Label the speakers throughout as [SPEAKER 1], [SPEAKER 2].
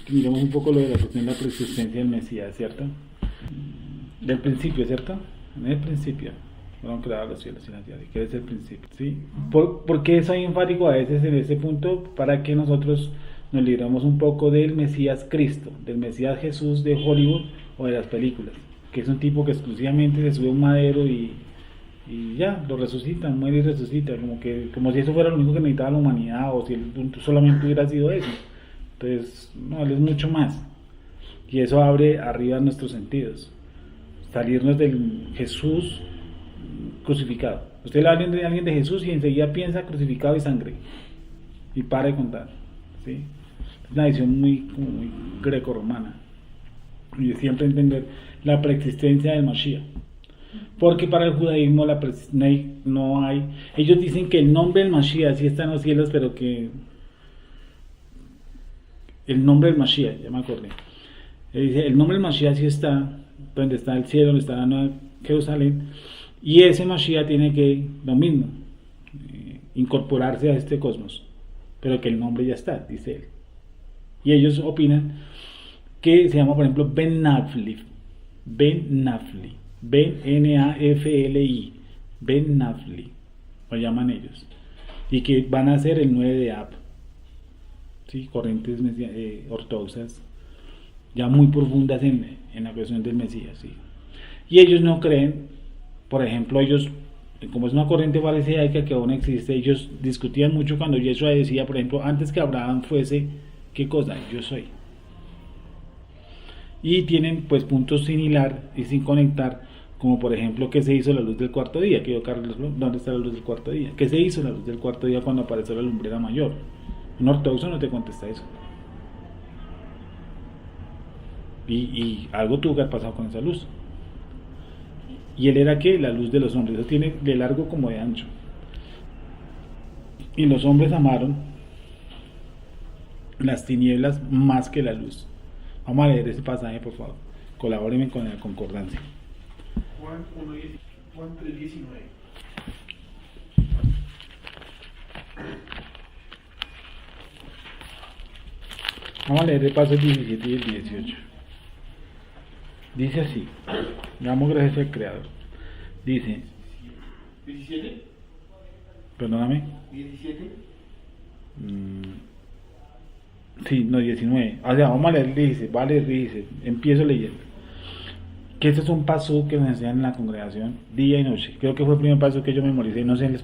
[SPEAKER 1] miremos un poco lo de la cuestión de la preexistencia del Mesías, ¿cierto? Del principio, ¿cierto? En el principio fueron creados los cielos y la tierra, que es el principio, ¿sí? ¿Por qué soy enfático a veces en ese punto? Para que nosotros nos libramos un poco del Mesías Cristo, del Mesías Jesús de Hollywood o de las películas, que es un tipo que exclusivamente se sube a un madero y ya, lo resucitan, muere y resucita, como si eso fuera lo único que necesitaba la humanidad, o si él solamente hubiera sido eso. Entonces, no, él es mucho más, y eso abre arriba nuestros sentidos, salirnos del Jesús crucificado. Usted le habla de alguien de Jesús y enseguida piensa crucificado y sangre, y para de contar, ¿sí? Es una visión muy greco-romana, y siempre entender la preexistencia del Mashiach. Porque para el judaísmo no hay. Ellos dicen que el nombre del Mashiach sí está en los cielos, pero que el nombre del Mashiach, ya me acordé. Dice, el nombre del Mashiach sí está donde está el cielo, donde está la Nueva Jerusalén, y ese Mashiach tiene que, lo mismo, incorporarse a este cosmos, pero que el nombre ya está, dice él. Y ellos opinan que se llama, por ejemplo, Ben Nafli, Ben-N-A-F-L-I, Ben Nafli, lo llaman ellos, y que van a ser el 9 de Ab, ¿sí? Corrientes ortodoxas ya muy profundas en la cuestión del Mesías, ¿sí? Y ellos no creen, por ejemplo, ellos, como es una corriente farisaica que aún existe, ellos discutían mucho cuando Yeshua decía, por ejemplo, antes que Abraham fuese, ¿qué cosa? Yo soy. Y tienen pues puntos similar y sin conectar, como por ejemplo que se hizo la luz del cuarto día, que yo, Carlos, ¿dónde está la luz del cuarto día? ¿Qué se hizo la luz del cuarto día cuando apareció la lumbrera mayor? Un ortodoxo no te contesta eso. Y algo tuvo que haber pasado con esa luz. Y él era que la luz de los hombres, eso tiene de largo como de ancho. Y los hombres amaron las tinieblas más que la luz. Vamos a leer ese pasaje, por favor. Colabórenme con la concordancia.
[SPEAKER 2] Juan 3:19.
[SPEAKER 1] Vamos a leer el paso 17 y el 18. Dice así. Damos gracias al Creador. Dice.
[SPEAKER 2] ¿17?
[SPEAKER 1] Perdóname.
[SPEAKER 2] ¿17?
[SPEAKER 1] Sí, no, 19. O sea, vamos a leer, dice, vale, dice, empiezo leyendo. Que este es un paso que nos enseñan en la congregación día y noche. Creo que fue el primer paso que yo memoricé, no sé si les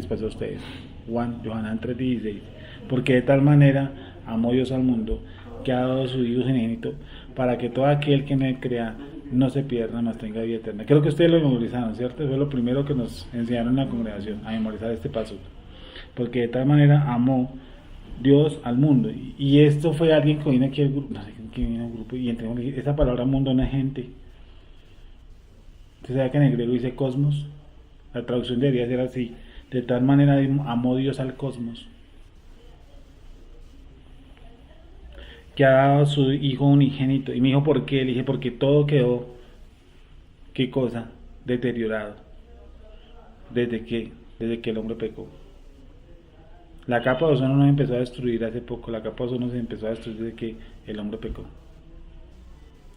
[SPEAKER 1] pasó a ustedes. Juan, Johanán 3:16. Porque de tal manera amó Dios al mundo, que ha dado a su Hijo unigénito, para que todo aquel que en él crea no se pierda, mas tenga vida eterna. Creo que ustedes lo memorizaron, ¿cierto? Fue lo primero que nos enseñaron en la congregación, a memorizar este paso. Porque de tal manera amó Dios al mundo. Y esto fue alguien que vino aquí al grupo, no sé quién vino al grupo, y entre esa palabra mundo no es gente. Usted sabe que en el griego dice cosmos. La traducción debería ser así: de tal manera amó Dios al cosmos, que ha dado a su Hijo unigénito. Y me dijo, ¿por qué? Le dije, porque todo quedó, ¿qué cosa? Deteriorado. ¿Desde qué? Desde que el hombre pecó. La capa de ozono nos empezó a destruir hace poco. La capa de ozono se empezó a destruir desde que el hombre pecó.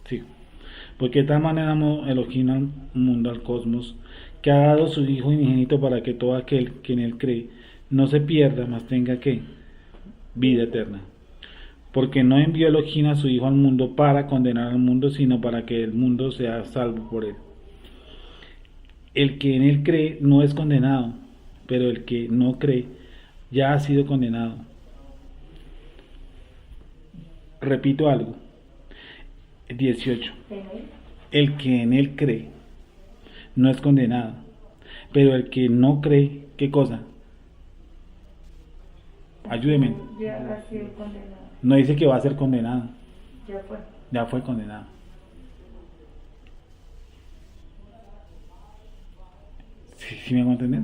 [SPEAKER 1] Sí. Porque de tal manera amó Elohim al mundo, al cosmos, que ha dado su Hijo unigénito para que todo aquel que en él cree no se pierda, mas tenga ¿qué? Vida eterna. Porque no envió Elohim a su Hijo al mundo para condenar al mundo, sino para que el mundo sea salvo por él. El que en él cree no es condenado, pero el que no cree ya ha sido condenado. Repito algo. 18. El que en él cree no es condenado, pero el que no cree, ¿qué cosa? Ayúdeme.
[SPEAKER 3] Ya ha sido condenado.
[SPEAKER 1] No dice que va a ser condenado.
[SPEAKER 3] Ya fue.
[SPEAKER 1] Ya fue condenado. ¿Sí me hago entender?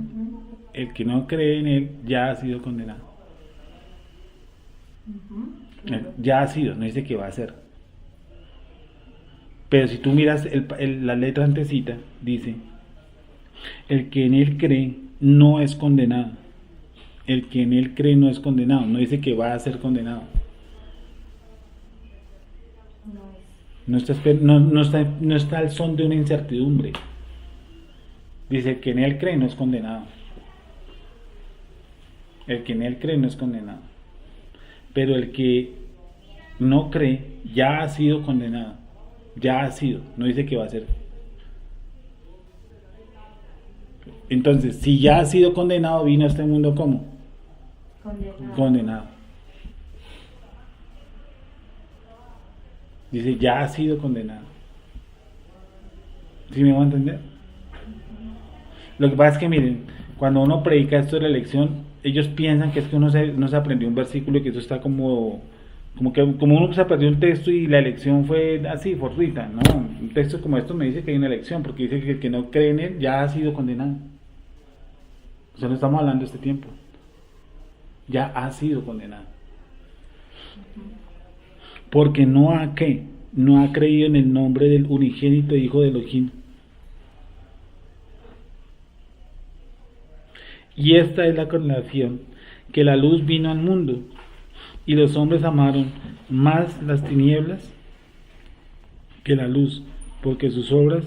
[SPEAKER 1] El que no cree en él ya ha sido condenado.
[SPEAKER 3] Claro.
[SPEAKER 1] Ya ha sido, no dice que va a ser. Pero si tú miras la letra antecita, dice: el que en él cree no es condenado. El que en él cree no es condenado. No dice que va a ser condenado. No está al son de una incertidumbre. Dice, el que en él cree no es condenado. El que en él cree no es condenado. Pero el que no cree ya ha sido condenado. Ya ha sido. No dice que va a ser. Entonces, si ya ha sido condenado, vino a este mundo ¿cómo? Condenado. Dice, ya ha sido condenado. ¿Sí me van a entender? Lo que pasa es que miren, cuando uno predica esto de la elección, ellos piensan que es que uno se aprendió un versículo y que eso está como uno se aprendió un texto y la elección fue así, fortuita. No, un texto como esto me dice que hay una elección, porque dice que el que no cree en él ya ha sido condenado. O sea, no estamos hablando de este tiempo. Ya ha sido condenado. Porque no ha creído en el nombre del unigénito Hijo de Elohim. Y esta es la condenación, que la luz vino al mundo, y los hombres amaron más las tinieblas que la luz, porque sus obras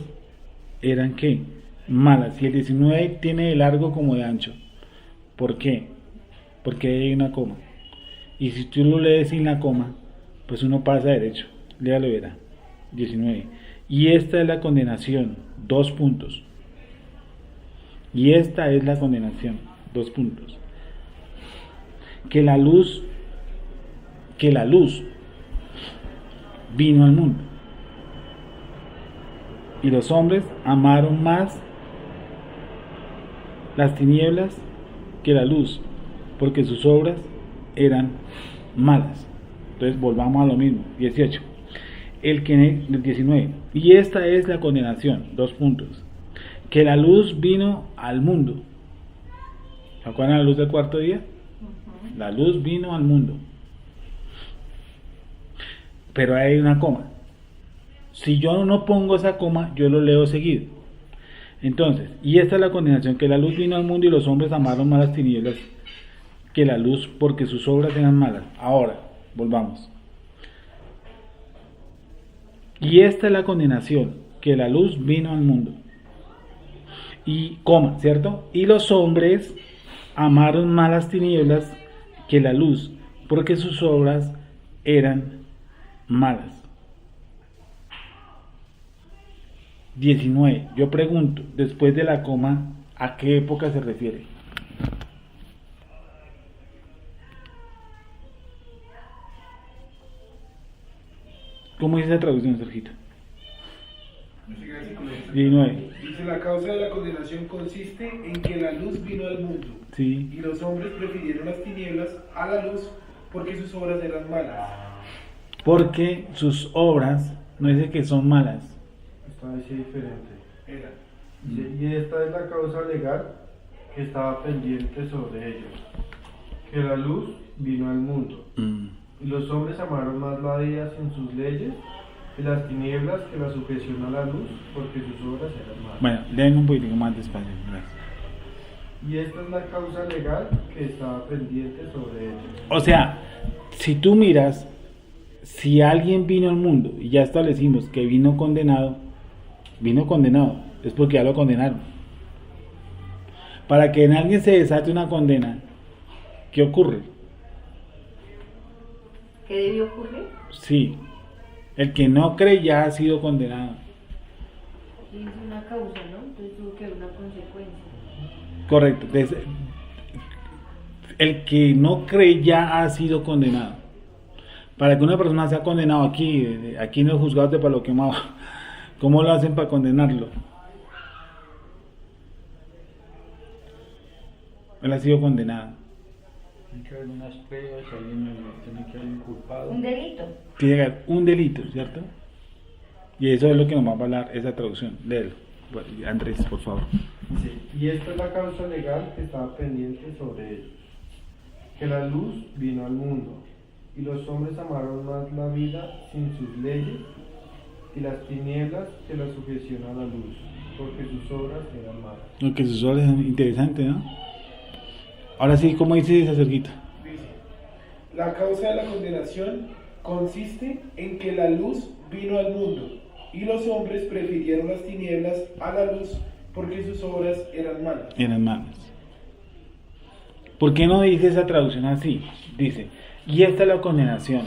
[SPEAKER 1] eran ¿qué? Malas. Y el 19 tiene de largo como de ancho. ¿Por qué? Porque hay una coma. Y si tú lo lees sin la coma, pues uno pasa derecho. Léalo, verá. 19. Y esta es la condenación. 2 puntos. Y esta es la condenación. 2 puntos. Que la luz vino al mundo. Y los hombres amaron más las tinieblas que la luz, porque sus obras eran malas. Entonces volvamos a lo mismo. 18. El 19. Y esta es la condenación. 2 puntos. Que la luz vino al mundo. ¿Se acuerdan la luz del cuarto día? La luz vino al mundo. Pero hay una coma. Si yo no pongo esa coma, yo lo leo seguido. Entonces, y esta es la condenación, que la luz vino al mundo y los hombres amaron más las tinieblas que la luz, porque sus obras eran malas. Ahora, volvamos. Y esta es la condenación, que la luz vino al mundo. Y coma, ¿cierto? Y los hombres amaron más las tinieblas que la luz, porque sus obras eran malas. 19. Yo pregunto, después de la coma, ¿a qué época se refiere? ¿Cómo dice la traducción, Sergito? 19.
[SPEAKER 2] Dice, la causa de la condenación consiste en que la luz vino al mundo.
[SPEAKER 1] Sí.
[SPEAKER 2] Y los hombres prefirieron las tinieblas a la luz porque sus obras eran malas.
[SPEAKER 1] Porque sus obras, no dice que son malas.
[SPEAKER 4] Esta dice diferente.
[SPEAKER 2] Era.
[SPEAKER 4] Dice, y esta es la causa legal que estaba pendiente sobre ellos, que la luz vino al mundo, y los hombres amaron más la vida sin sus leyes, y las tinieblas que la sujeción a la luz, porque sus obras eran malas.
[SPEAKER 1] Bueno, leen un poquito más despacio, gracias.
[SPEAKER 4] Y esta es la causa legal que estaba pendiente sobre ellos.
[SPEAKER 1] O sea, si tú miras, si alguien vino al mundo y ya establecimos que vino condenado, es porque ya lo condenaron. Para que en alguien se desate una condena, ¿qué ocurre?
[SPEAKER 3] ¿Qué debió ocurrir?
[SPEAKER 1] Sí, el que no cree ya ha sido condenado.
[SPEAKER 3] Y es una causa, ¿no? Entonces tuvo que haber una consecuencia.
[SPEAKER 1] Correcto. Entonces, el que no cree ya ha sido condenado. Para que una persona sea condenado aquí en los juzgados de Palo Quemado, ¿cómo lo hacen para condenarlo? Él ha sido condenado.
[SPEAKER 5] Tiene que haber unas pruebas, tiene que haber un culpado.
[SPEAKER 3] Un delito.
[SPEAKER 1] Tiene que haber un delito, ¿cierto? Y eso es lo que nos va a hablar esa traducción. Léelo. Bueno, Andrés, por favor.
[SPEAKER 4] Dice, y esta es la causa legal que estaba pendiente sobre ellos, que la luz vino al mundo, y los hombres amaron más la vida sin sus leyes, y las tinieblas que la sujeción a la luz, porque sus obras eran malas.
[SPEAKER 1] Lo que sus obras es interesante, ¿no? Ahora sí, ¿cómo dice ese Serguito?
[SPEAKER 2] Dice, la causa de la condenación consiste en que la luz vino al mundo, y los hombres prefirieron las tinieblas a la luz, porque sus obras eran malas.
[SPEAKER 1] Eran malas. ¿Por qué no dice esa traducción así? Dice, y esta es la condenación.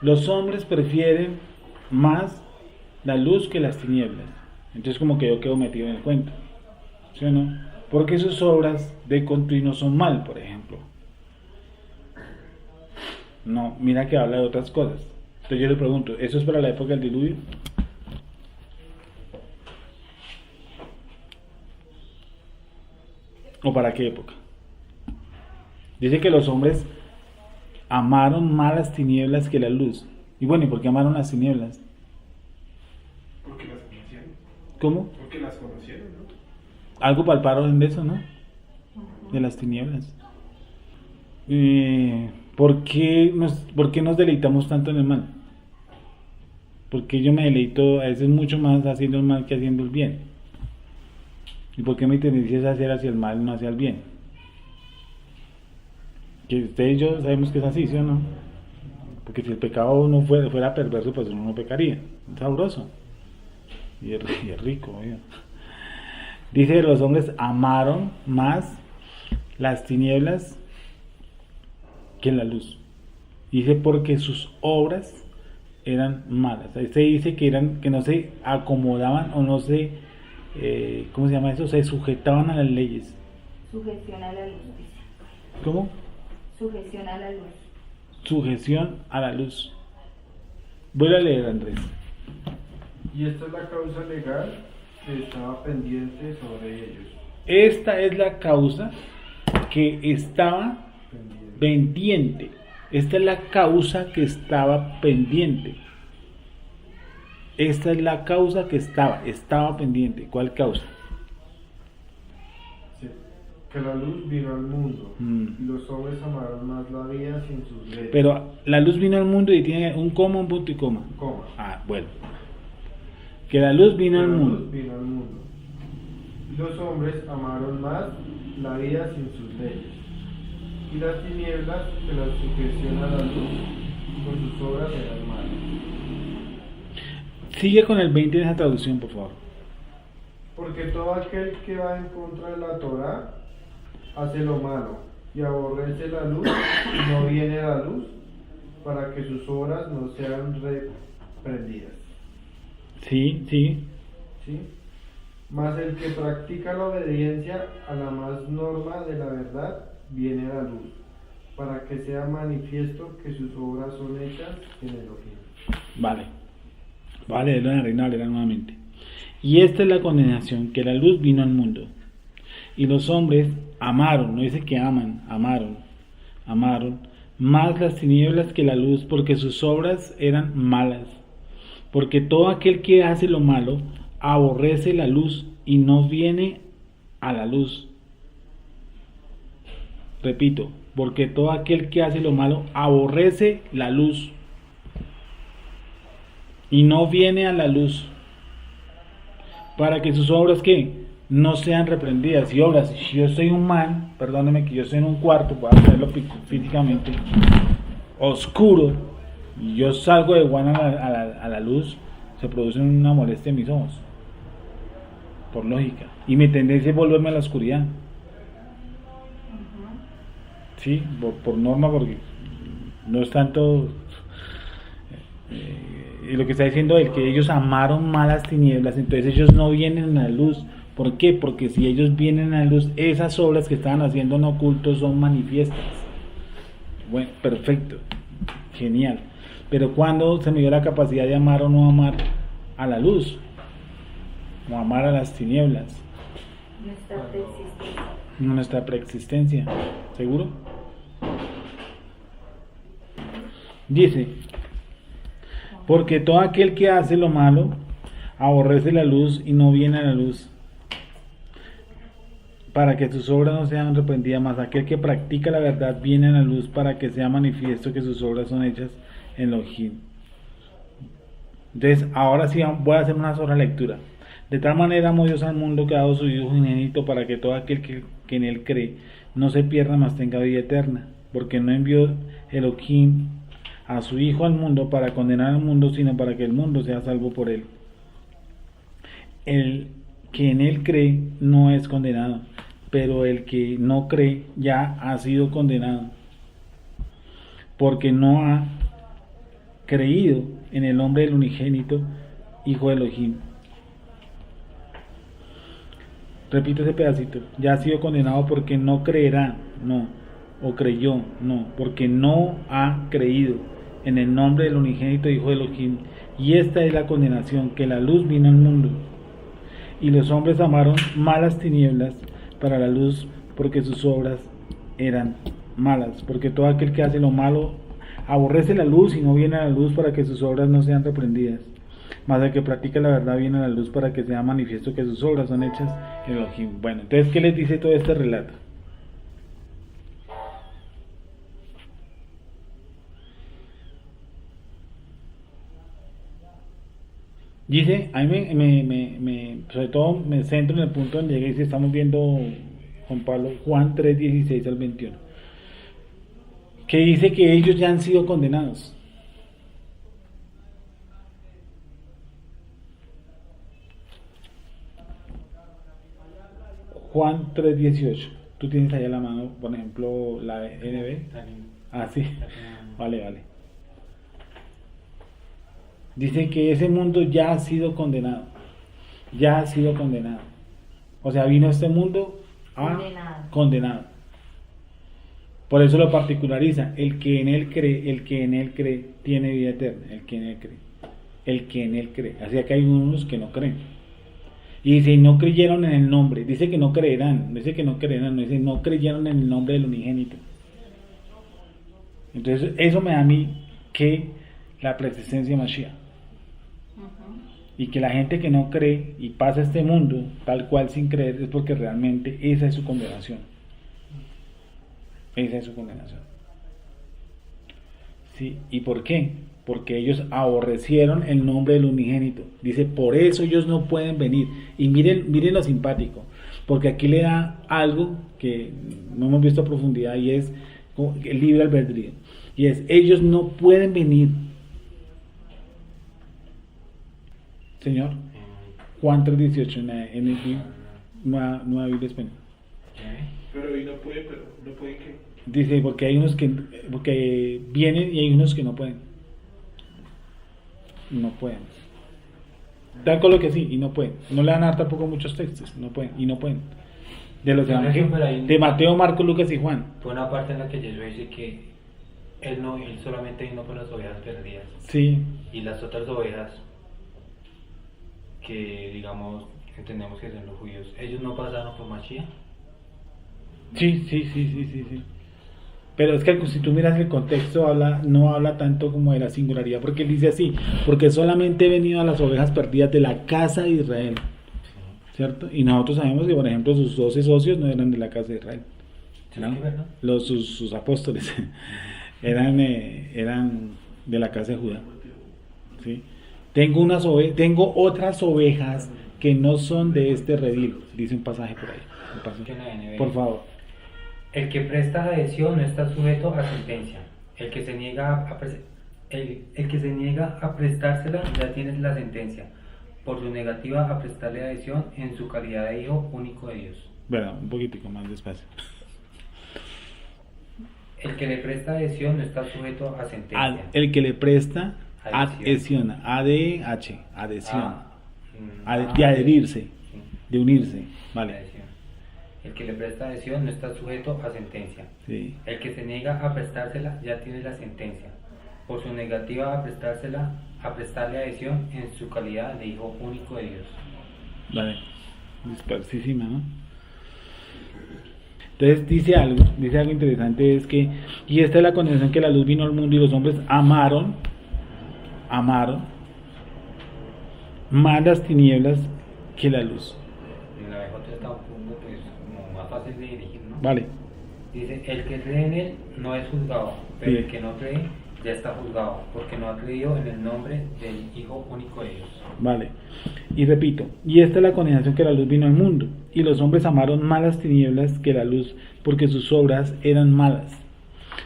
[SPEAKER 1] Los hombres prefieren más la luz que las tinieblas. Entonces como que yo quedo metido en el cuento. ¿Sí o no? Porque sus obras de continuo son mal, por ejemplo. No, mira que habla de otras cosas. Entonces yo le pregunto, ¿eso es para la época del diluvio? ¿O para qué época? Dice que los hombres amaron más las tinieblas que la luz. Y bueno, ¿y por qué amaron las tinieblas?
[SPEAKER 2] Porque las conocieron.
[SPEAKER 1] ¿Cómo?
[SPEAKER 2] Porque las conocieron, ¿no?
[SPEAKER 1] Algo palparon de eso, ¿no? De las tinieblas. ¿Por qué nos deleitamos tanto en el mal? Porque yo me deleito a veces mucho más haciendo el mal que haciendo el bien. ¿Y por qué mi tendencia es hacer hacia el mal y no hacia el bien? Que ustedes y yo sabemos que es así, ¿sí o no? Porque si el pecado no fuera perverso, pues uno no pecaría. Es sabroso. Y es rico, ¿no? Dice que los hombres amaron más las tinieblas que la luz. Dice porque sus obras eran malas. Ahí se dice que no se acomodaban o no se, ¿cómo se llama eso? Se sujetaban a las leyes.
[SPEAKER 3] Sujeción a la luz, dice.
[SPEAKER 1] ¿Cómo?
[SPEAKER 3] Sujeción a la luz.
[SPEAKER 1] Sujeción a la luz. Voy a leer, Andrés.
[SPEAKER 4] Y esta es la causa legal que estaba pendiente sobre ellos.
[SPEAKER 1] Esta es la causa que estaba pendiente. Esta es la causa que estaba pendiente. Esta es la causa que estaba pendiente. ¿Cuál causa?
[SPEAKER 4] Sí. Que la luz vino al mundo y los hombres amaron más la vida sin sus leyes.
[SPEAKER 1] Pero la luz vino al mundo y tiene un coma, un punto y coma.
[SPEAKER 4] Coma.
[SPEAKER 1] Ah, bueno. Que la luz vino
[SPEAKER 4] Que
[SPEAKER 1] al
[SPEAKER 4] la
[SPEAKER 1] mundo.
[SPEAKER 4] luz vino al mundo. Y los hombres amaron más la vida sin sus leyes. Y las tinieblas que la sujeción a la luz por sus obras eran malas.
[SPEAKER 1] Sigue con el 20 de esa traducción, por favor.
[SPEAKER 4] Porque todo aquel que va en contra de la Torá hace lo malo y aborrece la luz y no viene a la luz para que sus obras no sean reprendidas.
[SPEAKER 1] Sí, sí.
[SPEAKER 4] ¿Sí? Mas el que practica la obediencia a la más norma de la verdad viene a la luz, para que sea manifiesto que sus obras son hechas en Elohim.
[SPEAKER 1] Vale. Vale, la Reina Valera nuevamente. Y esta es la condenación, que la luz vino al mundo. Y los hombres amaron, no dice que aman, amaron más las tinieblas que la luz, porque sus obras eran malas. Porque todo aquel que hace lo malo aborrece la luz y no viene a la luz. Repito, porque todo aquel que hace lo malo aborrece la luz y no viene a la luz, para que sus obras ¿qué? No sean reprendidas. Y obras, si yo soy un man, perdóneme que yo estoy en un cuarto, voy a ponerlo físicamente oscuro, y yo salgo de Juan a la luz, se produce una molestia en mis ojos, por lógica, y mi tendencia es volverme a la oscuridad. Sí, por norma, porque no es tanto lo que está diciendo él, que ellos amaron más las tinieblas, entonces ellos no vienen a la luz. ¿Por qué? Porque si ellos vienen a la luz, esas obras que estaban haciendo en oculto son manifiestas. Bueno, perfecto, genial. Pero cuando se me dio la capacidad de amar o no amar a la luz, o amar a las tinieblas, nuestra preexistencia, ¿seguro? Dice, porque todo aquel que hace lo malo aborrece la luz y no viene a la luz, para que sus obras no sean reprendidas, más aquel que practica la verdad viene a la luz, para que sea manifiesto que sus obras son hechas en Elohim. Entonces, ahora sí voy a hacer una sola lectura. De tal manera amó Dios al mundo que ha dado su Hijo unigénito, para que todo aquel que en él cree no se pierda, mas tenga vida eterna, porque no envió Elohim a su Hijo al mundo para condenar al mundo, sino para que el mundo sea salvo por él. El que en él cree no es condenado, pero el que no cree ya ha sido condenado, porque no ha creído en el nombre del unigénito Hijo de Elohim. Repito ese pedacito. Ya ha sido condenado porque no creerá, no, o creyó, no, porque no ha creído en el nombre del unigénito Hijo de Elohim. Y esta es la condenación, que la luz vino al mundo, y los hombres amaron malas tinieblas para la luz, porque sus obras eran malas. Porque todo aquel que hace lo malo aborrece la luz y no viene a la luz, para que sus obras no sean reprendidas. Mas el que practica la verdad viene a la luz, para que sea manifiesto que sus obras son hechas en Elohim. Bueno, entonces, ¿qué les dice todo este relato? Dice, a mí sobre todo me centro en el punto donde llega y dice, estamos viendo Juan Pablo, Juan 3:16 al 21, que dice que ellos ya han sido condenados. Juan 3:18. Tú tienes ahí a la mano, por ejemplo, la NB. Ah, sí. Vale. Dice que ese mundo ya ha sido condenado. Ya ha sido condenado. O sea, vino este mundo condenado. Por eso lo particulariza. El que en él cree, tiene vida eterna. El que en él cree. Así que hay unos que no creen. Y dice, no creyeron en el nombre. Dice que no creerán. No dice no creyeron en el nombre del unigénito. Entonces, eso me da a mí que la presencia de Mashiach. Y que la gente que no cree y pasa este mundo tal cual sin creer, es porque realmente esa es su condenación. Esa es su condenación. ¿Sí? ¿Y por qué? Porque ellos aborrecieron el nombre del unigénito. Dice, por eso ellos no pueden venir. Y miren lo simpático, porque aquí le da algo que no hemos visto a profundidad, y es el libre albedrío. Y es, ellos no pueden venir. Señor, Juan 3:18 en el Nueva Biblia Española.
[SPEAKER 2] Pero hoy no puede, que.
[SPEAKER 1] Dice, porque hay unos porque vienen y hay unos que no pueden. No pueden. Tal con lo que sí, y no pueden. No le van a dar tampoco muchos textos, no pueden, y no pueden. De los evangelios, de Mateo, Marcos, Lucas y Juan.
[SPEAKER 5] Fue una parte en la que Jesús dice que él solamente vino por las ovejas perdidas.
[SPEAKER 1] Sí.
[SPEAKER 5] Y las otras ovejas, que digamos, entendemos que son los judíos, ellos no pasaron por Mashiach.
[SPEAKER 1] Sí. Pero es que si tú miras el contexto, no habla tanto como de la singularidad, porque él dice así, porque solamente he venido a las ovejas perdidas de la casa de Israel, ¿cierto? Y nosotros sabemos que, por ejemplo, sus 12 socios no eran de la casa de Israel, ¿no? Sus apóstoles eran de la casa de Judá, ¿sí? Tengo otras ovejas que no son de este redil, dice un pasaje por ahí. Por favor.
[SPEAKER 5] El que presta adhesión no está sujeto a sentencia. El que se niega a prestársela ya tiene la sentencia, por su negativa a prestarle adhesión en su calidad de hijo único de Dios.
[SPEAKER 1] Bueno, un poquitico más despacio.
[SPEAKER 5] El que le presta adhesión no está sujeto a sentencia.
[SPEAKER 1] El que le presta adhesión, ADH, adhesión, de adherirse, de unirse, vale.
[SPEAKER 5] Adhesión. El que le presta adhesión no está sujeto a sentencia.
[SPEAKER 1] Sí.
[SPEAKER 5] El que se niega a prestársela ya tiene la sentencia, por su negativa a prestarle adhesión en su calidad de hijo único de Dios.
[SPEAKER 1] Vale, dispersísima, ¿no? Entonces dice algo interesante, es que, y esta es la condenación, que la luz vino al mundo y los hombres amaron más las tinieblas que la luz.
[SPEAKER 5] En la BJ está un punto pues como más fácil de dirigir, ¿no?
[SPEAKER 1] Vale.
[SPEAKER 5] Dice, el que cree en él no es juzgado, pero
[SPEAKER 1] Sí.
[SPEAKER 5] el que no cree ya está juzgado, porque no ha creído en el nombre del Hijo único de Dios.
[SPEAKER 1] Vale. Y repito, y esta es la condenación, que la luz vino al mundo, y los hombres amaron más las tinieblas que la luz, porque sus obras eran malas.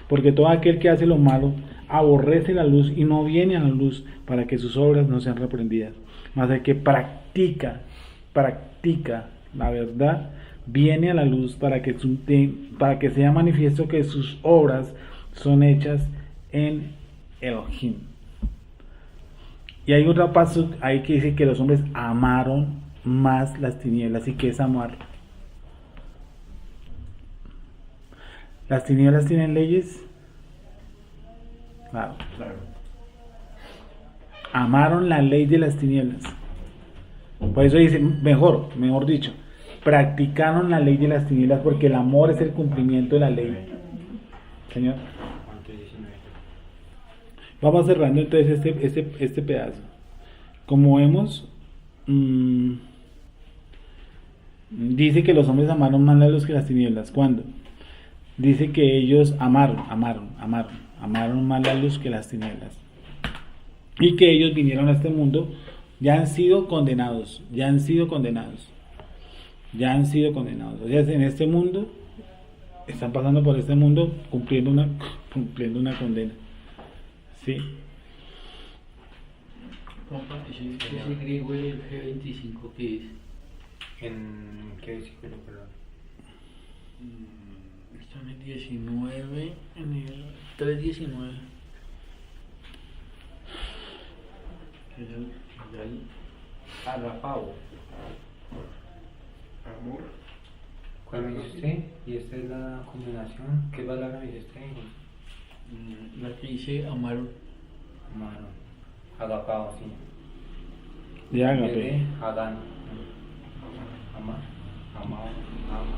[SPEAKER 1] Porque todo aquel que hace lo malo aborrece la luz y no viene a la luz para que sus obras no sean reprendidas. Mas el que practica la verdad, viene a la luz para que sea manifiesto que sus obras son hechas en Elohim. Y hay otro paso ahí que dice que los hombres amaron más las tinieblas. ¿Y qué es amar? ¿Las tinieblas tienen leyes? Claro. Amaron la ley de las tinieblas. Por eso dice, mejor dicho, practicaron la ley de las tinieblas, porque el amor es el cumplimiento de la ley. Señor. Vamos cerrando entonces este pedazo. Como vemos, dice que los hombres amaron más la luz que las tinieblas. ¿Cuándo? Dice que ellos amaron más la luz que las tinieblas. Y que ellos vinieron a este mundo, ya han sido condenados. O sea, en este mundo, están pasando por este mundo cumpliendo una condena. ¿Sí?
[SPEAKER 6] Compa, ese griego el G25 que es.
[SPEAKER 5] ¿En qué versículo, perdón?
[SPEAKER 6] Está en el 19, en el 3:19. Es el agapao.
[SPEAKER 2] Amor.
[SPEAKER 5] ¿Cuál me dice usted? Y esta es la combinación. ¿Qué palabra me dice usted?
[SPEAKER 6] La que dice amaron.
[SPEAKER 5] Amaro. Agapao, sí.
[SPEAKER 1] De
[SPEAKER 5] En vez
[SPEAKER 1] ágape.
[SPEAKER 5] de Adán. Amar. Amado. Ama.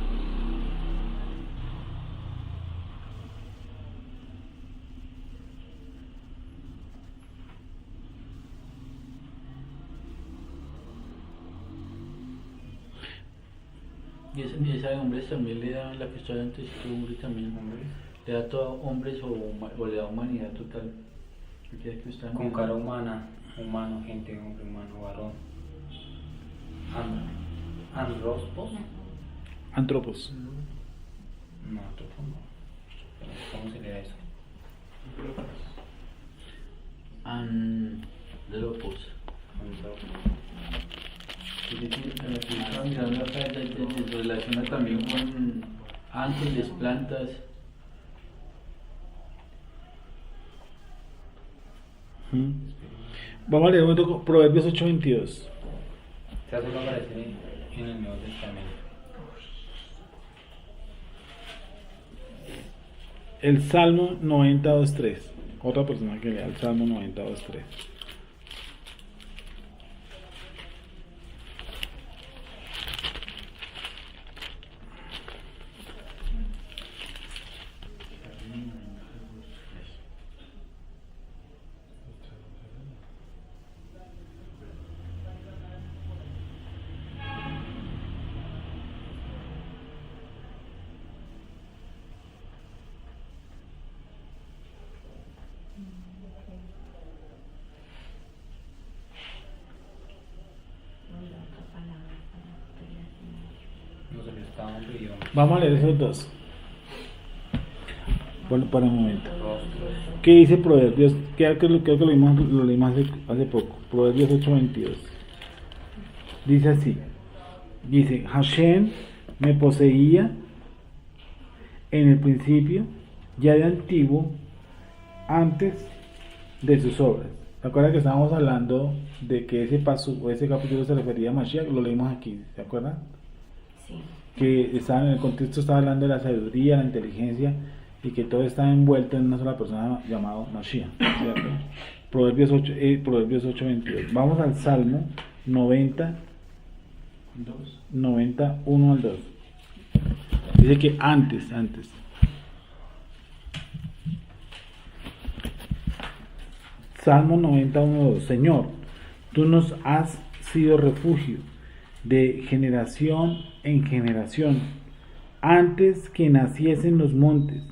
[SPEAKER 6] Y esa de hombres también le da, la que estoy antes, que hombre también,
[SPEAKER 5] Hombres.
[SPEAKER 6] le da todo hombres o le da humanidad total. Porque que está
[SPEAKER 5] Con cara humana. Humano, gente, hombre, humano, varón. Androspos.
[SPEAKER 1] Antropos.
[SPEAKER 5] No, antropo no. ¿Cómo se le da eso?
[SPEAKER 6] Andropos.
[SPEAKER 5] Andropo.
[SPEAKER 6] Estaba mirando acá, se relaciona también con ángeles, plantas.
[SPEAKER 1] Vamos a leer un momento Proverbios 8:22.
[SPEAKER 5] Esta solo aparece en el Nuevo Testamento.
[SPEAKER 1] El Salmo 92:3. Otra persona que lea el Salmo 92:3.
[SPEAKER 5] No se le está hombre y hombre.
[SPEAKER 1] Vamos a leer esos dos. Bueno, para un momento.
[SPEAKER 5] Rostros.
[SPEAKER 1] ¿Qué dice Proverbios? Creo que lo leímos hace poco. Proverbios 8:22. Dice así. Dice, Hashem me poseía en el principio, ya de antiguo, antes de sus obras. ¿Se acuerdan que estábamos hablando de que ese paso o ese capítulo se refería a Mashiach? Lo leímos aquí, ¿se acuerdan?
[SPEAKER 3] Sí.
[SPEAKER 1] Que en el contexto estaba hablando de la sabiduría, la inteligencia y que todo está envuelto en una sola persona llamado Mashiach, ¿cierto? Proverbios 8:22. Vamos al Salmo 91 al 2. Dice que antes. Salmo 91:2. Señor, tú nos has sido refugio de generación en generación, antes que naciesen los montes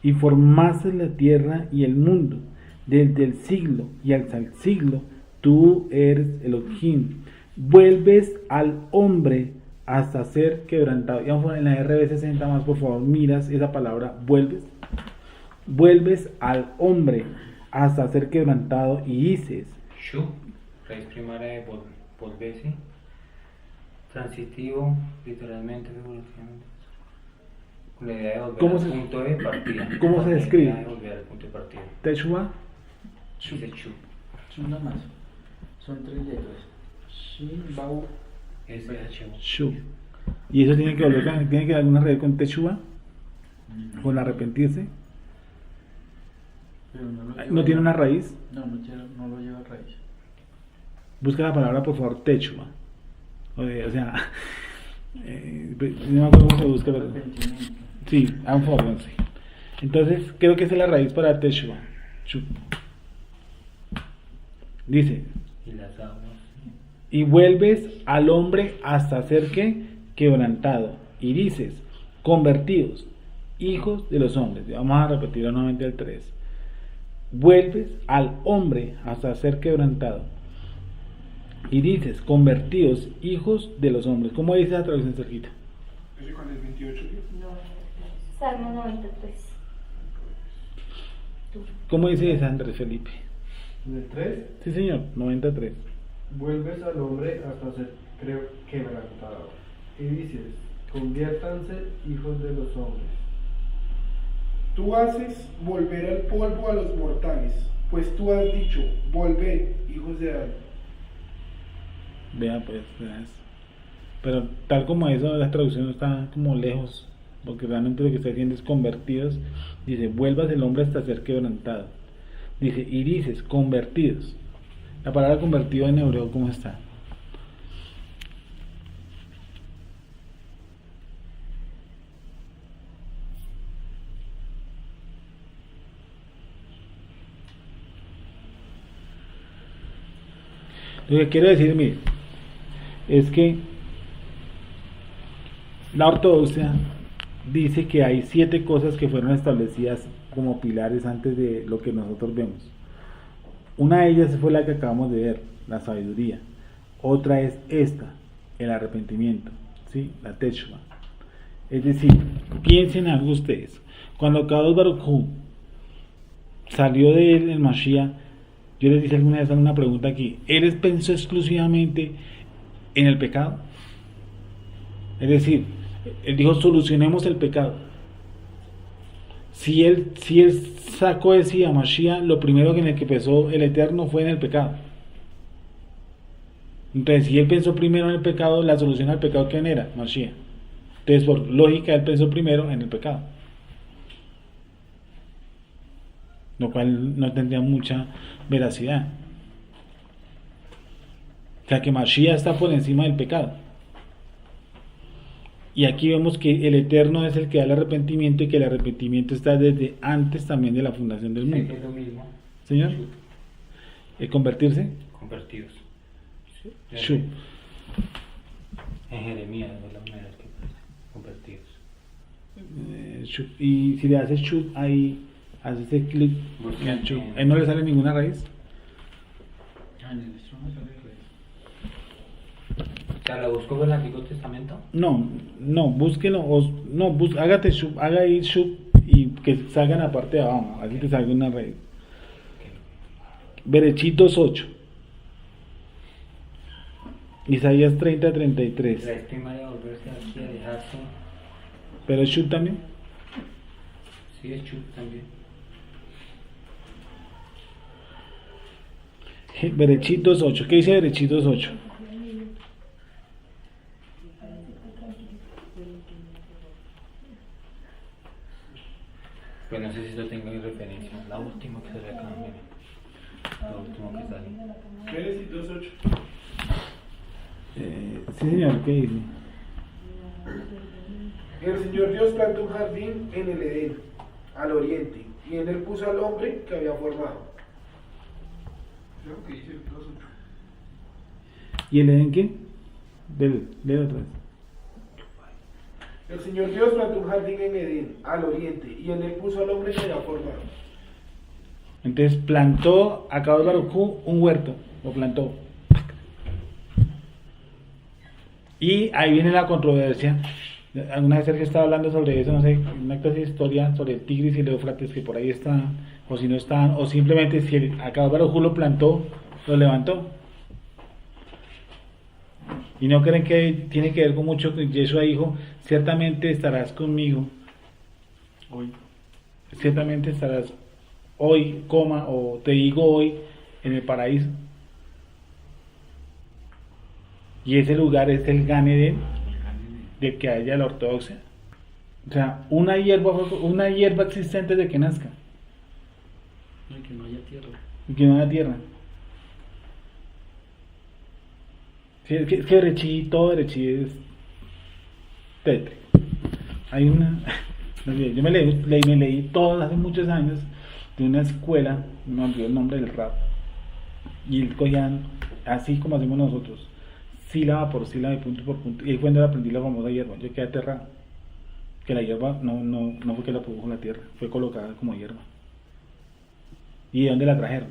[SPEAKER 1] y formases la tierra y el mundo, desde el siglo y hasta el siglo, tú eres Elohim. Vuelves al hombre hasta ser quebrantado. Y vamos a poner en la RB60 más, por favor, miras esa palabra, vuelves al hombre hasta ser quebrantado, y dices,
[SPEAKER 5] Shu, raíz primaria de volverse, transitivo, literalmente, figurativamente, con la idea de volver
[SPEAKER 1] ¿Cómo
[SPEAKER 5] al
[SPEAKER 1] se-
[SPEAKER 5] punto de partida.
[SPEAKER 1] cómo se
[SPEAKER 5] Con la
[SPEAKER 1] describe?
[SPEAKER 5] idea de volver al punto de partida.
[SPEAKER 1] Teshuvah,
[SPEAKER 5] Dice Shu.
[SPEAKER 6] Una más. Son 3 letras. Shin, Bau,
[SPEAKER 5] SHU.
[SPEAKER 1] Shu. Y eso tiene que volver tiene que alguna relación con Teshuvah, con arrepentirse.
[SPEAKER 6] pero no lo lleva.
[SPEAKER 1] ¿No tiene una raíz?
[SPEAKER 6] No lo lleva raíz.
[SPEAKER 1] Busca la palabra, por favor, Teshuvah. O sea, no me acuerdo cómo se busca, pero...
[SPEAKER 6] Arrepentimiento.
[SPEAKER 1] Sí, sí. Entonces, creo que esa es la raíz para Teshuvah. Shu. Dice,
[SPEAKER 5] Y las aguas.
[SPEAKER 1] y vuelves al hombre hasta ser que quebrantado, y dices, convertidos, hijos de los hombres. Vamos a repetirlo nuevamente el 3. Vuelves al hombre hasta ser quebrantado, y dices, convertidos, hijos de los hombres. ¿Cómo dice la traducción, Sergita?
[SPEAKER 2] ¿Ese cuál es 28?
[SPEAKER 3] Salmo 93. Tú.
[SPEAKER 1] ¿Cómo dice esa, Andrés Felipe?
[SPEAKER 4] En el 3,
[SPEAKER 1] Sí, señor, 93.
[SPEAKER 4] vuelves al hombre hasta ser quebrantado. Y dices, conviértanse hijos de los hombres.
[SPEAKER 2] Tú haces volver al polvo a los mortales, pues tú has dicho, volved, hijos de Adán.
[SPEAKER 1] Vea, pues, verás. Pero tal como eso, la traducción está como lejos, porque realmente lo que está diciendo es convertidos. Dice, vuelvas el hombre hasta ser quebrantado. Dice, y dices, convertidos. La palabra convertido en hebreo, ¿cómo está? Lo que quiero decir, mire, es que la ortodoxia dice que hay 7 cosas que fueron establecidas como pilares antes de lo que nosotros vemos. Una de ellas fue la que acabamos de ver, la sabiduría. Otra es esta, el arrepentimiento, ¿sí? La Teshuvah. Es decir, piensen algo ustedes. Cuando Kadosh Baruj Hu salió de él el Mashiach, yo les hice alguna vez una pregunta aquí. ¿Él pensó exclusivamente en el pecado? Es decir, él dijo, solucionemos el pecado. Si él sacó de sí a Mashiach, lo primero en el que pensó el Eterno fue en el pecado. Entonces, si él pensó primero en el pecado, la solución al pecado, ¿quién era? Mashiach. Entonces, por lógica, él pensó primero en el pecado. Lo cual no tendría mucha veracidad. O sea, que Mashiach está por encima del pecado. Y aquí vemos que el Eterno es el que da el arrepentimiento, y que el arrepentimiento está desde antes también de la fundación del
[SPEAKER 5] Sí,
[SPEAKER 1] mundo.
[SPEAKER 5] es lo mismo.
[SPEAKER 1] Señor,
[SPEAKER 5] Shu.
[SPEAKER 1] convertirse.
[SPEAKER 5] Convertidos.
[SPEAKER 1] Shu.
[SPEAKER 5] En Jeremías, de la manera que parece. Convertidos.
[SPEAKER 1] Shu. Y si le haces Shu, ahí haces el clic.
[SPEAKER 5] Busca
[SPEAKER 1] en Shu.
[SPEAKER 5] en-
[SPEAKER 1] Ahí no le sale ninguna raíz.
[SPEAKER 6] Ah, en el estrón no sale raíz.
[SPEAKER 5] O sea, ¿lo busco con el Antiguo Testamento?
[SPEAKER 1] No, búsquelo. Hágate Shu, haga ahí Shu y que salga en la parte de abajo. Así que salga una raíz. Berechitos 8. Isaías 30:33.
[SPEAKER 5] La primaria de volverse aquí a dejarse.
[SPEAKER 1] Pero Shu también.
[SPEAKER 5] Sí, es Shu también.
[SPEAKER 1] Berechitos 8. ¿Qué dice Berechitos 8?
[SPEAKER 5] Pues no sé si lo tengo en referencia. La última que sale acá, miren. La última que sale.
[SPEAKER 2] Génesis 2:8.
[SPEAKER 1] Sí, señor, ¿qué dice?
[SPEAKER 2] El Señor Dios plantó un jardín en el Edén, al oriente, y en él puso al hombre que había formado. Creo que dice el 2:8.
[SPEAKER 1] ¿Y el Edén qué? Léelo otra vez.
[SPEAKER 2] El Señor Dios plantó un jardín en Edén, al oriente, y en él puso al hombre que había formado.
[SPEAKER 1] Entonces plantó a Kadosh Baruj Hu un huerto, lo plantó. Y ahí viene la controversia. Alguna vez Sergio estaba hablando sobre eso, no sé, una clase de historia sobre el Tigris y el Éufrates, que por ahí está o si no estaban, o simplemente si el Akadosh Baruj Hu lo plantó, lo levantó. Y no creen que tiene que ver con mucho que Yeshua dijo, ciertamente estarás conmigo hoy, ciertamente estarás hoy, o te digo hoy, en el paraíso. Y ese lugar es el Gan Eden de que haya la ortodoxia. O sea, una hierba existente de que nazca.
[SPEAKER 6] Y que no haya tierra.
[SPEAKER 1] Y que no haya tierra. Sí, es que todo Berechí es tétrico. Hay una... No sé, yo me leí todo hace muchos años de una escuela, no me olvidé el nombre del rap, y cogían, así como hacemos nosotros, sílaba por sílaba y punto por punto, y ahí fue donde aprendí la famosa hierba. Yo quedé aterrado, que la hierba no fue que la produjo la tierra, fue colocada como hierba. ¿Y de dónde la trajeron?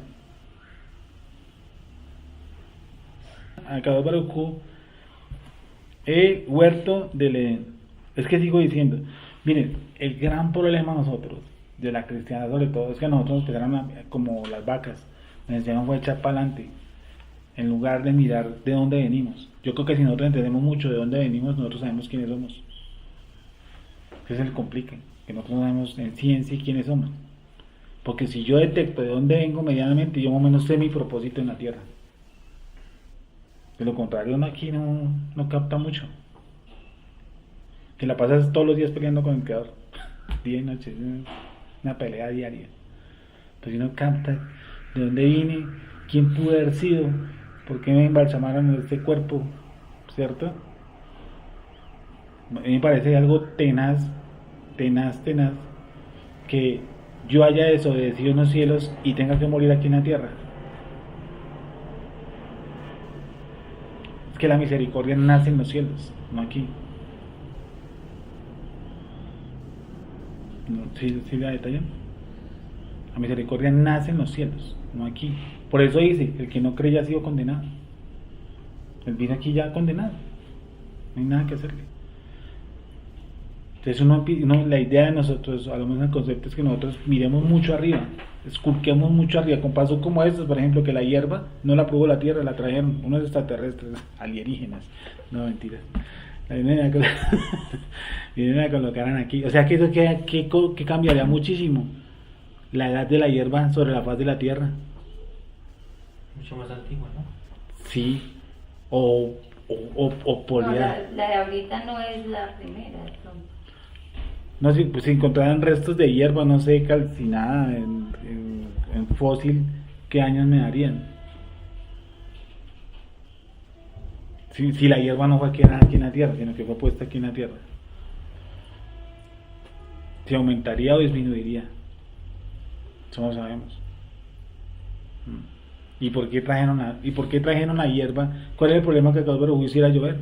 [SPEAKER 1] Akadosh Baruj Hu, el huerto del Edén. Es que sigo diciendo, miren, el gran problema nosotros, de la cristiandad sobre todo, es que nosotros nos empezaron como las vacas, nos enseñaron fue a echar para adelante, en lugar de mirar de dónde venimos. Yo creo que si nosotros entendemos mucho de dónde venimos, nosotros sabemos quiénes somos. Ese es el complique, que nosotros sabemos en ciencia quiénes somos. Porque si yo detecto de dónde vengo medianamente, yo más o menos sé mi propósito en la tierra. De lo contrario, uno aquí no capta mucho. Que la pasas todos los días peleando con el creador. Día y noche, una pelea diaria. Pues si uno capta de dónde vine, quién pude haber sido, por qué me embalsamaron en este cuerpo, ¿cierto? A mí me parece algo tenaz, que yo haya desobedecido en los cielos y tenga que morir aquí en la tierra. Es que la misericordia nace en los cielos, no aquí. ¿Sí la detallan? La misericordia nace en los cielos, no aquí. Por eso dice, el que no cree ya ha sido condenado. Él viene aquí ya condenado. No hay nada que hacerle. Entonces la idea de nosotros, a lo menos el concepto es que nosotros miremos mucho arriba, esculquemos mucho arriba, con pasos como estos, por ejemplo, que la hierba no la probó la tierra, la trajeron unos extraterrestres, alienígenas, no mentiras, vienen a colocar aquí, o sea que eso que cambiaría muchísimo la edad de la hierba sobre la faz de la tierra.
[SPEAKER 5] Mucho más antigua, ¿no?
[SPEAKER 1] Sí, o podría...
[SPEAKER 3] No, la de ahorita no es la primera, de pronto.
[SPEAKER 1] No sé, pues si encontraran restos de hierba, no sé, calcinada en fósil, ¿qué años me darían? Si la hierba no fue quedada aquí en la tierra, sino que fue puesta aquí en la tierra. ¿Se aumentaría o disminuiría? Eso no sabemos. ¿Y por qué trajeron la hierba? ¿Cuál es el problema que Akadosh Baruj Hu hiciera llover?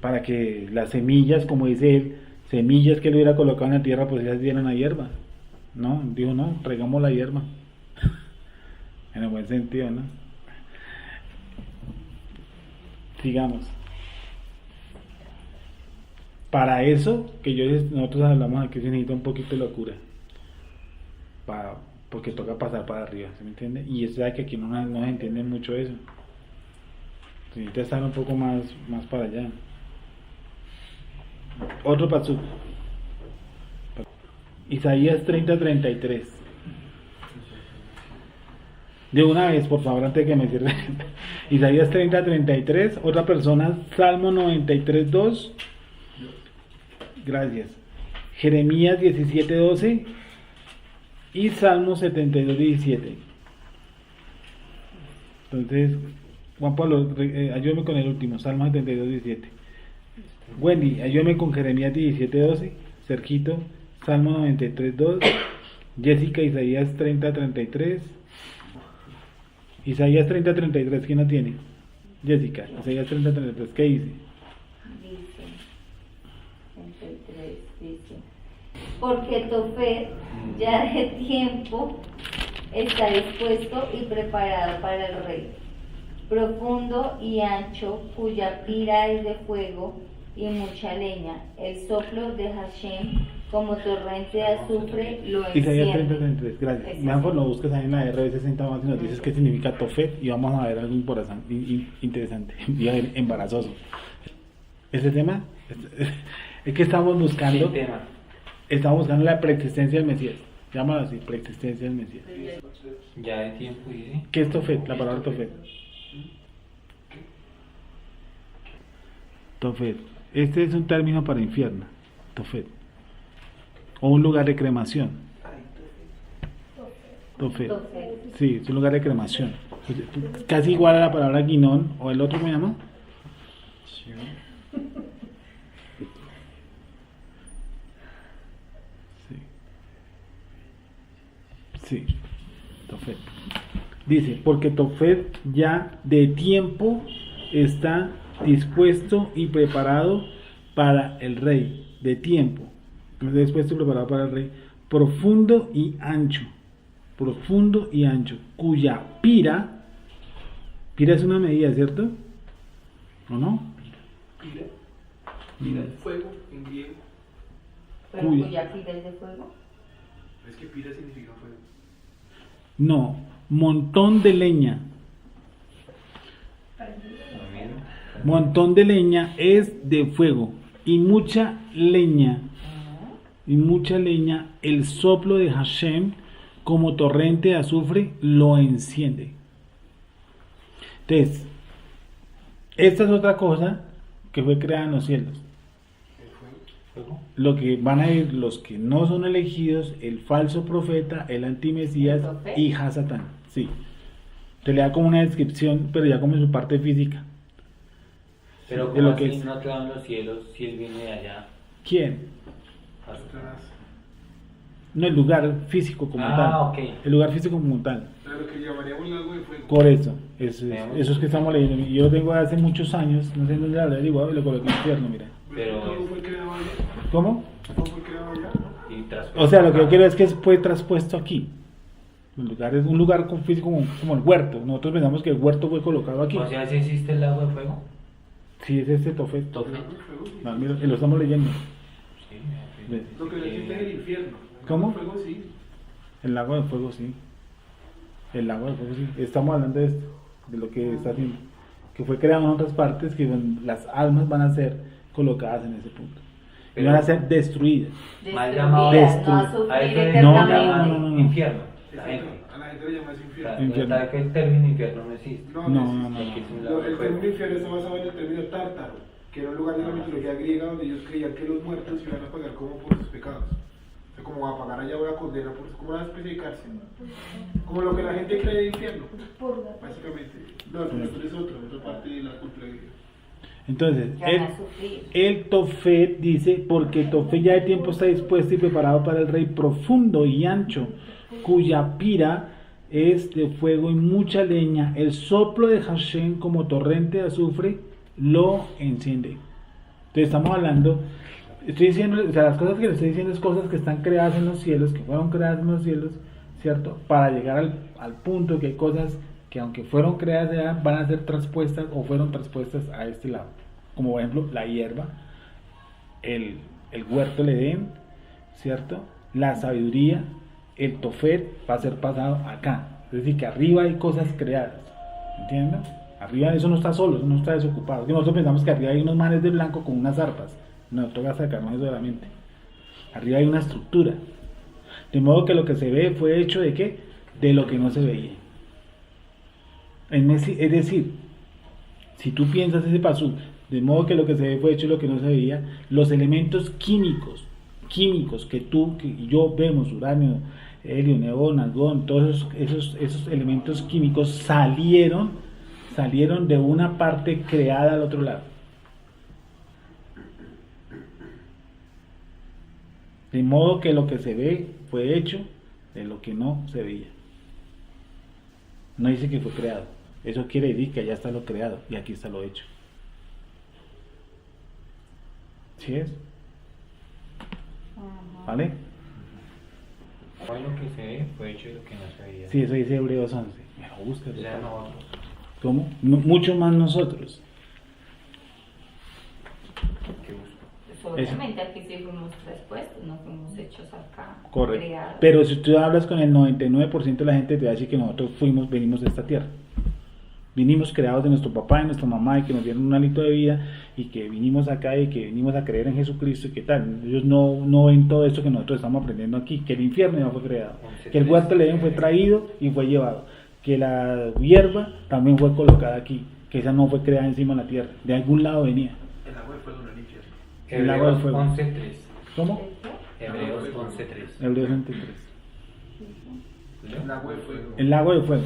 [SPEAKER 1] Para que las semillas, como dice él, semillas que él hubiera colocado en la tierra, pues ellas dieran la hierba. No, dijo no, traigamos la hierba. En el buen sentido, ¿no? Sigamos. Para eso, nosotros hablamos aquí, se necesita un poquito de locura. Porque toca pasar para arriba, ¿se me entiende? Y es verdad que aquí no se entiende mucho eso. Se necesita estar un poco más para allá. Otro pasuk. Isaías 30:33. De una vez, por favor, antes de que me cierre. Isaías 30:33. Otra persona, Salmo 93:2. Gracias. Jeremías 17:12. Y Salmo 72:17. Entonces, Juan Pablo, ayúdame con el último, Salmo 72:17. Wendy, ayúdame con Jeremías 17:12. Sergito, Salmo 93:2. Jessica, Isaías 30:33. Isaías 30:33, ¿quién no tiene? Jessica, Isaías 30:33, ¿qué dice?
[SPEAKER 3] Dice, 33, dice, porque Tofet ya de tiempo está dispuesto y preparado para el rey, profundo y ancho, cuya pira es de fuego y mucha leña, el soplo de Hashem como torrente de azufre lo
[SPEAKER 1] Isaías
[SPEAKER 3] enciende.
[SPEAKER 1] 30:33, gracias.
[SPEAKER 3] Exacto.
[SPEAKER 1] Mejor lo buscas ahí en la RB60 más y nos dices qué significa Tofet y vamos a ver algo interesante y a ver, embarazoso. Ese tema es que estamos buscando,
[SPEAKER 5] ¿Qué tema?
[SPEAKER 1] estamos buscando la preexistencia del Mesías. Llámalo así, preexistencia del Mesías.
[SPEAKER 5] Ya de tiempo dice.
[SPEAKER 1] ¿Qué es Tofet? La palabra Tofet. Tofet. Este es un término para infierno. Tofet. O un lugar de cremación. Tofet.
[SPEAKER 3] Tofet.
[SPEAKER 1] Sí, es un lugar de cremación. Casi igual a la palabra guinón o el otro, ¿cómo se llama? Sí. Sí. Tofet. Dice, porque Tofet ya de tiempo está dispuesto y preparado para el rey. De tiempo. Dispuesto y preparado para el rey. Profundo y ancho. Profundo y ancho. Cuya pira es una medida, ¿cierto? ¿O no?
[SPEAKER 2] Pira es fuego en griego.
[SPEAKER 3] Pero
[SPEAKER 1] Cuya.
[SPEAKER 3] cuya pira es de fuego.
[SPEAKER 2] Es que pira significa fuego.
[SPEAKER 1] No, montón de leña. Montón de leña es de fuego y mucha leña. Y mucha leña, el soplo de Hashem como torrente de azufre lo enciende. Entonces, esta es otra cosa que fue creada en los cielos. Lo que van a ir los que no son elegidos, el falso profeta, el antimesías y Hasatán. Sí. Te le da como una descripción, pero ya como en su parte física.
[SPEAKER 5] Pero
[SPEAKER 1] de
[SPEAKER 5] como
[SPEAKER 1] lo que
[SPEAKER 5] así
[SPEAKER 1] es.
[SPEAKER 5] no ha quedado en los cielos si él viene de allá.
[SPEAKER 1] ¿Quién?
[SPEAKER 2] Satanás.
[SPEAKER 1] No, el lugar físico como tal.
[SPEAKER 5] Ok.
[SPEAKER 1] El lugar físico como tal.
[SPEAKER 2] Pero lo que llamaríamos lago de fuego.
[SPEAKER 1] Por eso, eso es que estamos leyendo. Yo lo tengo hace muchos años, no sé en dónde la habré averiguado y lo coloqué en infierno, mira.
[SPEAKER 5] Pero-
[SPEAKER 2] ¿Cómo fue creado allá?
[SPEAKER 1] ¿Cómo?
[SPEAKER 2] ¿Cómo fue creado allá?
[SPEAKER 5] Y tras-
[SPEAKER 1] O sea, lo que yo quiero es que fue traspuesto aquí. El lugar es un lugar físico como el huerto. Nosotros pensamos que el huerto fue colocado aquí.
[SPEAKER 5] O sea, ¿sí existe el lago de fuego?
[SPEAKER 1] Sí, es este Tofet.
[SPEAKER 5] Tofet.
[SPEAKER 2] Lago de fuego, sí.
[SPEAKER 1] No, mira, lo estamos leyendo.
[SPEAKER 5] Sí.
[SPEAKER 1] ¿Ves?
[SPEAKER 2] Lo que no existe es el infierno. El
[SPEAKER 1] ¿Cómo?
[SPEAKER 2] lago de fuego, sí.
[SPEAKER 1] El lago de fuego, sí. El lago de fuego, sí. Estamos hablando de esto, de lo que está haciendo. Que fue creado en otras partes, que las almas van a ser colocadas en ese punto. Y
[SPEAKER 5] Pero-
[SPEAKER 1] van a ser destruidas.
[SPEAKER 5] Mal llamado
[SPEAKER 3] Destruidas, no a
[SPEAKER 1] destruido.
[SPEAKER 3] sufrir
[SPEAKER 5] A eso le
[SPEAKER 3] eternamente.
[SPEAKER 5] llaman infierno. La
[SPEAKER 2] Exacto.
[SPEAKER 5] gente.
[SPEAKER 2] A la gente le llama ese
[SPEAKER 5] O sea,
[SPEAKER 2] infierno.
[SPEAKER 1] Infierno.
[SPEAKER 5] ¿verdad que el término infierno no existe?
[SPEAKER 2] No,
[SPEAKER 1] No.
[SPEAKER 5] Aquí es un lago de
[SPEAKER 2] El
[SPEAKER 5] fuego.
[SPEAKER 2] término infierno está basado en el término tártaro, que era un lugar de la mitología griega donde ellos creían que los muertos iban a pagar como por sus pecados. O sea, como a pagar allá una condena, como una especie de cárcel. Como lo que la gente cree de infierno, básicamente. No, el nuestro es otro, otra parte de la cultura griega.
[SPEAKER 1] Entonces,
[SPEAKER 3] Que van a sufrir.
[SPEAKER 1] el Tofet dice, porque Tofet ya de tiempo está dispuesto y preparado para el rey profundo y ancho, cuya pira es de fuego y mucha leña, el soplo de Hashem como torrente de azufre lo enciende. Entonces estamos hablando, estoy diciendo, o sea, las cosas que le estoy diciendo es cosas que están creadas en los cielos, que fueron creadas en los cielos, ¿cierto? Para llegar al punto que hay cosas que aunque fueron creadas allá, van a ser traspuestas o fueron traspuestas a este lado. Como por ejemplo la hierba, el huerto del Edén, ¿cierto? La sabiduría, el Tofet va a ser pasado acá. Es decir, que arriba hay cosas creadas, ¿entienden? Arriba eso no está solo, eso no está desocupado. Que nosotros pensamos que arriba hay unos manes de blanco con unas arpas. No, toca sacarnos eso de la mente. Arriba hay una estructura. De modo que lo que se ve fue hecho de qué? De lo que no se veía. Es decir, si tú piensas ese pasú, de modo que lo que se ve fue hecho de lo que no se veía, los elementos químicos que tú, que yo vemos, uranio, helio, neón, argón, todos esos elementos químicos salieron de una parte creada al otro lado. De modo que lo que se ve fue hecho de lo que no se veía. No dice que fue creado. Eso quiere decir que allá está lo creado y aquí está lo hecho. ¿Sí es? ¿Vale?
[SPEAKER 5] Hoy lo que se ve fue hecho de lo que no se veía.
[SPEAKER 1] Sí, eso dice Hebreos 11. Me lo buscas.
[SPEAKER 5] O sea, nosotros.
[SPEAKER 1] ¿Cómo? Mucho más nosotros.
[SPEAKER 5] ¿Qué busco?
[SPEAKER 3] obviamente aquí sí fuimos traspuestos, no fuimos hechos acá,
[SPEAKER 1] Correcto.
[SPEAKER 3] creados.
[SPEAKER 1] Pero si tú hablas con el 99% de la gente, te va a decir que nosotros venimos de esta tierra. Vinimos creados de nuestro papá y nuestra mamá y que nos dieron un hálito de vida y que vinimos acá y que vinimos a creer en Jesucristo y qué tal. Ellos no ven todo esto que nosotros estamos aprendiendo aquí, que el infierno ya fue creado, que el huerto de Edén fue traído y fue llevado, que la hierba también fue colocada aquí, que esa no fue creada encima de la tierra, de algún lado venía.
[SPEAKER 2] El agua de fuego no era infierno.
[SPEAKER 1] El agua del fuego.
[SPEAKER 5] 11:3.
[SPEAKER 1] ¿Cómo?
[SPEAKER 5] Hebreos 11:3.
[SPEAKER 1] Hebreos 23.
[SPEAKER 2] El agua de fuego.
[SPEAKER 1] El lago de fuego.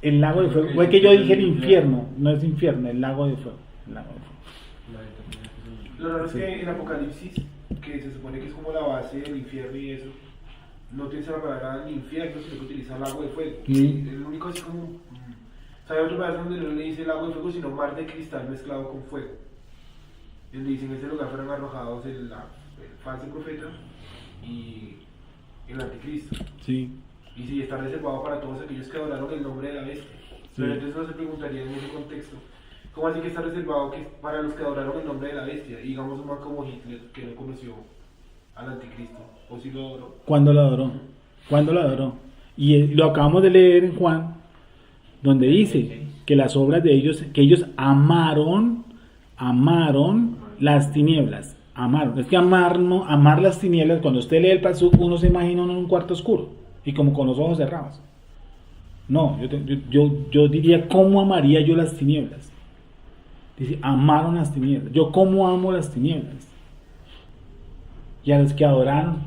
[SPEAKER 1] El lago de fuego. Fue que yo dije el infierno, no es infierno, el lago de fuego. El lago de fuego.
[SPEAKER 2] Lo raro es que en Apocalipsis, que se supone que es como la base del infierno y eso, no utiliza la palabra ni infierno, sino que utiliza el lago de fuego. El único así como... ¿Sabe otro pasaje donde no le dice lago de fuego, sino mar de cristal mezclado con fuego? Donde dice en ese lugar fueron arrojados el falso profeta y el anticristo.
[SPEAKER 1] Sí.
[SPEAKER 2] Y sí, está reservado para todos aquellos que adoraron el nombre de la bestia. Pero entonces uno se preguntaría en ese contexto, ¿cómo así que está reservado para los que adoraron el nombre de la bestia? Y digamos un man como Hitler, que no conoció al anticristo, o si lo adoró.
[SPEAKER 1] ¿Cuándo lo adoró? ¿Cuándo lo adoró? Y lo acabamos de leer en Juan, donde dice que las obras de ellos, que ellos amaron las tinieblas. Amaron. Es que amar las tinieblas, cuando usted lee el pasuk, uno se imagina en un cuarto oscuro y como con los ojos cerrados. No, yo diría, ¿cómo amaría yo las tinieblas? Dice, amaron las tinieblas. Yo, ¿cómo amo las tinieblas? Y a los que adoraron,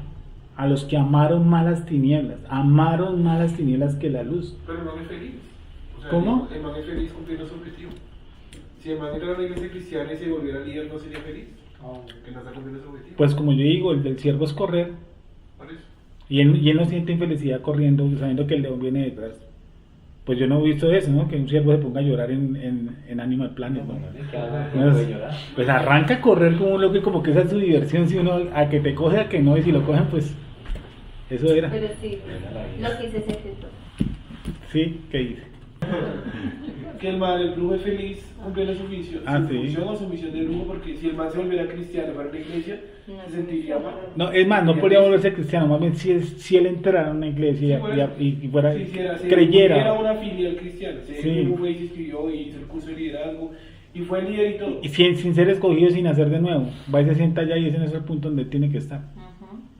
[SPEAKER 1] a los que amaron más las tinieblas, amaron más las tinieblas que la luz.
[SPEAKER 2] Pero el man es feliz. O sea,
[SPEAKER 1] ¿Cómo?
[SPEAKER 2] El man es feliz cumpliendo su objetivo. Si el man entrara a la iglesia cristiana y se volviera líder, ¿no sería feliz? Que no está cumpliendo su objetivo.
[SPEAKER 1] Pues como yo digo, el del siervo es correr.
[SPEAKER 2] Por eso.
[SPEAKER 1] Y él no siente infelicidad corriendo, sabiendo que el león viene detrás. Pues yo no he visto eso, ¿no? Que un siervo se ponga a llorar en Animal Planet, ¿no? Pues arranca a correr como un loco y como que esa es su diversión, si uno a que te coge, a que no, y si lo cogen, pues eso era.
[SPEAKER 3] Pero sí, lo que dice secreto.
[SPEAKER 1] Sí, ¿qué dice?
[SPEAKER 2] Que el man, el brujo es feliz cumpliendo su misión,
[SPEAKER 1] Ah,
[SPEAKER 2] su
[SPEAKER 1] sí.
[SPEAKER 2] función o su misión de brujo, porque si el man se volviera cristiano para una iglesia, se sentiría mal.
[SPEAKER 1] No, es más, no podría volverse cristiano, más bien si él entrara a una iglesia y fuera,
[SPEAKER 2] Si era
[SPEAKER 1] creyera.
[SPEAKER 2] una filial cristiana,
[SPEAKER 1] Sí.
[SPEAKER 2] un güey se inscribió y hizo el curso de liderazgo y fue líder y todo.
[SPEAKER 1] Y sin ser escogido, sin hacer de nuevo, va y se sienta allá y ese no es el punto donde tiene que estar.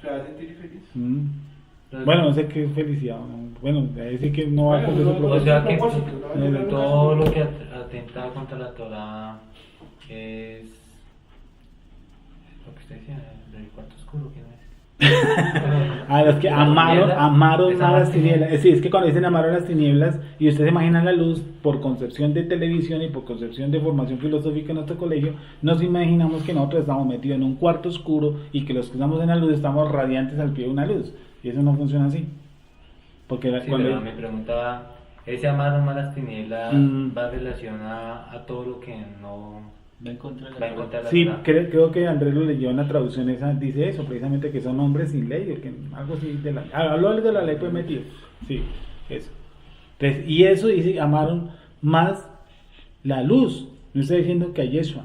[SPEAKER 2] Se va a sentir feliz.
[SPEAKER 1] Bueno, no sé qué es felicidad, ¿no? Bueno, ahí sí que no va a cumplir su
[SPEAKER 5] O
[SPEAKER 1] propósito.
[SPEAKER 5] sea que
[SPEAKER 2] No,
[SPEAKER 5] todo lo que atenta contra la Torah es lo que usted decía, del cuarto oscuro, ¿qué no es?
[SPEAKER 1] A los que amaron más las tinieblas. Sí, es que cuando dicen amaron las tinieblas y usted se imagina la luz por concepción de televisión y por concepción de formación filosófica en nuestro colegio, nos imaginamos que nosotros estamos metidos en un cuarto oscuro y que los que estamos en la luz estamos radiantes al pie de una luz. Y eso no funciona así. Porque
[SPEAKER 5] Sí, pero me preguntaba, ese amaron más las tinieblas va en relación a todo lo que no
[SPEAKER 6] Va en contra de la
[SPEAKER 5] va en contra de la
[SPEAKER 1] sí,
[SPEAKER 5] Torah.
[SPEAKER 1] creo que Andrés lo leyó en la traducción esa, dice eso, precisamente que son hombres sin ley, o que algo así de la... Habló de la ley pues metido. Sí, eso. Entonces, y eso dice, amaron más la luz. No estoy diciendo que a Yeshua.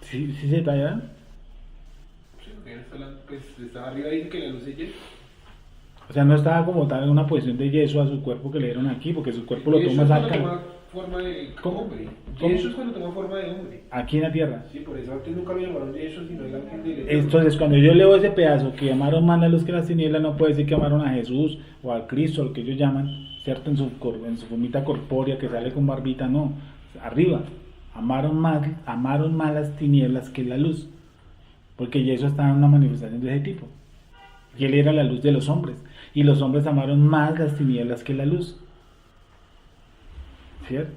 [SPEAKER 1] ¿Sí se tallan?
[SPEAKER 2] Sí, porque pues estaba arriba dice que la luz es Yeshua.
[SPEAKER 1] O sea, no estaba como tal en una posición de Yeshua a su cuerpo que le dieron aquí, porque su cuerpo lo
[SPEAKER 2] Yeshua
[SPEAKER 1] toma
[SPEAKER 2] es cuando
[SPEAKER 1] saca
[SPEAKER 2] toma forma de
[SPEAKER 1] ¿Cómo?
[SPEAKER 2] hombre.
[SPEAKER 1] ¿Cómo?
[SPEAKER 2] Yeshua es cuando toma forma de hombre.
[SPEAKER 1] aquí en la tierra.
[SPEAKER 2] Sí, por eso antes nunca lo llamaron Yeshua, sino el ángel de
[SPEAKER 1] Entonces, cuando yo leo ese pedazo, que amaron más la luz que las tinieblas, no puede decir que amaron a Jesús o a Cristo, lo que ellos llaman, ¿cierto? En su formita corpórea que sale con barbita, no. Arriba, amaron más las tinieblas que la luz, porque Jesús estaba en una manifestación de ese tipo. Y él era la luz de los hombres, y los hombres amaron más las tinieblas que la luz. ¿Cierto?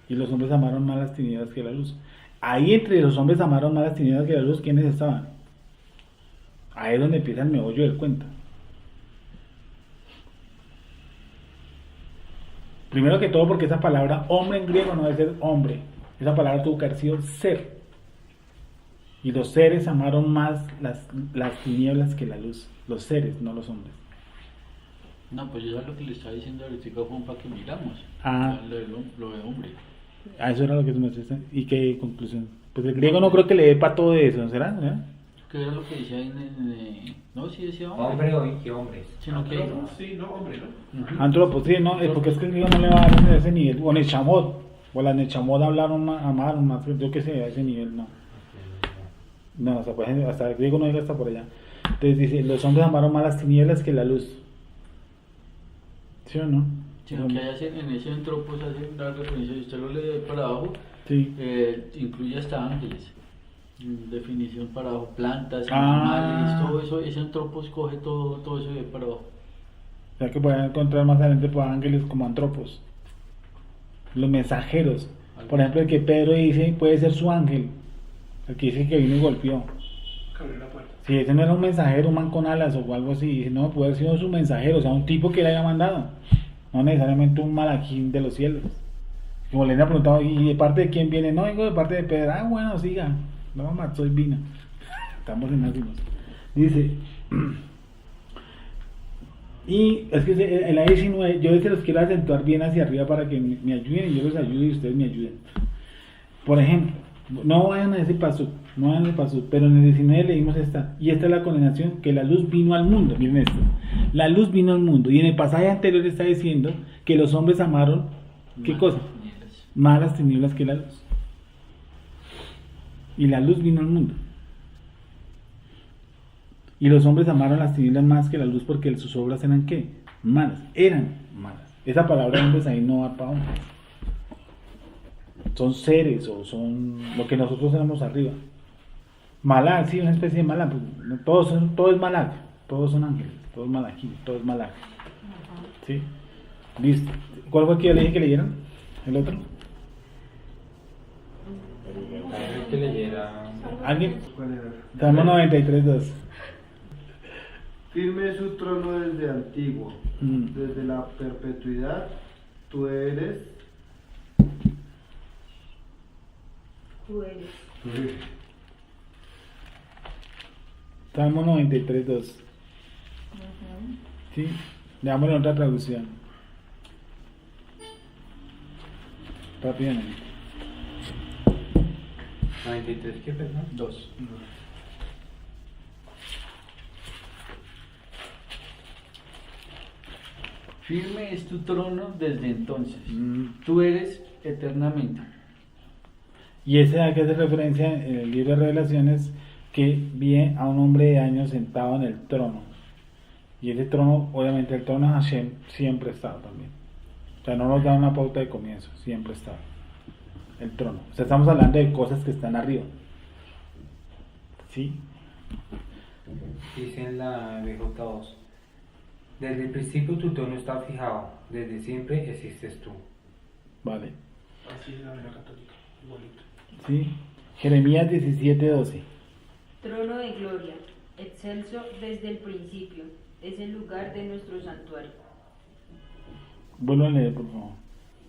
[SPEAKER 1] Y los hombres amaron más las tinieblas que la luz. Ahí entre los hombres amaron más las tinieblas que la luz, ¿quiénes estaban? Ahí es donde empieza el meollo del cuento. Primero que todo porque esa palabra hombre en griego no debe ser hombre. Esa palabra tuvo que haber sido ser. Y los seres amaron más las tinieblas que la luz. Los seres, no los hombres.
[SPEAKER 6] No, pues yo ya lo que le estaba diciendo ahorita fue para que miramos.
[SPEAKER 1] Ah.
[SPEAKER 6] O sea, lo de hombre.
[SPEAKER 1] Ah, eso era lo que se me decía. ¿Y qué conclusión? Pues el griego no creo que le dé para todo eso, ¿será? ¿no?
[SPEAKER 6] ¿Qué era lo que decía no, sí decía
[SPEAKER 5] Hombre y hombres.
[SPEAKER 6] Sino que...
[SPEAKER 2] Antropos, sí, no, hombre, ¿no?
[SPEAKER 1] Antropos, sí, no, es porque es que el griego no le va a dar a ese nivel. O Nechamot, o las Nechamot hablaron más, amaron más, yo qué sé, a ese nivel no. No, o sea, pues, hasta el griego no llega hasta por allá. Entonces dice, los hombres amaron más las tinieblas que la luz. ¿Sí o no?
[SPEAKER 6] Sino que en ese antropos hace una referencia, si usted lo lee para abajo,
[SPEAKER 1] Sí.
[SPEAKER 6] incluye hasta ángeles. Definición para abajo, plantas,
[SPEAKER 1] Ah.
[SPEAKER 6] animales, todo eso, ese antropos coge todo eso de para abajo.
[SPEAKER 1] O sea que pueden encontrar más adelante por ángeles como antropos. Los mensajeros. Por ejemplo, el que Pedro dice puede ser su ángel. El que dice que vino y golpeó.
[SPEAKER 2] Que abrió la puerta.
[SPEAKER 1] Si ese no era un mensajero, un man con alas o algo así, dice, no, puede haber sido su mensajero, o sea, un tipo que le haya mandado. No necesariamente un malaquín de los cielos. Como le han preguntado, ¿y de parte de quién viene? No, vengo de parte de Pedro. Ah, bueno, siga. No, soy vino. Estamos en ácidos. Dice, y es que el A19, yo se los quiero acentuar bien hacia arriba para que me ayuden y yo los ayude y ustedes me ayuden. Por ejemplo, no vayan a ese paso, pero en el 19 leímos esta, y esta es la condenación, que la luz vino al mundo. Miren esto, la luz vino al mundo, y en el pasaje anterior está diciendo que los hombres amaron, ¿qué cosa? Más las tinieblas que la luz. Y la luz vino al mundo. Y los hombres amaron las tinieblas más que la luz porque sus obras eran ¿qué? Malas. Eran malas. Esa palabra hombres ahí no va para hombres. Son seres o son lo que nosotros éramos arriba. Malak, sí, una especie de malak. Todo es malak. Todos son ángeles. Todo es malaquí. Todo es malak. ¿Sí? Listo. ¿Cuál fue el que yo le dije que leyeran? ¿El otro?
[SPEAKER 5] El que leyera.
[SPEAKER 1] ¿Alguien?
[SPEAKER 4] ¿Cuál era?
[SPEAKER 1] Salmo 93.2.
[SPEAKER 4] Firme es su trono desde antiguo,
[SPEAKER 1] Mm.
[SPEAKER 4] desde la perpetuidad, tú eres.
[SPEAKER 3] Tú eres.
[SPEAKER 1] Salmo 93.2. ¿Sí? Leámoslo en otra traducción. Rápidamente.
[SPEAKER 5] 93, ¿qué perdón?
[SPEAKER 6] 2. Firme es tu trono desde entonces. Tú eres eternamente.
[SPEAKER 1] Y ese a que hace referencia en el libro de Revelaciones, que vi a un hombre de años sentado en el trono. Y ese trono, obviamente el trono de Hashem, siempre ha estado también. O sea, no nos da una pauta de comienzo, siempre ha estado. El trono. O sea, estamos hablando de cosas que están arriba. ¿Sí?
[SPEAKER 5] Dice en la BJ2. Desde el principio tu trono está fijado, desde siempre existes tú.
[SPEAKER 1] Vale.
[SPEAKER 2] Así es la Biblia católica, igualito.
[SPEAKER 1] ¿Sí? Jeremías 17:12.
[SPEAKER 7] Trono de gloria, excelso desde el principio, es el lugar de nuestro santuario.
[SPEAKER 1] Vuelvo a leer, por favor.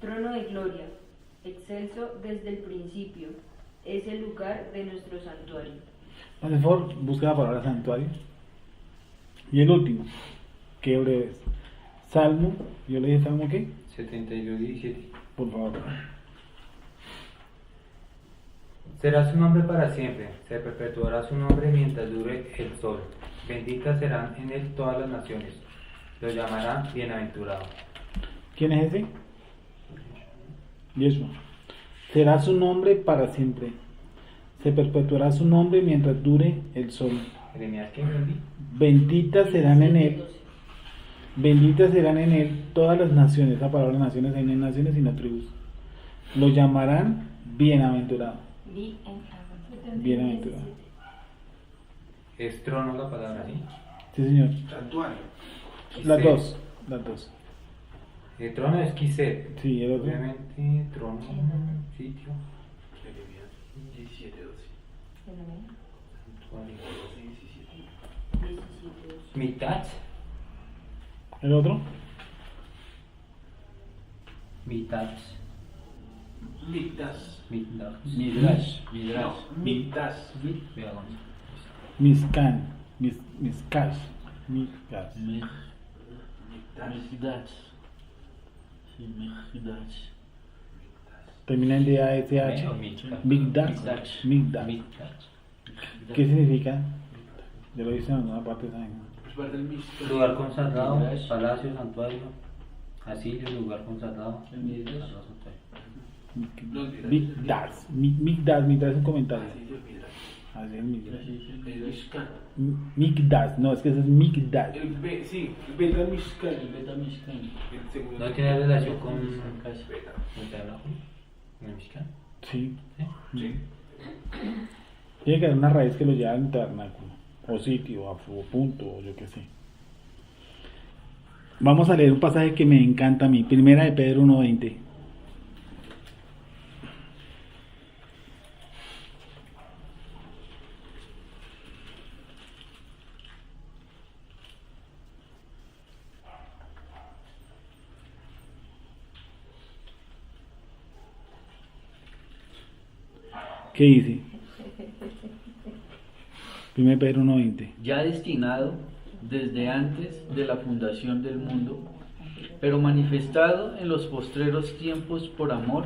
[SPEAKER 7] Trono de gloria, excelso desde el principio, es el lugar de nuestro santuario.
[SPEAKER 1] Por favor, busca la palabra santuario. Y el último, qué breve es. Salmo, yo le dije Salmo qué,
[SPEAKER 5] 72:17.
[SPEAKER 1] por favor.
[SPEAKER 5] Será su nombre para siempre, se perpetuará su nombre mientras dure el sol. Benditas serán en él todas las naciones, lo llamarán bienaventurado.
[SPEAKER 1] ¿Quién es ese? Yeshua. Será su nombre para siempre. Se perpetuará su nombre mientras dure el sol.
[SPEAKER 5] Jeremías, ¿qué entendí?
[SPEAKER 1] Benditas serán en él. Benditas serán en él todas las naciones. La palabra naciones, ahí no hay naciones sino tribus. Lo llamarán bienaventurado. Bienaventurado.
[SPEAKER 5] Es trono la palabra, ¿sí?
[SPEAKER 1] Sí, señor.
[SPEAKER 2] Santuario.
[SPEAKER 1] Las
[SPEAKER 5] Quised.
[SPEAKER 1] dos. Las dos.
[SPEAKER 5] El trono es Quised.
[SPEAKER 1] Sí, el otro.
[SPEAKER 5] Obviamente, trono, sitio,
[SPEAKER 2] Jeremías 17:12.
[SPEAKER 5] santuario.
[SPEAKER 7] 17.
[SPEAKER 5] Mitad,
[SPEAKER 1] El otro.
[SPEAKER 5] mitad,
[SPEAKER 2] Mitas.
[SPEAKER 5] mitad.
[SPEAKER 6] Midrash.
[SPEAKER 2] Mitas.
[SPEAKER 5] Veamos.
[SPEAKER 1] Miscan. Miscash. Miscash.
[SPEAKER 6] Mejdash. Sí, Mejdash.
[SPEAKER 1] Termina en DASH. Mikdash. Mikdash. ¿Qué significa? Yo lo hice en alguna parte, ¿saben?
[SPEAKER 5] Lugar consagrado, palacio, santuario, asilio, lugar consagrado.
[SPEAKER 1] Mikdash. Mikdash es un comentario. Así es Mikdash. Mikdash, no, es que eso es Mikdash.
[SPEAKER 2] Sí, el Beta Mishkan.
[SPEAKER 5] ¿No tiene relación con el Mishkan?
[SPEAKER 1] Sí.
[SPEAKER 2] Sí.
[SPEAKER 1] Tiene que haber una raíz que lo lleve al tabernáculo, o sitio, o punto, o yo qué sé. Vamos a leer un pasaje que me encanta a mí, Primera de Pedro 1:20. ¿Qué dice? 1 Pedro 1:20.
[SPEAKER 6] Ya destinado desde antes de la fundación del mundo, pero manifestado en los postreros tiempos por amor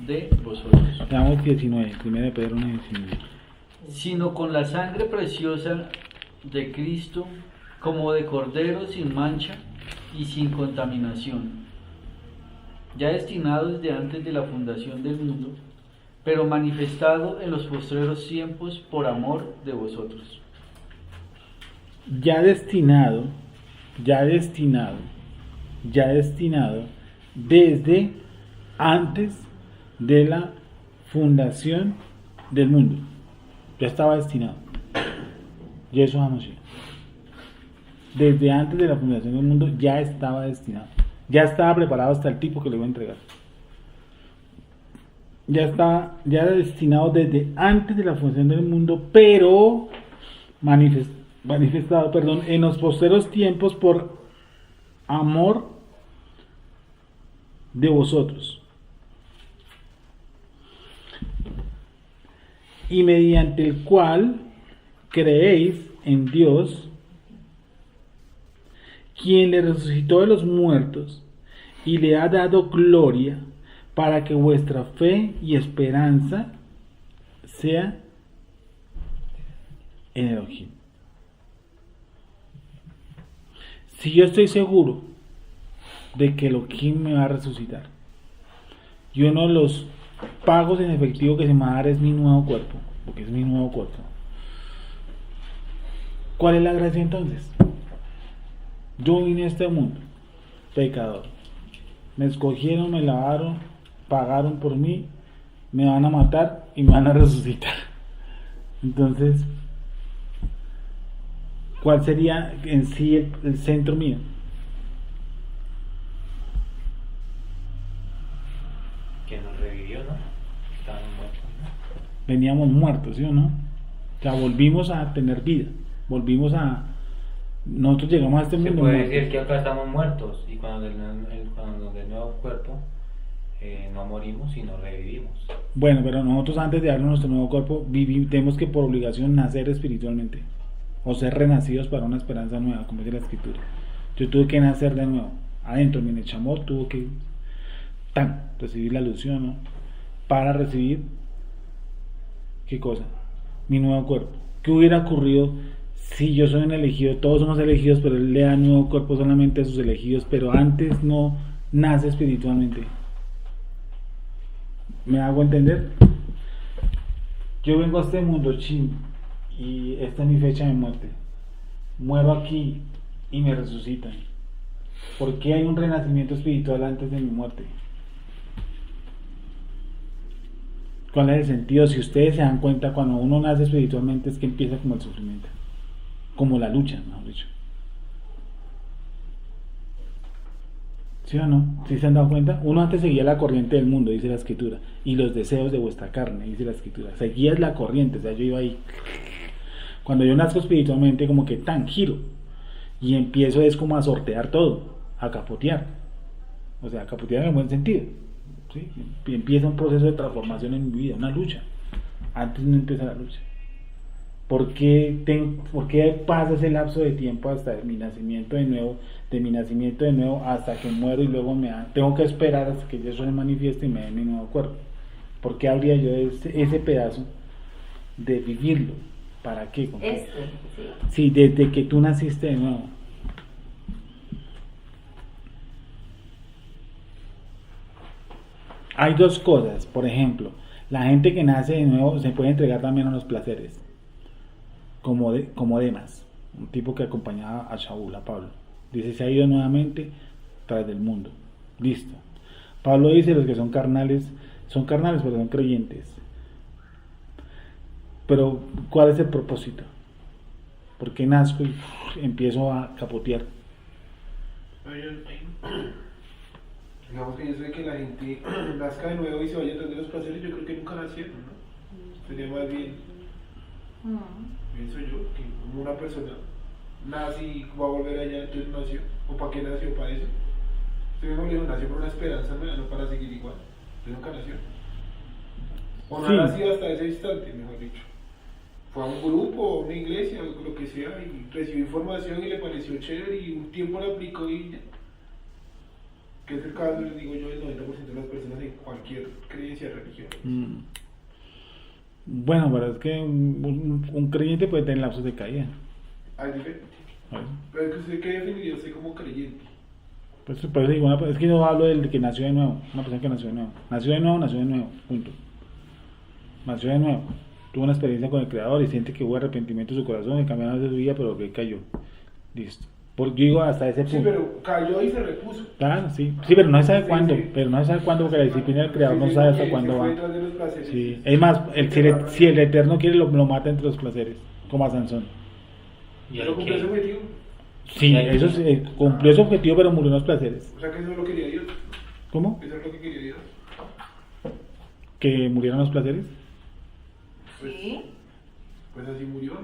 [SPEAKER 6] de vosotros.
[SPEAKER 1] Veamos 19, 1 Pedro 1:19.
[SPEAKER 6] Sino con la sangre preciosa de Cristo, como de cordero sin mancha y sin contaminación, ya destinado desde antes de la fundación del mundo, pero manifestado en los postreros tiempos por amor de vosotros.
[SPEAKER 1] Ya destinado desde antes de la fundación del mundo. Ya estaba destinado. Yeshua HaMashiach. Desde antes de la fundación del mundo ya estaba destinado. Ya estaba preparado hasta el tipo que le iba a entregar. Ya era destinado desde antes de la fundación del mundo, pero manifestado, en los posteros tiempos por amor de vosotros, y mediante el cual creéis en Dios, quien le resucitó de los muertos y le ha dado gloria, para que vuestra fe y esperanza sea en Elohim. Si yo estoy seguro de que Elohim me va a resucitar, y uno de los pagos en efectivo que se me va a dar es mi nuevo cuerpo, porque es mi nuevo cuerpo, ¿cuál es la gracia entonces? Yo vine a este mundo pecador, me escogieron, me lavaron, pagaron por mí, me van a matar y me van a resucitar. Entonces, ¿cuál sería en sí el centro mío?
[SPEAKER 5] Que nos revivió, ¿no? Estábamos muertos, ¿no?
[SPEAKER 1] Veníamos muertos, ¿sí o no? O sea, volvimos a tener vida, nosotros llegamos a este
[SPEAKER 5] Se
[SPEAKER 1] mundo
[SPEAKER 5] puede
[SPEAKER 1] muertos.
[SPEAKER 5] decir que acá estamos muertos y cuando del nuevo cuerpo no morimos sino revivimos.
[SPEAKER 1] Bueno, pero nosotros antes de darnos nuestro nuevo cuerpo tenemos que por obligación nacer espiritualmente o ser renacidos para una esperanza nueva, como dice la escritura. Yo tuve que nacer de nuevo adentro, mi Nechamot tuvo que recibir la alusión, ¿no? Para recibir ¿qué cosa? Mi nuevo cuerpo. ¿Qué hubiera ocurrido si yo soy un elegido? Todos somos elegidos, pero él le da nuevo cuerpo solamente a sus elegidos, pero antes no nace espiritualmente. ¿Me hago entender? Yo vengo a este mundo y esta es mi fecha de muerte. Muero aquí y me resucitan. ¿Por qué hay un renacimiento espiritual antes de mi muerte? ¿Cuál es el sentido? Si ustedes se dan cuenta, cuando uno nace espiritualmente es que empieza como el sufrimiento, como la lucha, mejor dicho. ¿Sí o no? ¿Sí se han dado cuenta? Uno antes seguía la corriente del mundo, dice la escritura, y los deseos de vuestra carne, dice la escritura. Seguías la corriente, o sea, yo iba ahí. Cuando yo nazco espiritualmente, como que giro, y empiezo es como a sortear todo, a capotear. O sea, a capotear en el buen sentido. ¿Sí? Y empieza un proceso de transformación en mi vida, una lucha. Antes no empieza la lucha. ¿Por qué pasa ese lapso de tiempo hasta mi nacimiento de nuevo, hasta que muero y luego tengo que esperar hasta que Jesús se manifieste y me dé mi nuevo cuerpo? ¿Por qué habría yo ese pedazo de vivirlo? ¿Para qué?
[SPEAKER 3] Esto, sí.
[SPEAKER 1] Sí, desde que tú naciste de nuevo. Hay dos cosas, por ejemplo, la gente que nace de nuevo se puede entregar también a los placeres, como Demas, un tipo que acompañaba a Shaul, a Pablo. Dice, se ha ido nuevamente tras del mundo. Listo. Pablo dice, los que son carnales, pero son creyentes. Pero, ¿cuál es el propósito? ¿Por qué nazco y empiezo a capotear?
[SPEAKER 2] Digamos que yo sé que la gente nazca de nuevo y se vaya tras de los placeres, yo creo que nunca nacieron, ¿no? Sería más bien, pienso yo, que como una persona nace y va a volver allá, entonces nació, o para qué nació, para eso. Usted mismo le dijo, nació por una esperanza, no para seguir igual, entonces nunca nació. O no
[SPEAKER 1] Sí.
[SPEAKER 2] ha nacido hasta ese instante, mejor dicho. Fue a un grupo, a una iglesia, o lo que sea, y recibió información y le pareció chévere y un tiempo la aplicó y ya. Que es el caso, les digo yo, del 90% de las personas en cualquier creencia religiosa.
[SPEAKER 1] Bueno, pero es que un creyente puede tener lapsos de caída.
[SPEAKER 2] Hay diferente.
[SPEAKER 1] ¿Vale?
[SPEAKER 2] Pero es que usted, ¿qué definiría usted como creyente?
[SPEAKER 1] Pues, por eso digo, es que yo hablo del que nació de nuevo, una persona que nació de nuevo. Nació de nuevo, punto. Nació de nuevo. Tuvo una experiencia con el Creador y siente que hubo arrepentimiento en su corazón y cambiaron de su vida, pero que cayó. Listo. Yo digo hasta ese punto.
[SPEAKER 2] Sí, pero cayó y se repuso.
[SPEAKER 1] Claro, sí. Sí, pero no se sabe
[SPEAKER 2] Sí,
[SPEAKER 1] cuándo.
[SPEAKER 2] sí.
[SPEAKER 1] Pero no se sabe cuándo, porque la disciplina del Creador no sabe hasta cuándo va.
[SPEAKER 2] Sí.
[SPEAKER 1] Sí. Es más, si el Eterno quiere, lo mata entre los placeres, como a Sansón.
[SPEAKER 5] ¿Y
[SPEAKER 2] ¿Pero
[SPEAKER 5] el
[SPEAKER 2] cumplió
[SPEAKER 5] qué?
[SPEAKER 2] su objetivo?
[SPEAKER 1] Sí, eso cumplió su objetivo, pero murió en los placeres.
[SPEAKER 2] O sea que eso es lo que quería Dios.
[SPEAKER 1] ¿Cómo?
[SPEAKER 2] Eso es lo que quería Dios.
[SPEAKER 1] ¿Que murieron los placeres?
[SPEAKER 3] Sí.
[SPEAKER 2] Pues así murió, ¿no?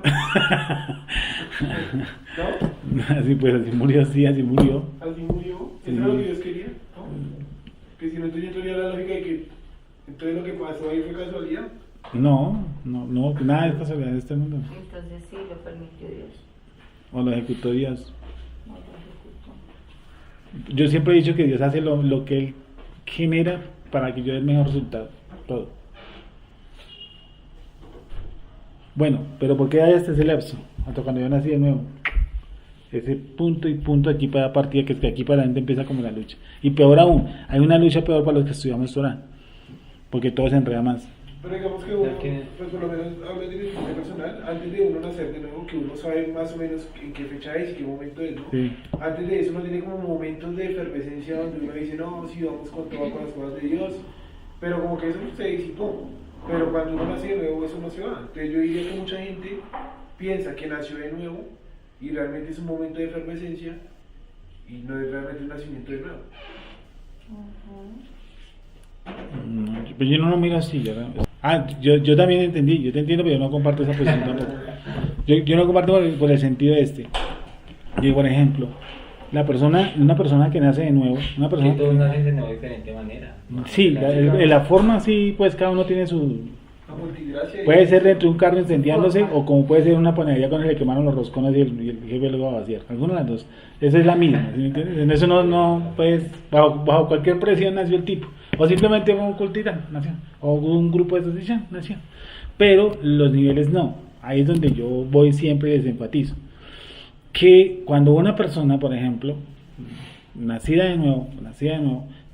[SPEAKER 2] ¿No?
[SPEAKER 1] Así pues, así murió, sí, así murió.
[SPEAKER 2] Así murió. Eso
[SPEAKER 1] Sí.
[SPEAKER 2] es lo que Dios quería, ¿no? Que si no, entonces yo tenía la lógica de que entonces lo que pasó ahí fue casualidad.
[SPEAKER 1] No, nada de casualidad en este mundo.
[SPEAKER 3] Entonces sí, lo permitió Dios.
[SPEAKER 1] O lo ejecutó Dios.
[SPEAKER 3] No lo ejecutó.
[SPEAKER 1] Yo siempre he dicho que Dios hace lo que Él genera para que yo dé el mejor resultado. Todo. Bueno, pero ¿por qué hay hasta ese lapso? Hasta cuando yo nací de nuevo. Ese punto y punto aquí para la partida, que es que aquí para la gente empieza como la lucha. Y peor aún, hay una lucha peor para los que estudiamos Torah. Porque todo se enreda más.
[SPEAKER 2] Pero digamos que uno, pues por lo menos habla de mi experiencia personal, antes de uno nacer de nuevo, que uno sabe más o menos en qué fecha es y qué momento es, ¿no?
[SPEAKER 1] Sí.
[SPEAKER 2] Antes de eso uno tiene como momentos de efervescencia donde uno dice, no, sí, vamos con todo, con las cosas de Dios, pero como que eso se disipó. Pero cuando uno nace de nuevo, eso no se va. Entonces yo diría que mucha gente piensa que nació de nuevo y realmente es un momento de efervescencia y no es realmente un nacimiento de nuevo.
[SPEAKER 1] Pero yo no lo miro así. Yo también entendí, yo te entiendo, pero yo no comparto esa posición tampoco. Yo no comparto por el sentido este. Yo, por ejemplo, una persona que nace de nuevo, una persona
[SPEAKER 5] Que todos nacen de nuevo de diferente manera.
[SPEAKER 1] sí, la forma sí, pues cada uno tiene su.
[SPEAKER 2] La multigracia y-
[SPEAKER 1] Puede ser dentro de un carro incendiándose o como puede ser una panadería cuando le quemaron los roscones y el jefe lo va a vaciar. Alguna de las dos. Esa es la misma, ¿sí me entiendes? En eso no pues, bajo cualquier presión nació el tipo. O simplemente fue un cultita, nació. O un grupo de esos y ya, nació. Pero los niveles no. Ahí es donde yo voy siempre y les enfatizo. Que cuando una persona, por ejemplo, nacida de nuevo,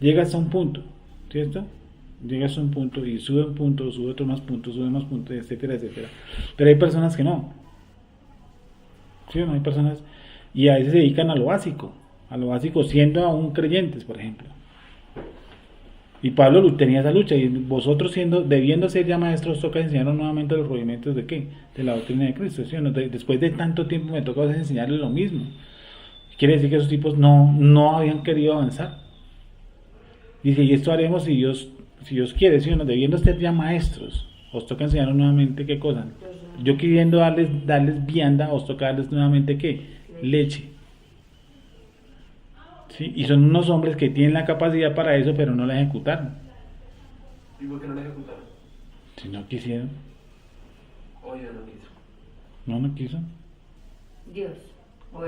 [SPEAKER 1] llega hasta un punto, ¿cierto? Llega hasta un punto y sube un punto, sube otro más puntos, sube más puntos, etcétera, etcétera. Pero hay personas que no. ¿Sí? No hay personas y a veces se dedican a lo básico siendo aún creyentes, por ejemplo. Y Pablo tenía esa lucha y vosotros debiendo ser ya maestros, toca enseñaros nuevamente los rudimentos de qué, de la doctrina de Cristo, ¿sí? Después de tanto tiempo me toca enseñarles lo mismo. Quiere decir que esos tipos no habían querido avanzar. Dice, y esto haremos si Dios quiere, ¿sí? Debiendo ser ya maestros, os toca enseñaros nuevamente qué cosa. Yo queriendo darles vianda, os toca darles nuevamente qué, leche. ¿Sí? Y son unos hombres que tienen la capacidad para eso, pero no la ejecutaron.
[SPEAKER 2] ¿Y por qué no la ejecutaron?
[SPEAKER 1] Si no quisieron,
[SPEAKER 2] Oye, no quiso.
[SPEAKER 1] no quiso.
[SPEAKER 3] Dios.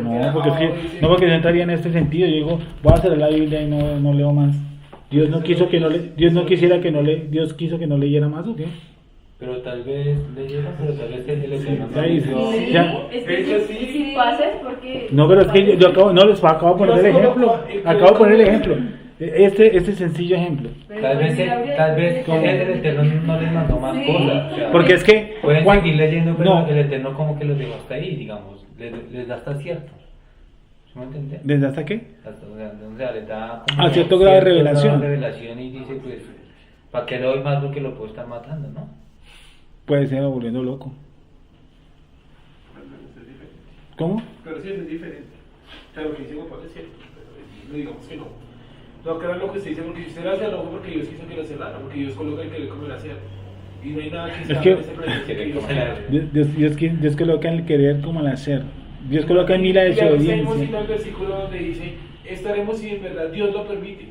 [SPEAKER 1] No, porque no entraría en este sentido. Yo digo, voy a hacer la Biblia y no leo más. Dios no quiso que no le, Dios no quisiera que no le, Dios quiso que no leyera más, ¿o qué?
[SPEAKER 5] Pero tal vez leyera, pero tal vez el Eterno no
[SPEAKER 1] Ya dice,
[SPEAKER 5] dio-
[SPEAKER 7] Sí,
[SPEAKER 1] ya.
[SPEAKER 7] es que
[SPEAKER 2] Eso
[SPEAKER 7] si,
[SPEAKER 2] sí.
[SPEAKER 7] si pasa es porque...
[SPEAKER 1] No, pero es que yo acabo, no les acabo de poner el
[SPEAKER 2] Dios
[SPEAKER 1] ejemplo.
[SPEAKER 2] colocó-
[SPEAKER 1] Acabo de poner el ejemplo. Este sencillo ejemplo.
[SPEAKER 7] pero
[SPEAKER 5] Tal vez,
[SPEAKER 7] porque habría-
[SPEAKER 5] tal vez el Eterno no les mandó más
[SPEAKER 7] Sí.
[SPEAKER 5] cosas. O sea,
[SPEAKER 1] Porque es que
[SPEAKER 5] pueden
[SPEAKER 1] cuando-
[SPEAKER 5] seguir leyendo, pero
[SPEAKER 1] no.
[SPEAKER 5] el Eterno como que los dejó hasta ahí, digamos. Les da hasta cierto. ¿Sí me entiendes?
[SPEAKER 1] ¿Desde hasta qué?
[SPEAKER 5] O sea, les da
[SPEAKER 1] A cierto grado de revelación.
[SPEAKER 5] revelación y dice, pues, ¿para qué le doy más porque lo puedo estar matando, no?
[SPEAKER 1] Puede ser volviendo loco. ¿Cómo?
[SPEAKER 2] Pero sí, eso es diferente. O sea, lo que dice Juan Pablo es cierto, pero no digamos que no. No crean lo que usted dice, porque si usted lo hace, no fue porque Dios quiso que lo cerrara, porque Dios coloca el querer como el hacer. Y no hay nada que
[SPEAKER 1] Es
[SPEAKER 2] se
[SPEAKER 1] que-
[SPEAKER 2] haga en ese proyecto que Dios quiera.
[SPEAKER 1] Dios coloca el querer como el hacer. Dios coloca en mí la
[SPEAKER 2] Y ya hemos
[SPEAKER 1] desobediencia.
[SPEAKER 2] citado el versículo donde dice, estaremos si en verdad Dios lo permite.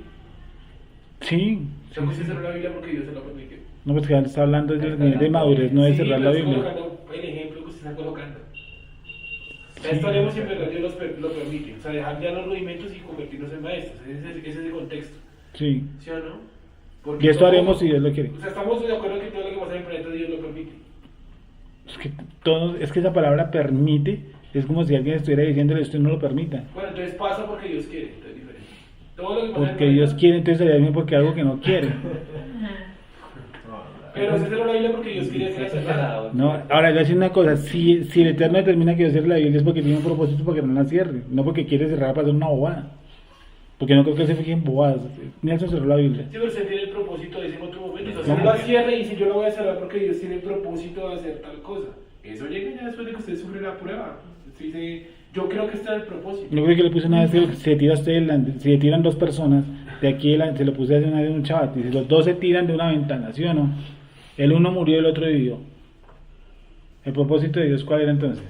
[SPEAKER 1] Sí.
[SPEAKER 2] O sea, que usted cerró la Biblia porque Dios se lo permite.
[SPEAKER 1] No, pues que está hablando del nivel de madurez, no de
[SPEAKER 2] Sí,
[SPEAKER 1] cerrar la
[SPEAKER 2] pero estoy
[SPEAKER 1] Biblia.
[SPEAKER 2] colocando el ejemplo que usted está colocando. Ya estaremos si en verdad Dios lo permite. O sea, dejar ya los rudimentos y convertirnos en maestros. Ese es el contexto.
[SPEAKER 1] Sí.
[SPEAKER 2] ¿Sí o no? Porque
[SPEAKER 1] Y esto
[SPEAKER 2] todo-
[SPEAKER 1] haremos si Dios lo quiere.
[SPEAKER 2] O sea, estamos de acuerdo que todo lo que pasa en el planeta Dios lo permite.
[SPEAKER 1] Es que esa palabra permite es como si alguien estuviera diciéndole usted no lo permita.
[SPEAKER 2] Bueno, entonces pasa porque Dios quiere. Entonces es diferente. Todo lo que pasa en el
[SPEAKER 1] Porque
[SPEAKER 2] planeta-
[SPEAKER 1] Dios quiere, entonces sería bien porque algo que no quiere.
[SPEAKER 2] Pero se cerró la Biblia porque Dios quiere que la
[SPEAKER 5] Ese es
[SPEAKER 2] cerrara.
[SPEAKER 5] el-
[SPEAKER 1] No, ahora yo voy a decir una cosa, si el Eterno determina que yo cierre la Biblia es porque tiene un propósito para que no la cierre, no porque quiere cerrar para hacer una bobada. Porque no creo que se fije en bobadas. Nelson cerró la Biblia.
[SPEAKER 2] Sí, pero se tiene el propósito de ese en otro momento. Entonces uno la cierra y dice yo la voy a cerrar porque Dios tiene el propósito de hacer tal cosa. Eso llega ya después de que usted sufre la prueba. Usted dice, yo creo que está en el propósito.
[SPEAKER 1] Yo creo que le puse una vez que se tira usted, si se tiran dos personas, de aquí se lo puse hace una vez en un chat, y si los dos se tiran de una ventana, ¿sí o no? El uno murió y el otro vivió. ¿El propósito de Dios cuál era entonces?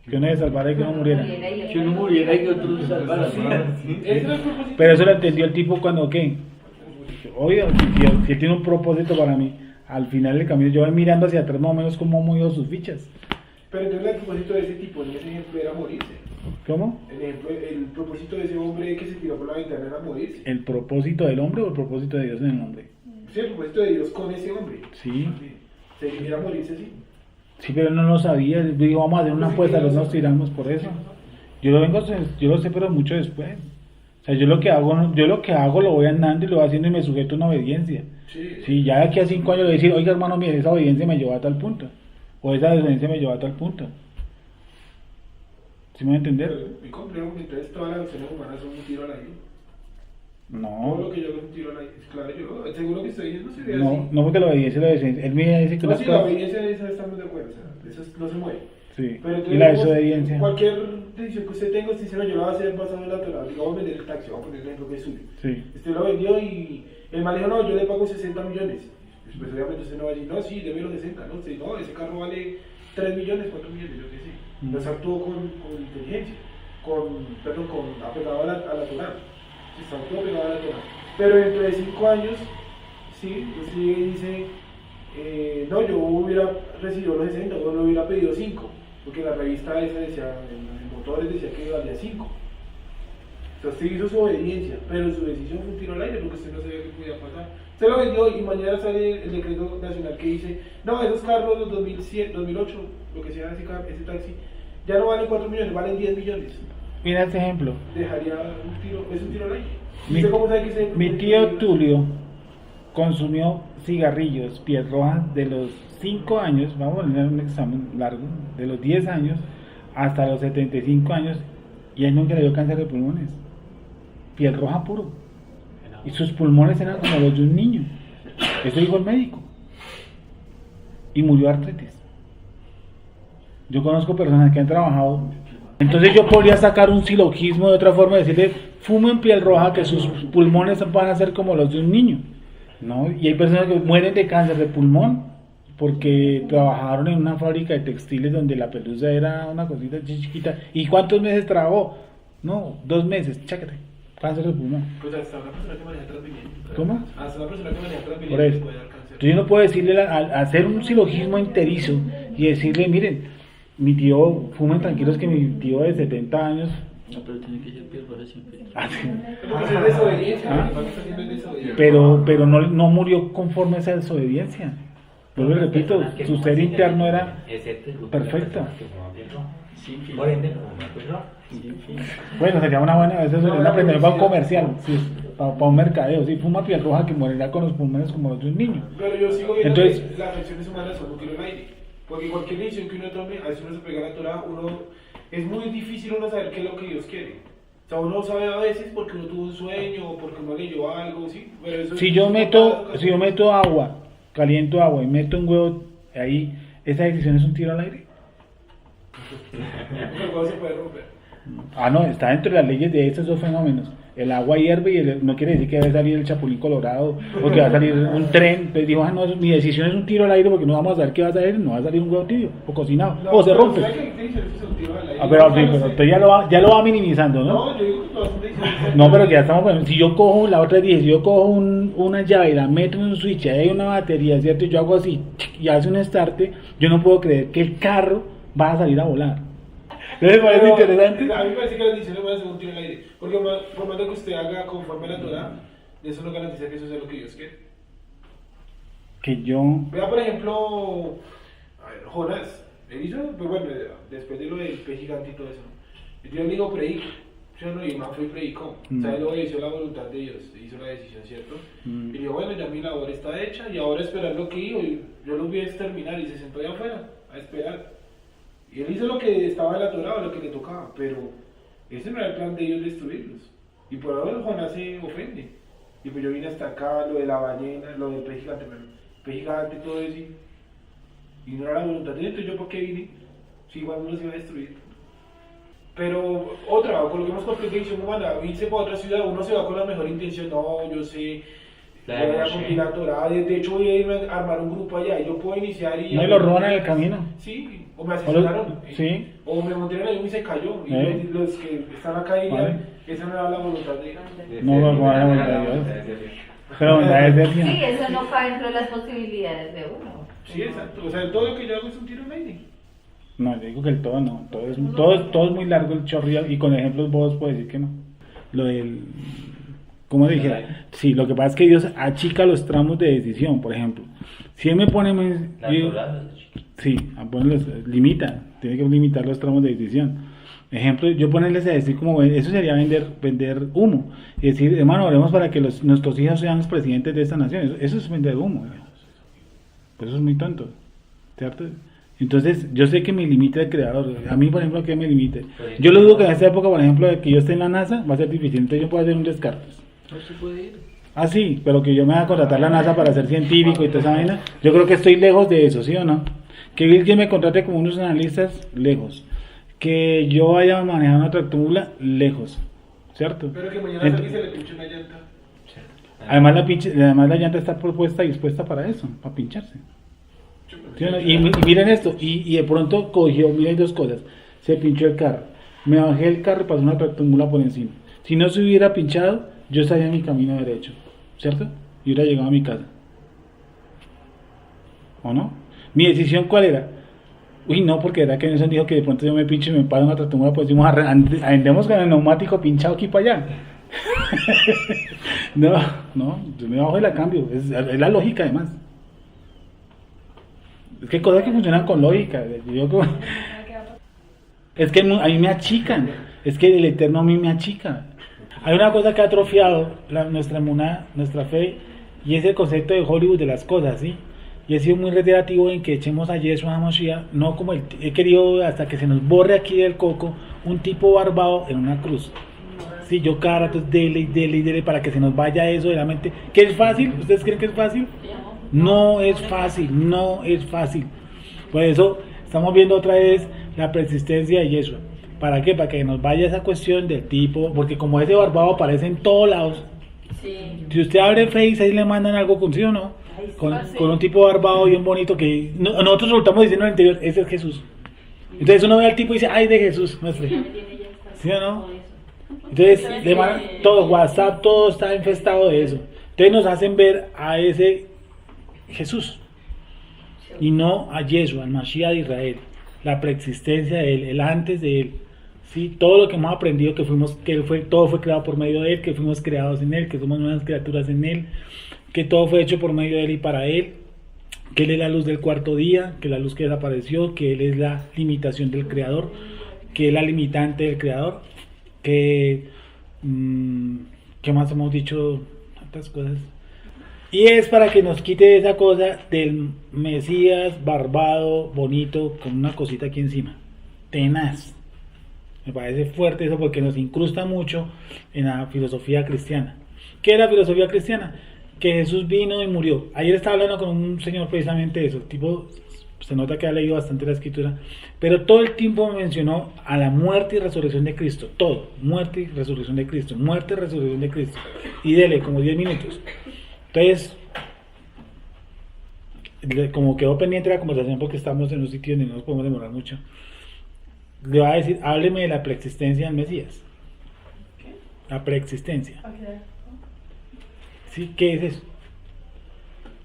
[SPEAKER 1] Que uno se salvara y que uno muriera.
[SPEAKER 6] Que uno muriera y que otro se salvara.
[SPEAKER 2] Ese era el propósito.
[SPEAKER 1] Pero eso lo entendió el tipo cuando, ¿qué? Oye, si él tiene un propósito para mí, al final del camino yo voy mirando hacia atrás más o menos cómo movió sus fichas.
[SPEAKER 2] Pero entonces el propósito de ese tipo en ese ejemplo era morirse.
[SPEAKER 1] ¿Cómo?
[SPEAKER 2] El propósito de ese hombre que se tiró por la ventana era morirse.
[SPEAKER 1] ¿El propósito del hombre o el propósito de Dios en el hombre?
[SPEAKER 2] Sí, el propósito de Dios con ese hombre.
[SPEAKER 1] Sí.
[SPEAKER 2] Se era morirse, sí.
[SPEAKER 1] Sí, pero él no lo sabía. Digo, vamos a hacer una apuesta, los nos tiramos por eso. Yo lo sé, pero mucho después. O sea, yo lo que hago lo voy andando y lo voy haciendo y me sujeto a una obediencia.
[SPEAKER 2] Sí.
[SPEAKER 1] Sí, ya de aquí a 5 años le voy a decir, oiga hermano, mire, esa obediencia me llevó a tal punto. O esa desobediencia me llevó a tal punto. ¿Sí me va a entender?
[SPEAKER 2] Pero es muy complejo porque entonces todas las acciones humanas son un tiro al aire. Todo
[SPEAKER 1] No,
[SPEAKER 2] lo que yo hago es un tiro al aire. Claro, yo seguro que estoy diciendo sería
[SPEAKER 1] no,
[SPEAKER 2] así.
[SPEAKER 1] no porque la obediencia es la obediencia. Él me dice que
[SPEAKER 2] No,
[SPEAKER 1] las
[SPEAKER 2] sí, la
[SPEAKER 1] cosas...
[SPEAKER 2] obediencia esa estamos de acuerdo, o sea, eso no se mueve.
[SPEAKER 1] Sí,
[SPEAKER 2] Pero
[SPEAKER 1] y
[SPEAKER 2] entonces,
[SPEAKER 1] la
[SPEAKER 2] digamos,
[SPEAKER 1] desobediencia.
[SPEAKER 2] cualquier decisión que usted tenga, usted dice, no, yo la voy a hacer basado en la Torah. Digamos, vender el taxi, vamos a poner el ejemplo que es suyo.
[SPEAKER 1] Sí.
[SPEAKER 2] Usted lo vendió y el man dijo, no, yo le pago 60 millones. Pues obviamente usted no va a decir, no, sí, deme los 60, ¿no? Usted, no, ese carro vale 3 millones, 4 millones, yo qué sé. Entonces actuó con inteligencia, apegado a la Torah. Sí, está todo apegado a la Torah. Pero dentro de 5 años, sí, usted dice, no, yo hubiera recibido los 60, yo no hubiera pedido 5, porque la revista esa decía, en motores decía que valía 5. Entonces usted hizo su obediencia, pero su decisión fue un tiro al aire porque usted no sabía qué podía pasar. Usted lo vendió y mañana sale el decreto nacional que dice, no, esos carros, los 2008, lo que sea ese taxi, ya no valen 4 millones, valen 10 millones.
[SPEAKER 1] Mira este ejemplo.
[SPEAKER 2] Dejaría un tiro, es un tiro al aire.
[SPEAKER 1] Mi,
[SPEAKER 2] ¿Usted cómo sabe que ese-
[SPEAKER 1] mi tío Tulio consumió cigarrillos piel roja de los 5 años, vamos a poner un examen largo, de los 10 años hasta los 75 años, y a él nunca le dio cáncer de pulmones. Piel roja puro. Y sus pulmones eran como los de un niño. Eso dijo el médico. Y murió de artritis. Yo conozco personas que han trabajado. Entonces yo podría sacar un silogismo de otra forma, decirle, fumen piel roja que sus pulmones van a ser como los de un niño. ¿No? Y hay personas que mueren de cáncer de pulmón porque trabajaron en una fábrica de textiles donde la pelusa era una cosita chiquita. ¿Y cuántos meses trabajó? No, 2 meses, chácate, cáncer de pulmón.
[SPEAKER 2] Pues hasta una persona que maneja Transmilenio.
[SPEAKER 1] ¿Cómo?
[SPEAKER 2] Hasta una persona que maneja Transmilenio
[SPEAKER 1] Por eso.
[SPEAKER 2] puede dar cáncer.
[SPEAKER 1] Entonces yo no puedo decirle, hacer un silogismo enterizo y decirle, miren, mi tío, fumen tranquilos que mi tío de 70 años
[SPEAKER 6] No, pero tiene que ser piel roja siempre.
[SPEAKER 1] Ah, sí.
[SPEAKER 2] Pero pues es desobediencia,
[SPEAKER 1] ¿Ah?
[SPEAKER 2] lo que está haciendo es desobediencia.
[SPEAKER 1] Pero no murió conforme a esa desobediencia. Yo le repito, su ser interno era perfecto.
[SPEAKER 6] Sin fin.
[SPEAKER 5] Por ende, como me acuerdo,
[SPEAKER 6] Sin fin.
[SPEAKER 1] Bueno, sería una buena, eso sería una aprender para un comercial, sí, para un mercadeo. Si fuma piel roja, que morirá con los pulmones como los de un niño.
[SPEAKER 2] Pero yo sigo viendo
[SPEAKER 1] Entonces-
[SPEAKER 2] que las reacciones humanas son un tiro al aire. Porque cualquier decisión que uno tome, a veces uno se pega a la Torá, es muy difícil uno saber qué es lo que Dios quiere. O sea, uno sabe a veces porque uno tuvo un sueño o porque uno leyó algo, ¿sí? Pero eso
[SPEAKER 1] Si yo meto agua, caliento agua y meto un huevo ahí, ¿esa decisión es un tiro al aire?
[SPEAKER 2] El huevo se puede romper.
[SPEAKER 1] Ah, no, está dentro de las leyes de estos dos fenómenos. El agua hierve y no quiere decir que va a salir el chapulín colorado o que va a salir un tren. Entonces dijo, no, mi decisión es un tiro al aire porque no vamos a saber qué va a salir, no va a salir un huevo tibio o cocinado o se rompe.
[SPEAKER 2] ¿Sabes qué dice? Eso es un tiro al aire.
[SPEAKER 1] Ah, pero usted ya lo va minimizando, ¿no?
[SPEAKER 2] No, yo digo que todas son decisiones.
[SPEAKER 1] No, pero que ya estamos, bueno, si yo cojo, la otra dije, si yo cojo una llave y la meto en un switch, ahí hay una batería, ¿cierto? Y yo hago así, y hace un start, yo no puedo creer que el carro va a salir a volar. ¿No les parece interesante?
[SPEAKER 2] A mí me parece que las decisiones van a ser un tiro al aire. Porque por más de que usted haga conforme a la Torah, eso no garantiza que eso sea lo que Dios quiere.
[SPEAKER 1] Que yo...
[SPEAKER 2] Vea, por ejemplo, a ver, Jonás. Él hizo, pues bueno, después de lo del pez gigante y todo eso. Dios le dijo, predica. ¿Sí o no? Y el man fue y predicó. O sea, él obedeció la voluntad de Dios, hizo la decisión, ¿cierto? Y dijo, bueno, ya mi labor está hecha y ahora esperar lo que dijo. Y yo lo voy a exterminar. Y se sentó allá afuera a esperar. Y él hizo lo que estaba en la Torah, lo que le tocaba. Pero ese no era el plan de Dios, destruirlos. Y por ahora Jonás se ofende. Y pues yo vine hasta acá, lo de la ballena, lo del pez gigante, todo eso. Y no era la voluntad de Dios, entonces yo por qué vine, si igual no los iba a destruir. Pero otra, con lo que hemos comprendido edición humana, irse para otra ciudad, uno se va con la mejor intención, no, yo sé, voy a cumplir la Torah, de hecho voy a irme a armar un grupo allá, y yo puedo iniciar y...
[SPEAKER 1] No, y lo roban en el camino.
[SPEAKER 2] Sí, o me asesinaron,
[SPEAKER 1] sí.
[SPEAKER 2] O me monté en el avión y se cayó, y los que están acá dirían,
[SPEAKER 1] Vale.
[SPEAKER 2] esa no era la voluntad de Dios.
[SPEAKER 1] No, no, la voluntad de Dios. Pero la voluntad es de Dios.
[SPEAKER 3] Sí, eso no cae dentro de las posibilidades de uno.
[SPEAKER 2] Sí, exacto, o sea, todo lo que yo hago es un tiro al aire.
[SPEAKER 1] No, yo digo que el todo no, todo es muy largo el chorrillo y con ejemplos vos puedes decir que no. Lo del, ¿cómo dije? Sí, lo que pasa es que Dios achica los tramos de decisión, por ejemplo. Si Él me pone, sí, limita, tiene que limitar los tramos de decisión. Ejemplo, yo ponerles a decir como, eso sería vender humo. Es decir, hermano, oremos para que nuestros hijos sean los presidentes de esta nación. Eso es vender humo. Pues eso es muy tonto, ¿cierto? Entonces, yo sé que me limita el creador. A mí, por ejemplo, que me limite. Yo lo digo que en esta época, por ejemplo, de que yo esté en la NASA, va a ser difícil. Entonces, yo puedo hacer un descarte.
[SPEAKER 6] No se puede ir.
[SPEAKER 1] Ah, sí, pero que yo me vaya a contratar a la NASA para ser científico y toda esa vaina. Yo creo que estoy lejos de eso, ¿sí o no? Que Bill Gates me contrate como unos analistas, lejos. Que yo vaya a manejar una tractomula, lejos. ¿Cierto?
[SPEAKER 2] Pero que mañana salga y se le pinche una llanta.
[SPEAKER 1] Además la llanta está propuesta y dispuesta para eso, para pincharse. ¿Sí o no? Y miren esto, y de pronto cogió, miren dos cosas, se pinchó el carro, me bajé el carro y pasó una tractomula por encima. Si no se hubiera pinchado, yo estaría en mi camino derecho, ¿cierto? Y hubiera llegado a mi casa. ¿O no? ¿Mi decisión cuál era? Uy, no, porque era que Nelson dijo que de pronto yo me pincho y me paro una tractomula, pues decimos, andemos con el neumático pinchado aquí para allá. No, yo me bajo y la cambio, es la lógica además. Es que hay cosas que funcionan con lógica. Es que a mí me achican, es que el Eterno a mí me achica. Hay una cosa que ha atrofiado nuestra emuná, nuestra fe, y es el concepto de Hollywood de las cosas, ¿sí? Y he sido muy reiterativo en que echemos a Yeshua HaMashiach, no como he querido hasta que se nos borre aquí del coco un tipo barbado en una cruz. Sí, yo cada rato dele para que se nos vaya eso de la mente. ¿Que es fácil? ¿Ustedes creen que es fácil? No es fácil, no es fácil. Por eso estamos viendo otra vez la persistencia de Yeshua. ¿Para qué? Para que nos vaya esa cuestión del tipo, porque como ese barbado aparece en todos lados.
[SPEAKER 7] Sí.
[SPEAKER 1] Si usted abre Face, ahí le mandan algo con sí o no. Con un tipo barbado bien bonito que nosotros resultamos diciendo en el interior, ese es Jesús. Entonces uno ve al tipo y dice, ay, de Jesús, muestre. ¿Sí o no? Entonces, todo WhatsApp, todo está infestado de eso. Entonces nos hacen ver a ese Jesús y no a Yeshua, al Mashiach de Israel, la preexistencia de él, el antes de él. ¿sí? Todo lo que hemos aprendido, todo fue creado por medio de Él, que fuimos creados en Él, que somos nuevas criaturas en Él, que todo fue hecho por medio de Él y para Él, que Él es la luz del cuarto día, que la luz que desapareció, que Él es la limitación del Creador, que es la limitante del Creador, que... ¿qué más hemos dicho? Tantas cosas. Y es para que nos quite esa cosa del Mesías barbado, bonito, con una cosita aquí encima. Tenaz. Me parece fuerte eso porque nos incrusta mucho en la filosofía cristiana. ¿Qué es la filosofía cristiana? Que Jesús vino y murió. Ayer estaba hablando con un señor precisamente de eso. El tipo se nota que ha leído bastante la escritura, pero todo el tiempo mencionó a la muerte y resurrección de Cristo. Todo. Muerte y resurrección de Cristo. Muerte y resurrección de Cristo. Y dele como 10 minutos. Entonces, como quedó pendiente la conversación porque estamos en un sitio donde no nos podemos demorar mucho, le va a decir, hábleme de la preexistencia del Mesías. La preexistencia. ¿Sí? ¿Qué es eso?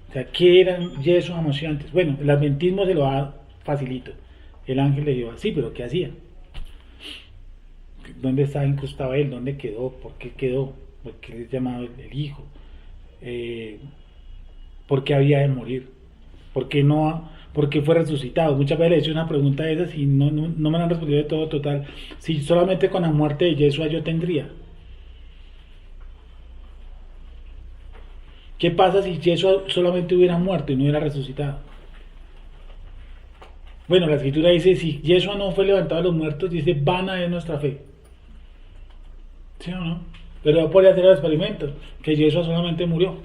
[SPEAKER 1] O sea, ¿qué eran Yeshua HaMashiach antes? Bueno, el adventismo se lo da facilito. El ángel le dijo, sí, pero ¿qué hacía? ¿Dónde estaba incrustado él? ¿Dónde quedó? ¿Por qué quedó? ¿Por qué es llamado el hijo? ¿Por qué había de morir? ¿Por qué no? ¿Por qué fue resucitado? Muchas veces le he hecho una pregunta de esas y no me la han respondido de todo total. Si solamente con la muerte de Yeshua yo tendría. ¿Qué pasa si Yeshua solamente hubiera muerto y no hubiera resucitado? Bueno, la escritura dice, si Yeshua no fue levantado de los muertos, dice, vana es nuestra fe. ¿Sí o no? Pero podría hacer el experimento, que Yeshua solamente murió.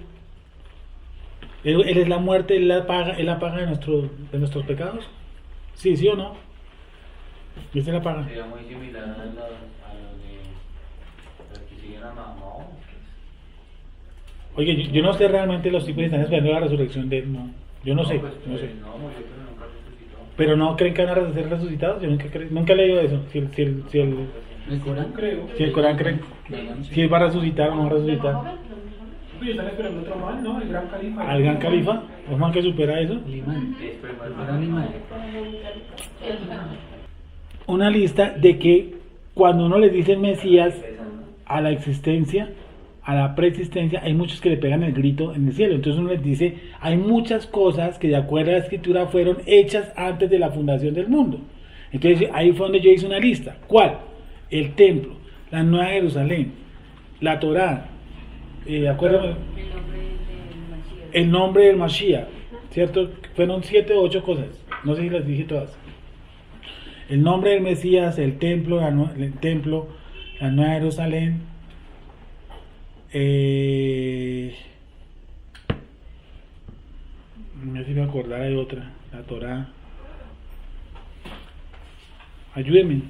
[SPEAKER 1] Él es la muerte, él la paga de nuestros pecados. Sí, sí o no. ¿Y esa es la paga?
[SPEAKER 5] Sería muy similar a lo de los que siguen a Mahoma.
[SPEAKER 1] Oye, yo no sé realmente los tipos que están esperando la resurrección de él, no. Yo no sé,
[SPEAKER 5] pues,
[SPEAKER 1] no sé.
[SPEAKER 5] No, murió, pero nunca resucitó.
[SPEAKER 1] Pero no creen que van a ser resucitados, yo nunca he leído eso. Si
[SPEAKER 6] ¿El Corán?
[SPEAKER 2] Creo.
[SPEAKER 1] el Corán cree, si él va a resucitar o no va a resucitar.
[SPEAKER 2] Pues están esperando otro mal, ¿no? El gran califa.
[SPEAKER 1] Al gran califa, ¿es man que supera eso?
[SPEAKER 6] Limán. Era Limán.
[SPEAKER 1] Una lista de que cuando uno les dice Mesías a la existencia, a la preexistencia, hay muchos que le pegan el grito en el cielo. Entonces uno les dice, hay muchas cosas que de acuerdo a la escritura fueron hechas antes de la fundación del mundo. Entonces ahí fue donde yo hice una lista. ¿Cuál? El templo, la Nueva Jerusalén, la Torá, acuérdame, el nombre del Mashiach, ¿cierto? Fueron 7 o 8 cosas, no sé si las dije todas. El nombre del Mesías, el templo, la Nueva Jerusalén, me hace acordar de otra, la Torá. Ayúdenme.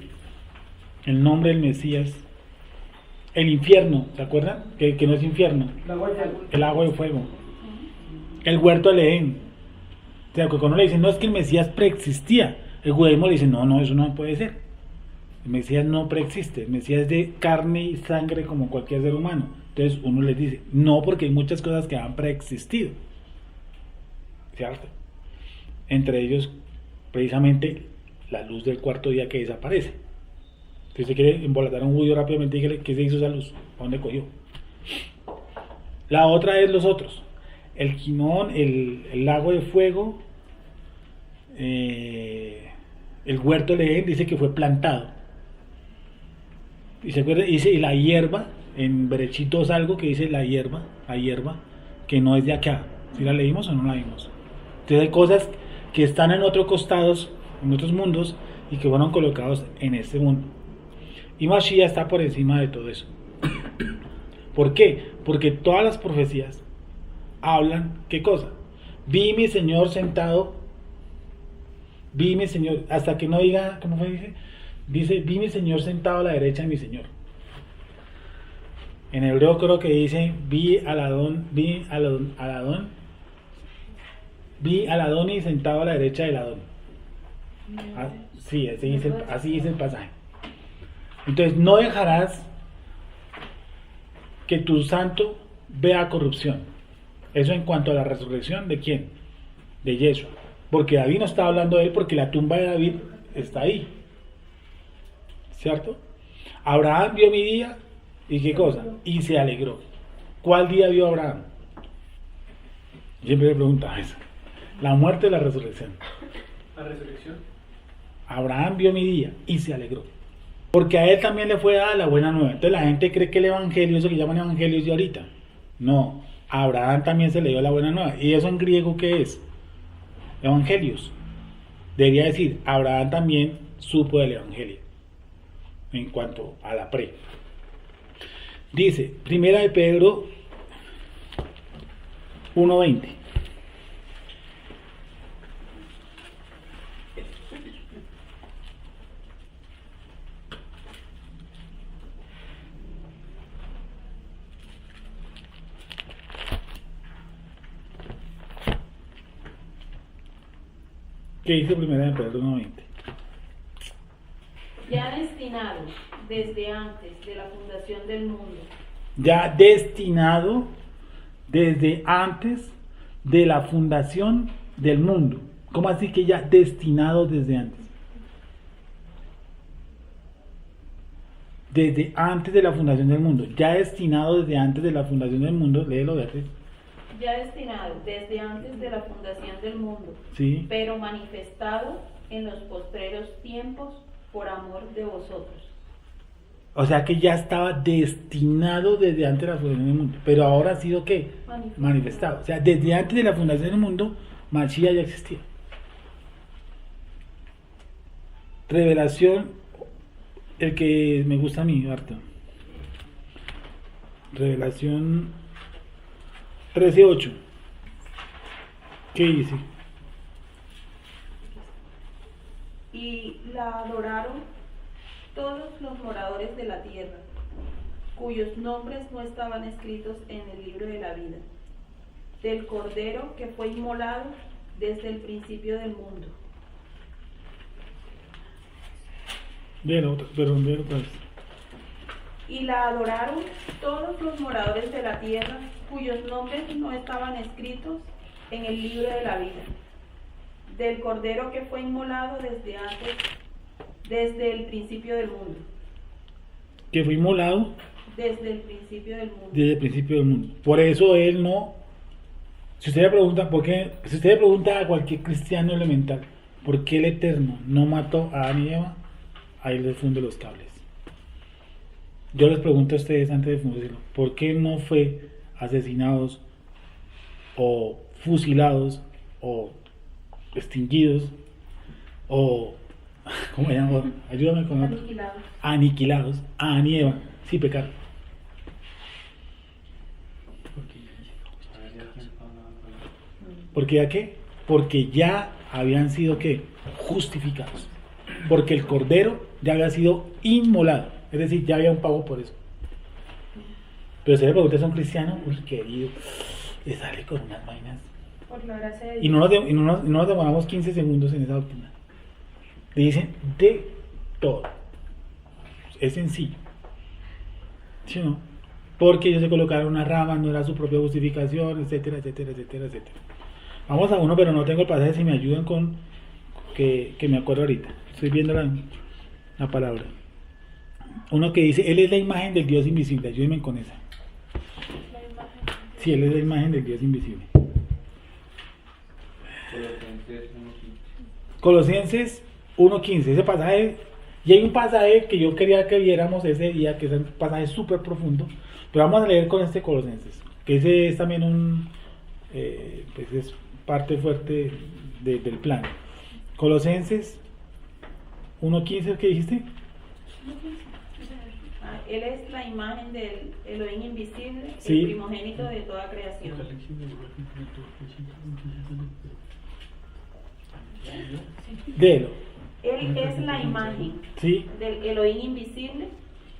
[SPEAKER 1] El nombre del Mesías. El infierno, ¿se acuerdan? Que no es infierno. El agua de fuego. El huerto de Edén. O sea, cuando uno le dice, no, es que el Mesías preexistía. El judaísmo le dice, no, eso no puede ser. El Mesías no preexiste. El Mesías es de carne y sangre como cualquier ser humano. Entonces uno les dice, no, porque hay muchas cosas que han preexistido. ¿Cierto? Entre ellos, precisamente, la luz del cuarto día que desaparece. Si usted quiere embolatar a un judío rápidamente, dígale qué se hizo esa luz, ¿a dónde cogió? La otra es los otros. El Quinón, el lago de fuego, el huerto de Edén dice que fue plantado. Y se acuerda, dice, y la hierba, en Berechit es algo que dice la hierba, que no es de acá. ¿Sí la leímos o no la vimos? Entonces hay cosas que están en otros costados, en otros mundos, y que fueron colocados en este mundo. Y Mashiach está por encima de todo eso. ¿Por qué? Porque todas las profecías hablan, ¿qué cosa? Vi mi Señor sentado, vi mi Señor, hasta que no diga, ¿cómo fue? Dice, vi mi Señor sentado a la derecha de mi Señor. En hebreo creo que dice, vi al Adón y sentado a la derecha del Adón. Sí, así dice el pasaje. Entonces, no dejarás que tu santo vea corrupción. Eso en cuanto a la resurrección de ¿quién? De Yeshua. Porque David no está hablando de él porque la tumba de David está ahí. ¿cierto? Abraham vio mi día y qué cosa, y se alegró. ¿Cuál día vio Abraham? Siempre le preguntaba eso. La muerte o la resurrección.
[SPEAKER 2] La resurrección.
[SPEAKER 1] Abraham vio mi día y se alegró. Porque a él también le fue dada la buena nueva. Entonces la gente cree que el evangelio, eso que llaman evangelio, es de ahorita. No, a Abraham también se le dio la buena nueva. ¿Y eso en griego qué es? Evangelios. Debería decir, Abraham también supo del evangelio. En cuanto a la pre. Dice, primera de Pedro 1:20. ¿Qué dice primera de Pedro 1:20?
[SPEAKER 7] Ya destinado desde antes de la fundación del mundo.
[SPEAKER 1] Ya destinado desde antes de la fundación del mundo. ¿Cómo así que ya destinado desde antes? Desde antes de la fundación del mundo. Ya destinado desde antes de la fundación del mundo. Léelo, Beatriz.
[SPEAKER 7] Ya destinado desde antes de la fundación del mundo,
[SPEAKER 1] Sí.
[SPEAKER 7] pero manifestado en los postreros tiempos por amor de vosotros.
[SPEAKER 1] O sea que ya estaba destinado desde antes de la fundación del mundo. Pero ahora ha sido ¿qué? Manifestado. O sea, desde antes de la fundación del mundo, Mashiach ya existía. Revelación, el que me gusta a mí, harto. Revelación 13:8. ¿Qué dice?
[SPEAKER 7] Y la adoraron todos los moradores de la tierra, cuyos nombres no estaban escritos en el libro de la vida, del Cordero que fue inmolado desde el principio del mundo.
[SPEAKER 1] Léelo otra vez.
[SPEAKER 7] Y la adoraron todos los moradores de la tierra, cuyos nombres no estaban escritos en el libro de la vida, del Cordero que fue inmolado desde el principio del mundo.
[SPEAKER 1] Que fue inmolado
[SPEAKER 7] Desde el principio del mundo.
[SPEAKER 1] desde el principio del mundo. Por eso él no. Si usted le pregunta por qué, si usted le pregunta a cualquier cristiano elemental, ¿por qué el Eterno no mató a Adán y Eva? Ahí les funde los cables. Yo les pregunto a ustedes antes de fundirlo, ¿por qué no fue asesinados o fusilados o extinguidos o ¿cómo se llama? Ayúdame con otro. Aniquilados a Adán y Eva sin pecar? ¿Por qué ya qué? Porque ya habían sido ¿qué? Justificados. Porque el Cordero ya había sido inmolado. Es decir, ya había un pago por eso. Pero si le preguntas a un cristiano, uy, querido, le sale con unas vainas.
[SPEAKER 7] Por la gracia de
[SPEAKER 1] Y no nos demoramos 15 segundos en esa doctrina. Le dicen de todo. Es sencillo. ¿Sí o no? Porque ellos se colocaron una rama, no era su propia justificación, etcétera, etcétera, etcétera, etcétera. Vamos a uno, pero no tengo el pasaje, si me ayudan con que me acuerdo ahorita. Estoy viendo la palabra. Uno que dice, Él es la imagen del Dios invisible. Ayúdenme con esa. Sí, Él es la imagen del Dios invisible. Colosenses 1:15. Ese pasaje, y hay un pasaje que yo quería que viéramos ese día, que es un pasaje súper profundo, pero vamos a leer con este Colosenses, que ese es también pues es parte fuerte del plan. Colosenses 1:15, ¿qué dijiste?
[SPEAKER 7] Él es la imagen del Elohim invisible,
[SPEAKER 1] Sí.
[SPEAKER 7] el primogénito de toda creación.
[SPEAKER 1] Léelo.
[SPEAKER 7] Él es la imagen
[SPEAKER 1] ¿Sí?
[SPEAKER 7] del Elohim invisible,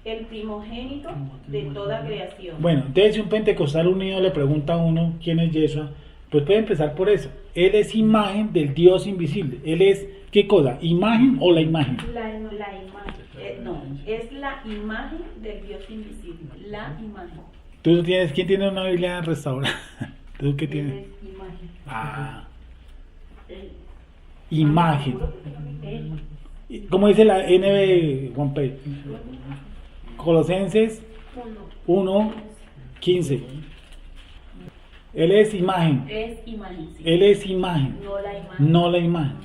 [SPEAKER 7] el primogénito de toda creación.
[SPEAKER 1] Bueno, entonces si un pentecostal unido le pregunta a uno quién es Yeshua, pues puede empezar por eso. Él es imagen del Dios invisible. Él es, ¿qué cosa? ¿Imagen o la imagen?
[SPEAKER 7] La imagen, no, es la imagen del Dios invisible, la imagen.
[SPEAKER 1] ¿Tú tienes, quién tiene una Biblia restaurada? ¿Tú qué tienes?
[SPEAKER 7] Él es imagen.
[SPEAKER 1] Ah,
[SPEAKER 7] Él-
[SPEAKER 1] imagen.
[SPEAKER 7] Él
[SPEAKER 1] Como dice la NB, Juan P. Colosenses 1:15. Él es imagen.
[SPEAKER 7] Es imagen. Sí.
[SPEAKER 1] Él es imagen.
[SPEAKER 7] No la imagen.
[SPEAKER 1] No la imagen.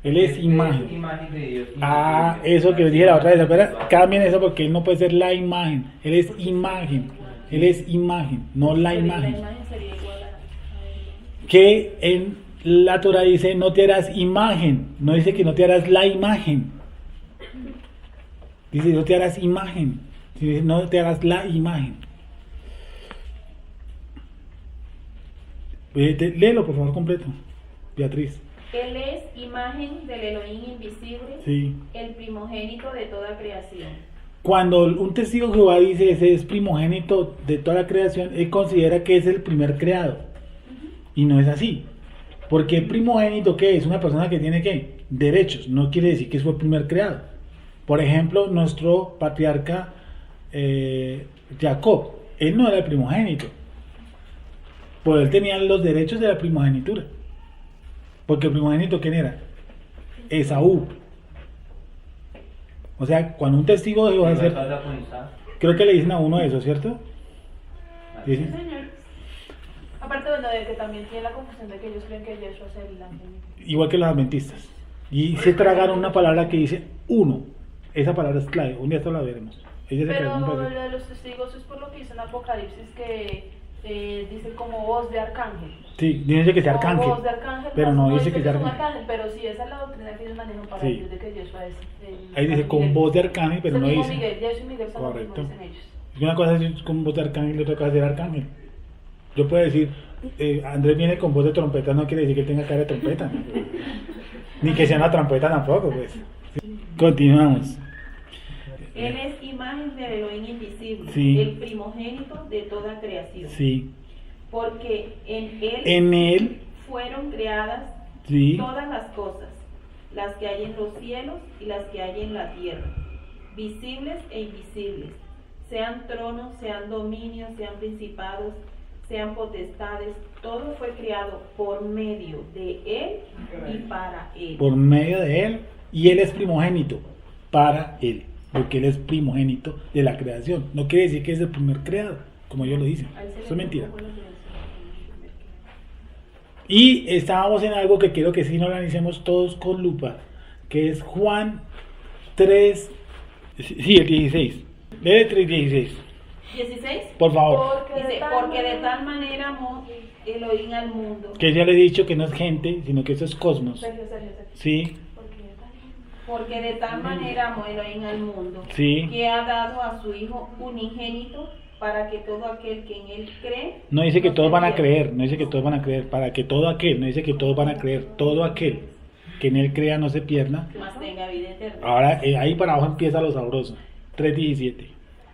[SPEAKER 1] Él es imagen.
[SPEAKER 5] Imagen de Dios.
[SPEAKER 1] Ah, eso que les dije la otra vez. Espera, cambien eso porque él no puede ser la imagen. Él es imagen. Él es imagen, no la
[SPEAKER 7] Pero
[SPEAKER 1] imagen.
[SPEAKER 7] La imagen sería igual a
[SPEAKER 1] Que en la Torah dice no te harás imagen, no dice que no te harás la imagen. Dice no te harás imagen, dice no te harás la imagen. Léelo por favor completo, Beatriz.
[SPEAKER 7] Él es imagen del Elohim invisible,
[SPEAKER 1] Sí.
[SPEAKER 7] el primogénito de toda creación.
[SPEAKER 1] Cuando un testigo de Jehová dice ese es primogénito de toda la creación, él considera que es el primer creado. Y no es así. Porque primogénito, ¿qué es? Una persona que tiene ¿qué? Derechos. No quiere decir que fue el primer creado. Por ejemplo, nuestro patriarca Jacob, él no era el primogénito. Pues él tenía los derechos de la primogenitura. Porque el primogénito, ¿quién era? Esaú. O sea, cuando un testigo de Jehová, creo que le dicen a uno eso, ¿cierto? ¿Dicen?
[SPEAKER 7] Señor. Aparte, bueno, de que también tiene la confusión de que ellos creen que Yeshua es el ángel.
[SPEAKER 1] Igual que los adventistas. Y se tragaron una palabra que dice uno. Esa palabra es clave. Un día esto la veremos. Ellos se
[SPEAKER 7] Pero
[SPEAKER 1] tragaron un
[SPEAKER 7] lo
[SPEAKER 1] pedacito.
[SPEAKER 7] de los testigos es por lo que dice en Apocalipsis que dice como voz de arcángel.
[SPEAKER 1] Sí, dice que sea
[SPEAKER 7] Como
[SPEAKER 1] arcángel.
[SPEAKER 7] voz de arcángel,
[SPEAKER 1] Pero
[SPEAKER 7] más
[SPEAKER 1] no dice que
[SPEAKER 7] es
[SPEAKER 1] sea
[SPEAKER 7] un
[SPEAKER 1] arcángel.
[SPEAKER 7] arcángel. Pero sí, esa es la doctrina que ellos manejan para
[SPEAKER 1] Sí.
[SPEAKER 7] decir de que Yeshua es el
[SPEAKER 1] Ahí dice con
[SPEAKER 7] Miguel.
[SPEAKER 1] voz de arcángel, pero
[SPEAKER 7] Es el
[SPEAKER 1] no
[SPEAKER 7] mismo
[SPEAKER 1] dice.
[SPEAKER 7] Miguel, Yeshua y Miguel son los
[SPEAKER 1] Correcto.
[SPEAKER 7] mismos, dicen ellos.
[SPEAKER 1] Una cosa es con voz de arcángel y otra cosa es ser arcángel. Yo puedo decir, Andrés viene con voz de trompeta, no quiere decir que tenga cara de trompeta. Ni que sea una trompeta tampoco, pues. Continuamos.
[SPEAKER 7] Él es imagen del Elohim invisible,
[SPEAKER 1] Sí.
[SPEAKER 7] el primogénito de toda creación.
[SPEAKER 1] Sí.
[SPEAKER 7] Porque en él
[SPEAKER 1] En él,
[SPEAKER 7] fueron creadas
[SPEAKER 1] sí.
[SPEAKER 7] todas las cosas, las que hay en los cielos y las que hay en la tierra, visibles e invisibles, sean tronos, sean dominios, sean principados, sean potestades, todo fue creado por medio de él y para él.
[SPEAKER 1] Por medio de él, y él es primogénito para él, porque él es primogénito de la creación. No quiere decir que es el primer creado, como ellos lo dicen.
[SPEAKER 7] A él se le
[SPEAKER 1] Eso es mentira.
[SPEAKER 7] tocó la creación.
[SPEAKER 1] Y estábamos en algo que quiero que sí nos analicemos todos con lupa, que es Juan 3, sí, el 16. Lee el 3:16,
[SPEAKER 7] 16.
[SPEAKER 1] por favor.
[SPEAKER 7] Dice, porque de tal manera amó Elohim al mundo.
[SPEAKER 1] Que ya le he dicho que no es gente, sino que eso es cosmos.
[SPEAKER 7] Sergio.
[SPEAKER 1] Sí,
[SPEAKER 7] Porque de tal manera amó Elohim al mundo,
[SPEAKER 1] sí.
[SPEAKER 7] que ha dado a su Hijo unigénito, para que todo aquel que en él cree...
[SPEAKER 1] No dice que
[SPEAKER 7] no
[SPEAKER 1] todos
[SPEAKER 7] se
[SPEAKER 1] van a
[SPEAKER 7] pierda.
[SPEAKER 1] creer, no dice que todos van a creer, para que todo aquel, no dice que todos van a creer, todo aquel que en él crea no se pierda.
[SPEAKER 7] Mas tenga vida eterna.
[SPEAKER 1] Ahora, ahí para abajo empieza lo sabroso. 3:17.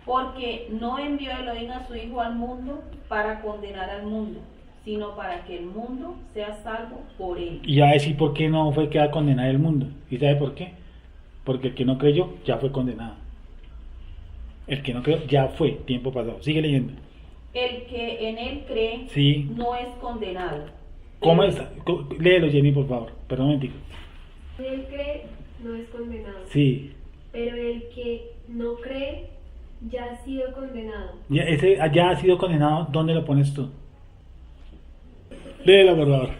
[SPEAKER 7] Porque no envió Elohim a su Hijo al mundo para condenar al mundo, sino para que el mundo sea salvo por él.
[SPEAKER 1] Y a decir por qué no fue que a condenar el mundo. ¿Y sabe por qué? Porque el que no creyó ya fue condenado. El que no creyó ya fue, tiempo pasado. Sigue leyendo.
[SPEAKER 7] El que en él cree
[SPEAKER 1] Sí.
[SPEAKER 7] no es condenado.
[SPEAKER 1] ¿Cómo
[SPEAKER 7] Pero-
[SPEAKER 1] está? Léelo, Jenny, por favor. Perdón un momentico.
[SPEAKER 8] El que cree no es condenado,
[SPEAKER 1] Sí.
[SPEAKER 8] pero el que no cree ya ha sido condenado.
[SPEAKER 1] Ese ya ha sido condenado. ¿Dónde lo pones tú? Léelo, por favor.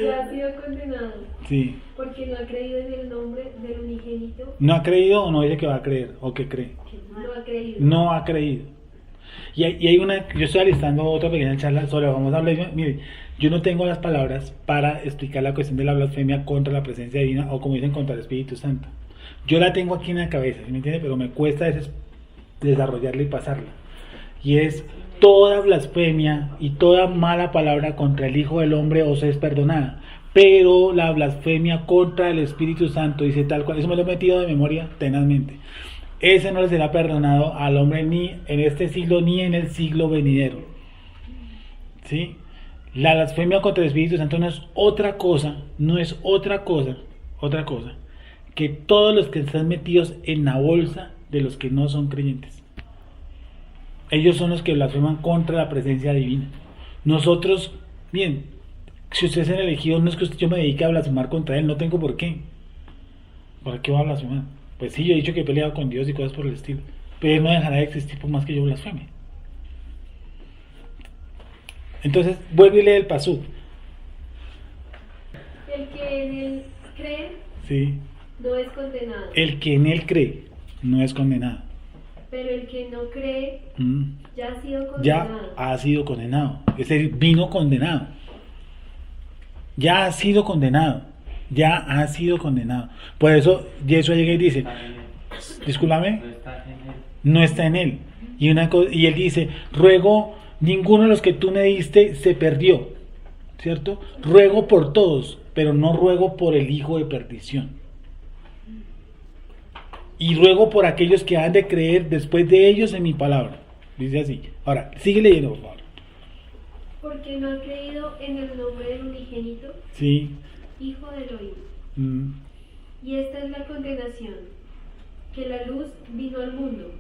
[SPEAKER 8] Ya ha sido condenado
[SPEAKER 1] Sí.
[SPEAKER 8] porque no ha creído en el nombre del unigénito,
[SPEAKER 1] ¿No ha creído o no dice que va a creer? ¿O que cree?
[SPEAKER 8] no ha creído.
[SPEAKER 1] No ha creído. Y hay una, yo estoy alistando otra pequeña charla sobre, vamos a hablar, mire, yo no tengo las palabras para explicar la cuestión de la blasfemia contra la presencia divina o como dicen contra el Espíritu Santo. Yo la tengo aquí en la cabeza, ¿sí me entiende? Pero me cuesta desarrollarla y pasarla. Y es toda blasfemia y toda mala palabra contra el Hijo del Hombre os es perdonada. Pero la blasfemia contra el Espíritu Santo dice tal cual, eso me lo he metido de memoria tenazmente. Ese no le será perdonado al hombre ni en este siglo ni en el siglo venidero. ¿Sí? La blasfemia contra el Espíritu Santo no es otra cosa, que todos los que están metidos en la bolsa de los que no son creyentes. Ellos son los que blasfeman contra la presencia divina. Nosotros, bien, si ustedes han elegido, no es que yo me dedique a blasfemar contra él, no tengo por qué. ¿Para qué va a blasfemar? Pues sí, yo he dicho que he peleado con Dios y cosas por el estilo, pero Él no dejará de existir por más que yo blasfeme. Entonces, vuelve y lee el pasú.
[SPEAKER 8] El que en él cree
[SPEAKER 1] Sí.
[SPEAKER 8] no es condenado,
[SPEAKER 1] El que en Él cree no es condenado.
[SPEAKER 8] pero el que no cree ya ha sido
[SPEAKER 1] Ya
[SPEAKER 8] condenado.
[SPEAKER 1] ha sido condenado. Es decir, vino condenado. Ya ha sido condenado. Ya ha sido condenado. Por eso, Yeshua llega y dice,
[SPEAKER 5] Está en él.
[SPEAKER 1] discúlpame,
[SPEAKER 5] No está en él.
[SPEAKER 1] no está en Él. Y Él dice, ruego, ninguno de los que tú me diste se perdió. ¿Cierto? Ruego por todos, pero no ruego por el hijo de perdición. Y ruego por aquellos que han de creer después de ellos en mi palabra. Dice así. Ahora, sigue leyendo, por favor.
[SPEAKER 8] Porque no ha creído en el nombre del unigénito,
[SPEAKER 1] Sí.
[SPEAKER 8] Hijo de Elohim.
[SPEAKER 1] Mm.
[SPEAKER 8] Y esta es la condenación, que la luz vino al mundo,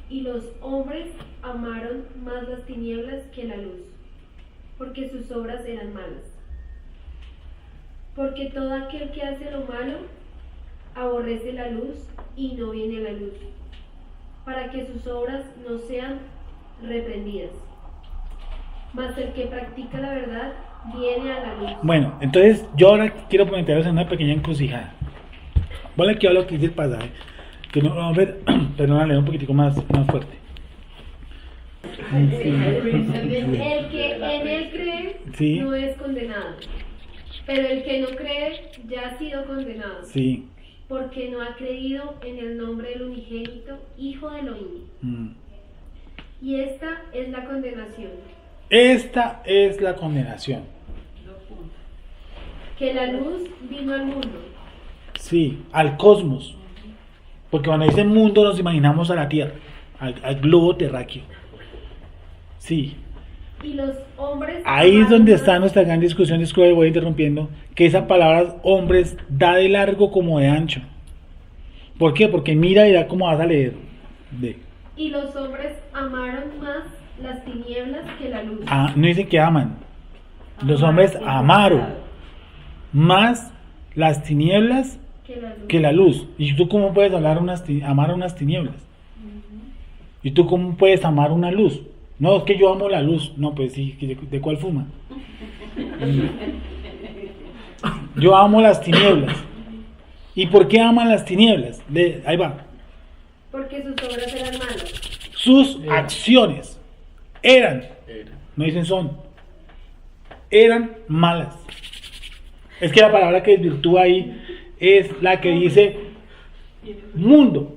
[SPEAKER 8] y los hombres amaron más las tinieblas que la luz, porque sus obras eran malas. Porque todo aquel que hace lo malo aborrece la luz y no viene a la luz, para que sus obras no sean reprendidas. Mas el que practica la verdad viene a la luz.
[SPEAKER 1] Bueno, entonces yo ahora quiero plantearos en una pequeña encrucijada. Vale, aquí hablo que dice el pasaje, que no vamos a ver, perdón, a leer un poquitico más fuerte.
[SPEAKER 8] El que en él cree
[SPEAKER 1] Sí.
[SPEAKER 8] no es condenado, pero el que no cree ya ha sido condenado,
[SPEAKER 1] Sí.
[SPEAKER 8] porque no ha creído en el nombre del unigénito, Hijo de Elohim.
[SPEAKER 1] Mm.
[SPEAKER 8] Y esta es la condenación,
[SPEAKER 1] Esta es la condenación.
[SPEAKER 8] que la luz vino al mundo,
[SPEAKER 1] Sí, al cosmos. Porque cuando dice mundo nos imaginamos a la Tierra, al globo terráqueo. Sí.
[SPEAKER 8] y los hombres
[SPEAKER 1] Ahí es
[SPEAKER 8] amaron
[SPEAKER 1] donde
[SPEAKER 8] más-
[SPEAKER 1] está nuestra gran discusión, disculpe, voy interrumpiendo, que esa palabra hombres da de largo como de ancho. ¿Por qué? Porque mira y da como vas a leer. De.
[SPEAKER 8] y los hombres amaron más las tinieblas que la luz.
[SPEAKER 1] No dicen que aman. Los hombres amaron más las tinieblas que la luz. ¿Y tú cómo puedes amar unas tinieblas? ¿Y tú cómo puedes amar una luz? No, es que yo amo la luz. No, pues sí, ¿de cuál fuma? Yo amo las tinieblas. ¿Y por qué aman las tinieblas? Ahí va.
[SPEAKER 8] Porque sus obras eran malas.
[SPEAKER 1] Sus acciones eran, no dicen son, eran malas. Es que la palabra que desvirtúa ahí es la que dice mundo,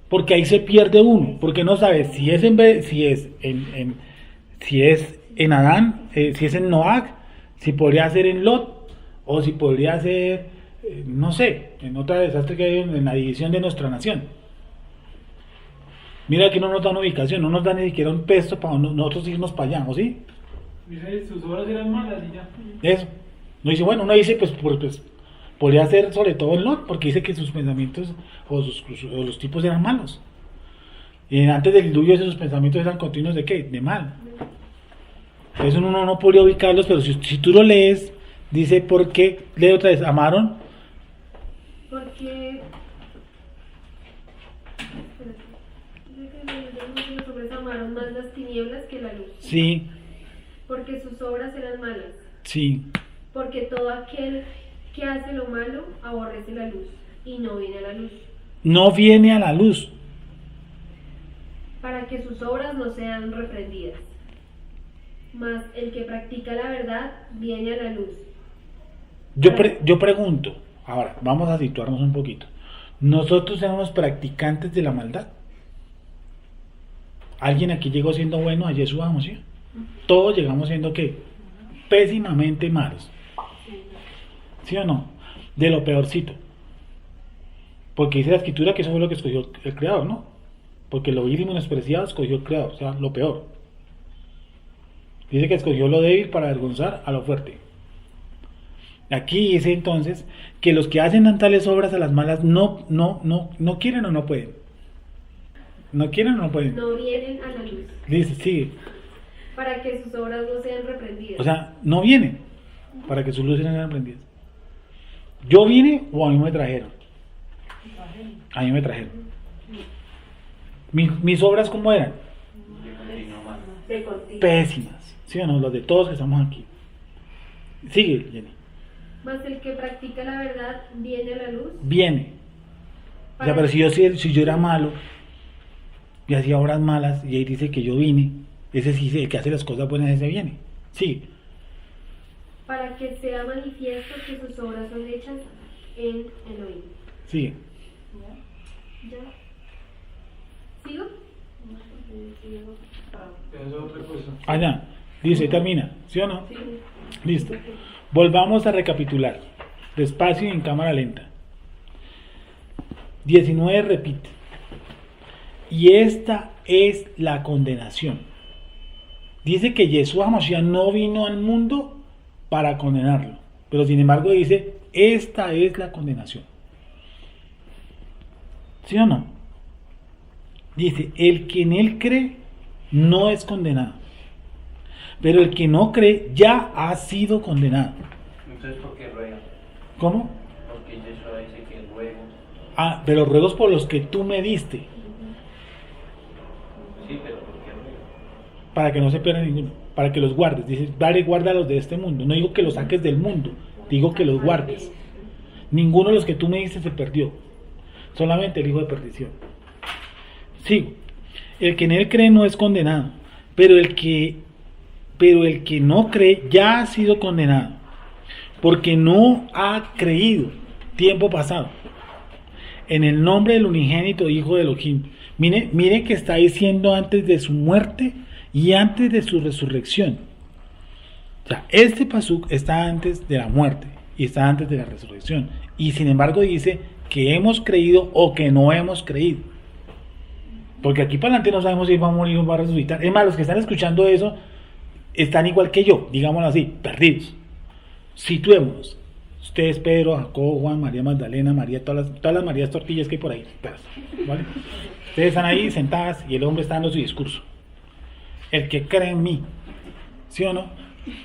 [SPEAKER 1] porque ahí se pierde uno, porque no sabe si es en Adán, si es en Noach, si podría ser en Lot, o si podría ser, no sé, en otra desastre que hay en la división de nuestra nación. Mira que no nos dan ubicación, no nos dan ni siquiera un peso para nosotros irnos para allá, ¿o sí?
[SPEAKER 2] Dice, sus obras eran malas y ya.
[SPEAKER 1] Eso. No dice, bueno, uno dice, pues podría ser sobre todo en Lot, porque dice que sus pensamientos o los tipos eran malos. Y antes del diluvio sus pensamientos eran continuos de qué? De mal. Entonces uno no podría ubicarlos, pero si tú lo lees, dice, ¿por qué? Lee otra vez, amaron.
[SPEAKER 8] Porque los hombres amaron más las tinieblas que la luz.
[SPEAKER 1] Sí,
[SPEAKER 8] Porque sus obras eran malas.
[SPEAKER 1] sí.
[SPEAKER 8] Porque todo aquel que hace lo malo aborrece la luz y no viene a la luz,
[SPEAKER 1] No viene a la luz.
[SPEAKER 8] para que sus obras no sean reprendidas. Mas el que practica la verdad viene a la luz.
[SPEAKER 1] Yo pregunto, ahora vamos a situarnos un poquito. ¿Nosotros éramos practicantes de la maldad? ¿Alguien aquí llegó siendo bueno? Ayer subamos, ¿sí? Todos llegamos siendo ¿qué? Pésimamente malos. ¿Sí o no? De lo peorcito. Porque dice la escritura que eso fue lo que escogió el Creador, ¿no? Porque lo vil y menospreciado escogió el Creador, o sea, lo peor. Dice que escogió lo débil para avergonzar a lo fuerte. Aquí dice entonces que los que hacen tales obras a las malas no quieren o no pueden. No quieren o no pueden.
[SPEAKER 8] No vienen a la luz,
[SPEAKER 1] Dice, sigue.
[SPEAKER 8] para que sus obras no sean reprendidas.
[SPEAKER 1] O sea, no vienen para que sus luces sean aprendidas. ¿Yo vine o a mí me trajeron? A mí me trajeron. ¿Mis obras cómo eran?
[SPEAKER 8] De contigo.
[SPEAKER 1] Pésimas, ¿sí o no? Los de todos que estamos aquí. Sigue, Jenny.
[SPEAKER 8] Mas el que practica la verdad viene a la luz.
[SPEAKER 1] Viene. O sea, pero si yo era malo y hacía obras malas y ahí dice que yo vine, ese sí, el que hace las cosas buenas, ese viene. Sigue.
[SPEAKER 8] Para que sea manifiesto que sus obras son hechas en Elohim.
[SPEAKER 1] Sigue.
[SPEAKER 8] ¿Ya? ¿Sigo?
[SPEAKER 1] Allá. Dice, termina. ¿Sí o no? Listo. Volvamos a recapitular. Despacio y en cámara lenta. 19 repite. Y esta es la condenación. Dice que Yeshua Mashiach no vino al mundo para condenarlo. Pero sin embargo dice, esta es la condenación. ¿Sí o no? Dice, el que en él cree no es condenado. Pero el que no cree ya ha sido condenado.
[SPEAKER 5] Entonces, ¿por qué ruega?
[SPEAKER 1] ¿Cómo?
[SPEAKER 5] Porque Yeshua dice que ruego.
[SPEAKER 1] Ah, pero ruegos por los que tú me diste.
[SPEAKER 5] Sí, pero ¿por qué ruego?
[SPEAKER 1] Para que no se pierda ninguno. Para que los guardes. Dice, dale, guárdalos de este mundo. No digo que los saques del mundo. Digo que los guardes. Ninguno de los que tú me diste se perdió. Solamente el hijo de perdición. Sigo. El que en él cree no es condenado. Pero el que no cree ya ha sido condenado. Porque no ha creído tiempo pasado en el nombre del unigénito Hijo de Elohim. Mire que está diciendo antes de su muerte y antes de su resurrección. O sea, este pasuk está antes de la muerte y está antes de la resurrección. Y sin embargo dice que hemos creído o que no hemos creído. Porque aquí para adelante no sabemos si va a morir o va a resucitar. Es más, los que están escuchando eso están igual que yo, digámoslo así, perdidos. Situémonos. Ustedes, Pedro, Jacobo, Juan, María Magdalena, María, todas las Marías Tortillas que hay por ahí. ¿Vale? Ustedes están ahí sentadas y el hombre está dando su discurso. El que cree en mí, ¿sí o no?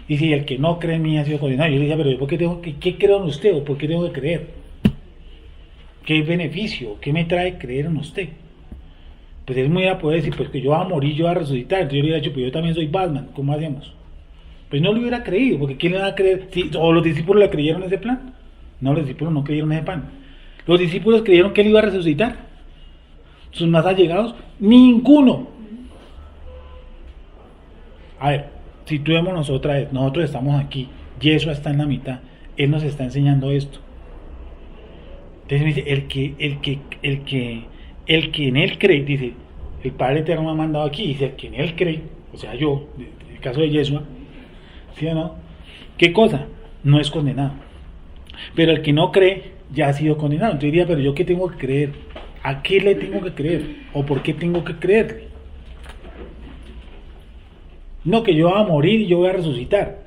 [SPEAKER 1] Y si el que no cree en mí ha sido condenado. Yo le decía, pero ¿por qué qué creo en usted o por qué tengo que creer? ¿Qué beneficio? ¿Qué me trae creer en usted? Pues él me iba a poder decir, pues que yo voy a morir, yo voy a resucitar. Entonces yo le hubiera dicho, pues yo también soy Batman, ¿cómo hacemos? Pues no lo hubiera creído, porque ¿quién le va a creer? ¿O los discípulos le creyeron ese plan? No, los discípulos no creyeron ese plan. ¿Los discípulos creyeron que él iba a resucitar? ¿Sus más allegados? Ninguno. A ver, situémonos otra vez. Nosotros estamos aquí, Yeshua está en la mitad, él nos está enseñando esto. Entonces me dice, el que en él cree, dice, el Padre Eterno me ha mandado aquí, dice, el que en él cree, o sea yo, en el caso de Yeshua, ¿sí o no? ¿Qué cosa? No es condenado. Pero el que no cree ya ha sido condenado. Entonces diría, pero yo ¿qué tengo que creer? ¿A qué le tengo que creer? ¿O por qué tengo que creerle? No, que yo voy a morir y yo voy a resucitar.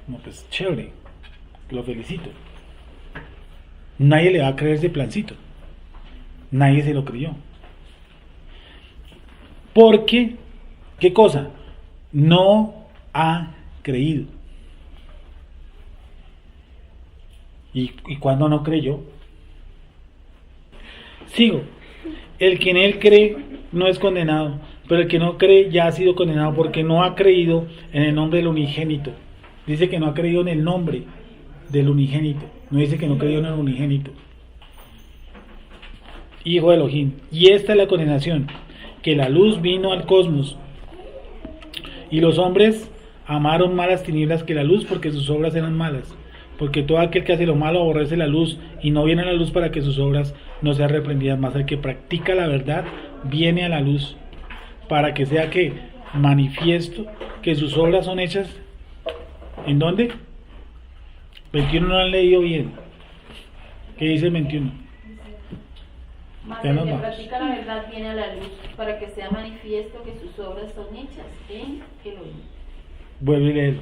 [SPEAKER 1] No, pues chévere, lo felicito. Nadie le va a creer ese plancito. Nadie se lo creyó. Porque, ¿qué cosa? No ha creído. ¿Y cuándo no creyó? Sigo. El que en él cree no es condenado, pero el que no cree ya ha sido condenado porque no ha creído en el nombre del unigénito. Dice que no ha creído en el nombre del unigénito. No dice que no creyó en el unigénito. Hijo de Elohim. Y esta es la condenación, que la luz vino al cosmos y los hombres amaron más las tinieblas que la luz porque sus obras eran malas. Porque todo aquel que hace lo malo aborrece la luz y no viene a la luz para que sus obras no sean reprendidas. Más el que practica la verdad viene a la luz para que sea que manifiesto que sus obras son hechas. ¿En dónde? 21 no han leído bien. ¿Qué dice el 21?
[SPEAKER 7] Mas
[SPEAKER 1] Ya
[SPEAKER 7] el
[SPEAKER 1] nos
[SPEAKER 7] que
[SPEAKER 1] vamos.
[SPEAKER 7] practica la verdad viene a la luz para que sea manifiesto que sus obras son hechas en Elohim.
[SPEAKER 1] Vuelve y léelo.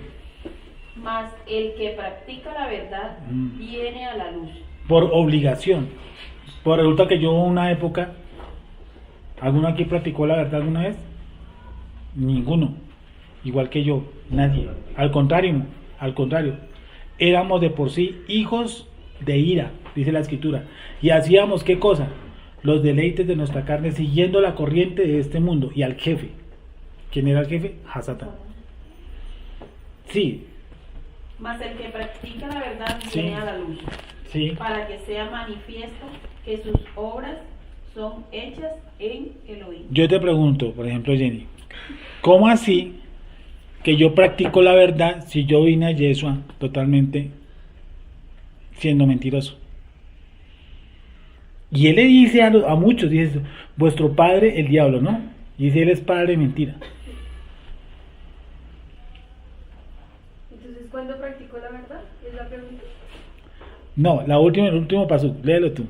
[SPEAKER 7] Mas el que practica la verdad viene a la luz.
[SPEAKER 1] Por obligación. Pues resulta que yo una época, ¿alguno aquí practicó la verdad alguna vez? Ninguno. Igual que yo, nadie. Al contrario, éramos de por sí hijos de ira, dice la escritura. Y hacíamos ¿qué cosa? Los deleites de nuestra carne, siguiendo la corriente de este mundo y al jefe. ¿Quién era el jefe? Hasatán. Sí.
[SPEAKER 7] Mas el que practica la verdad
[SPEAKER 1] Sí.
[SPEAKER 7] viene a la luz,
[SPEAKER 1] Sí.
[SPEAKER 7] para que sea manifiesto que sus obras son hechas en Elohim.
[SPEAKER 1] Yo te pregunto, por ejemplo, Jenny, ¿cómo así que yo practico la verdad si yo vine a Yeshua totalmente siendo mentiroso? Y él le dice a muchos, dice, vuestro padre el diablo, ¿no? Y dice, él es padre de mentira.
[SPEAKER 8] Entonces, ¿cuándo practicó la verdad? Es la pregunta.
[SPEAKER 1] No, el último paso, léelo tú.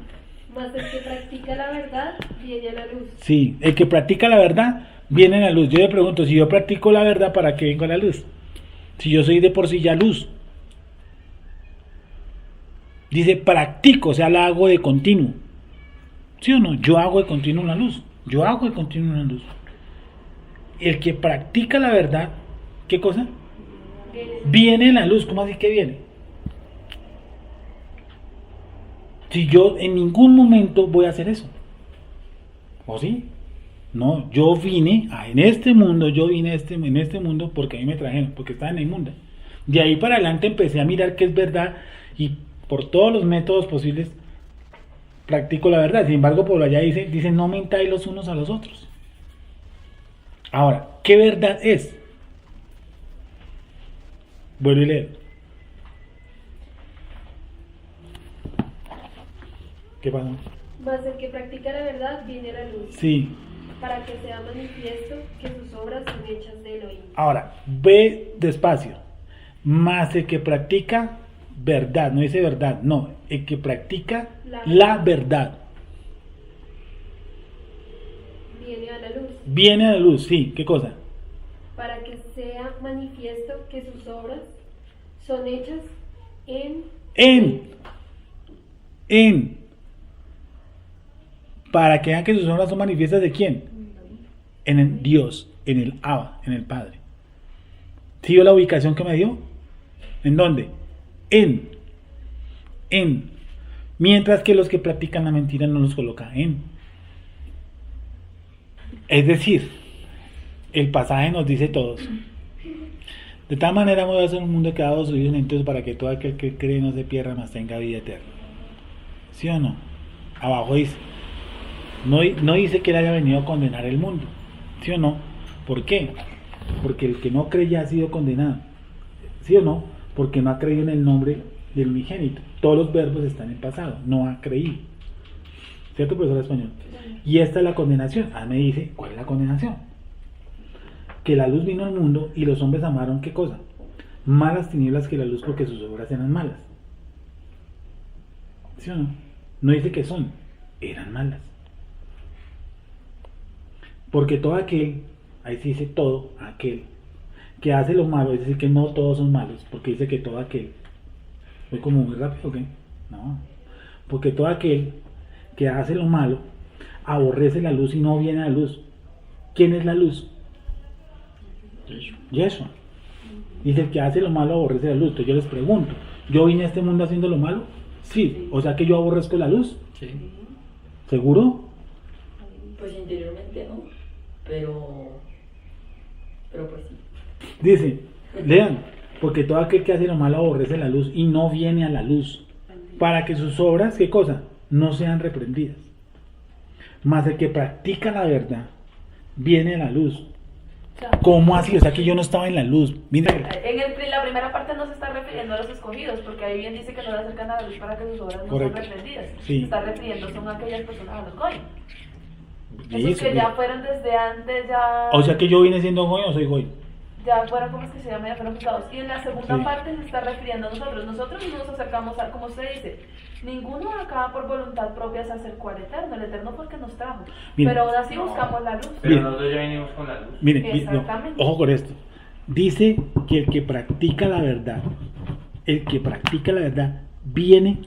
[SPEAKER 8] Mas el que practica la verdad viene a la luz.
[SPEAKER 1] Sí, el que practica la verdad viene a la luz. Yo le pregunto, si yo practico la verdad, ¿para qué vengo a la luz? Si yo soy de por sí ya luz. Dice, practico, o sea, la hago de continuo. ¿Sí o no? Yo hago de continuo la luz. Yo hago de continuo la luz. El que practica la verdad, ¿qué cosa? Viene a la luz. ¿Cómo así que viene? Si yo en ningún momento voy a hacer eso. ¿O sí? No, yo vine en este mundo porque a mí me trajeron, porque estaba en el mundo. De ahí para adelante empecé a mirar qué es verdad y por todos los métodos posibles practico la verdad. Sin embargo, por allá dice no mentáis los unos a los otros. Ahora, ¿qué verdad es? Vuelvo y leo. ¿Qué pasó?
[SPEAKER 8] Mas el que practica la verdad viene a la luz.
[SPEAKER 1] Sí.
[SPEAKER 8] Para que sea manifiesto que sus obras son hechas de Elohim.
[SPEAKER 1] Ahora, ve despacio. Más el que practica verdad, no dice verdad, no, el que practica la verdad.
[SPEAKER 8] Viene a la luz.
[SPEAKER 1] Viene a la luz, sí, ¿qué cosa?
[SPEAKER 8] Para que sea manifiesto que sus obras son hechas en
[SPEAKER 1] para que vean que sus obras son manifiestas de quién? En el Dios, en el Abba, en el Padre. ¿Sí vio la ubicación que me dio? ¿En dónde? En. Mientras que los que practican la mentira no los coloca en. Es decir, el pasaje nos dice todos. De tal manera voy a hacer un mundo creado suyo entonces para que todo aquel que cree no se pierda, mas tenga vida eterna. ¿Sí o no? Abajo dice. No dice que él haya venido a condenar el mundo. ¿Sí o no? ¿Por qué? Porque el que no cree ya ha sido condenado. ¿Sí o no? Porque no ha creído en el nombre del unigénito. Todos los verbos están en pasado. No ha creído. ¿Cierto, profesor español? Y esta es la condenación. Me dice, ¿cuál es la condenación? Que la luz vino al mundo y los hombres amaron, ¿qué cosa? Malas tinieblas que la luz porque sus obras eran malas. ¿Sí o no? No dice que son, eran malas. Porque todo aquel, ahí sí dice todo aquel, que hace lo malo, es decir que no todos son malos, porque dice que todo aquel, ¿voy como muy rápido o qué? No, porque todo aquel que hace lo malo, aborrece la luz y no viene a la luz. ¿Quién es la luz? Yeshua. Dice el que hace lo malo aborrece la luz. Entonces yo les pregunto, ¿yo vine a este mundo haciendo lo malo? Sí, o sea que yo aborrezco la luz.
[SPEAKER 6] Sí.
[SPEAKER 1] ¿Seguro?
[SPEAKER 9] Pues interiormente no, pero pues sí.
[SPEAKER 1] Dice, lean, porque todo aquel que hace lo malo aborrece la luz y no viene a la luz, para que sus obras, ¿qué cosa? No sean reprendidas. Mas el que practica la verdad viene a la luz. ¿Cómo así? O sea que yo no estaba en la luz. Mira.
[SPEAKER 10] En la primera parte no se está refiriendo a los escogidos, porque ahí bien dice que no le acercan a la luz para que sus obras no
[SPEAKER 1] Correcto.
[SPEAKER 10] sean reprendidas.
[SPEAKER 1] Sí.
[SPEAKER 10] Se está refiriendo son aquellas personas a los goy. Esos
[SPEAKER 1] Eso,
[SPEAKER 10] que ya
[SPEAKER 1] mira.
[SPEAKER 10] fueron desde antes, ya...
[SPEAKER 1] O sea que yo vine siendo goy o soy goy.
[SPEAKER 10] Ya fueron, ¿cómo es que se llama? Ya fueron juzgados. Y en la segunda
[SPEAKER 1] Sí.
[SPEAKER 10] parte se está refiriendo a nosotros. Nosotros no nos acercamos a, como usted dice, ninguno acá por voluntad propia se acercó al Eterno. El Eterno fue el que nos trajo.
[SPEAKER 1] Mire.
[SPEAKER 10] Pero aún así buscamos la luz.
[SPEAKER 5] Pero
[SPEAKER 1] Bien.
[SPEAKER 5] nosotros ya venimos con la luz.
[SPEAKER 1] Miren,
[SPEAKER 10] Exactamente.
[SPEAKER 1] ojo con esto. Dice que el que practica la verdad, viene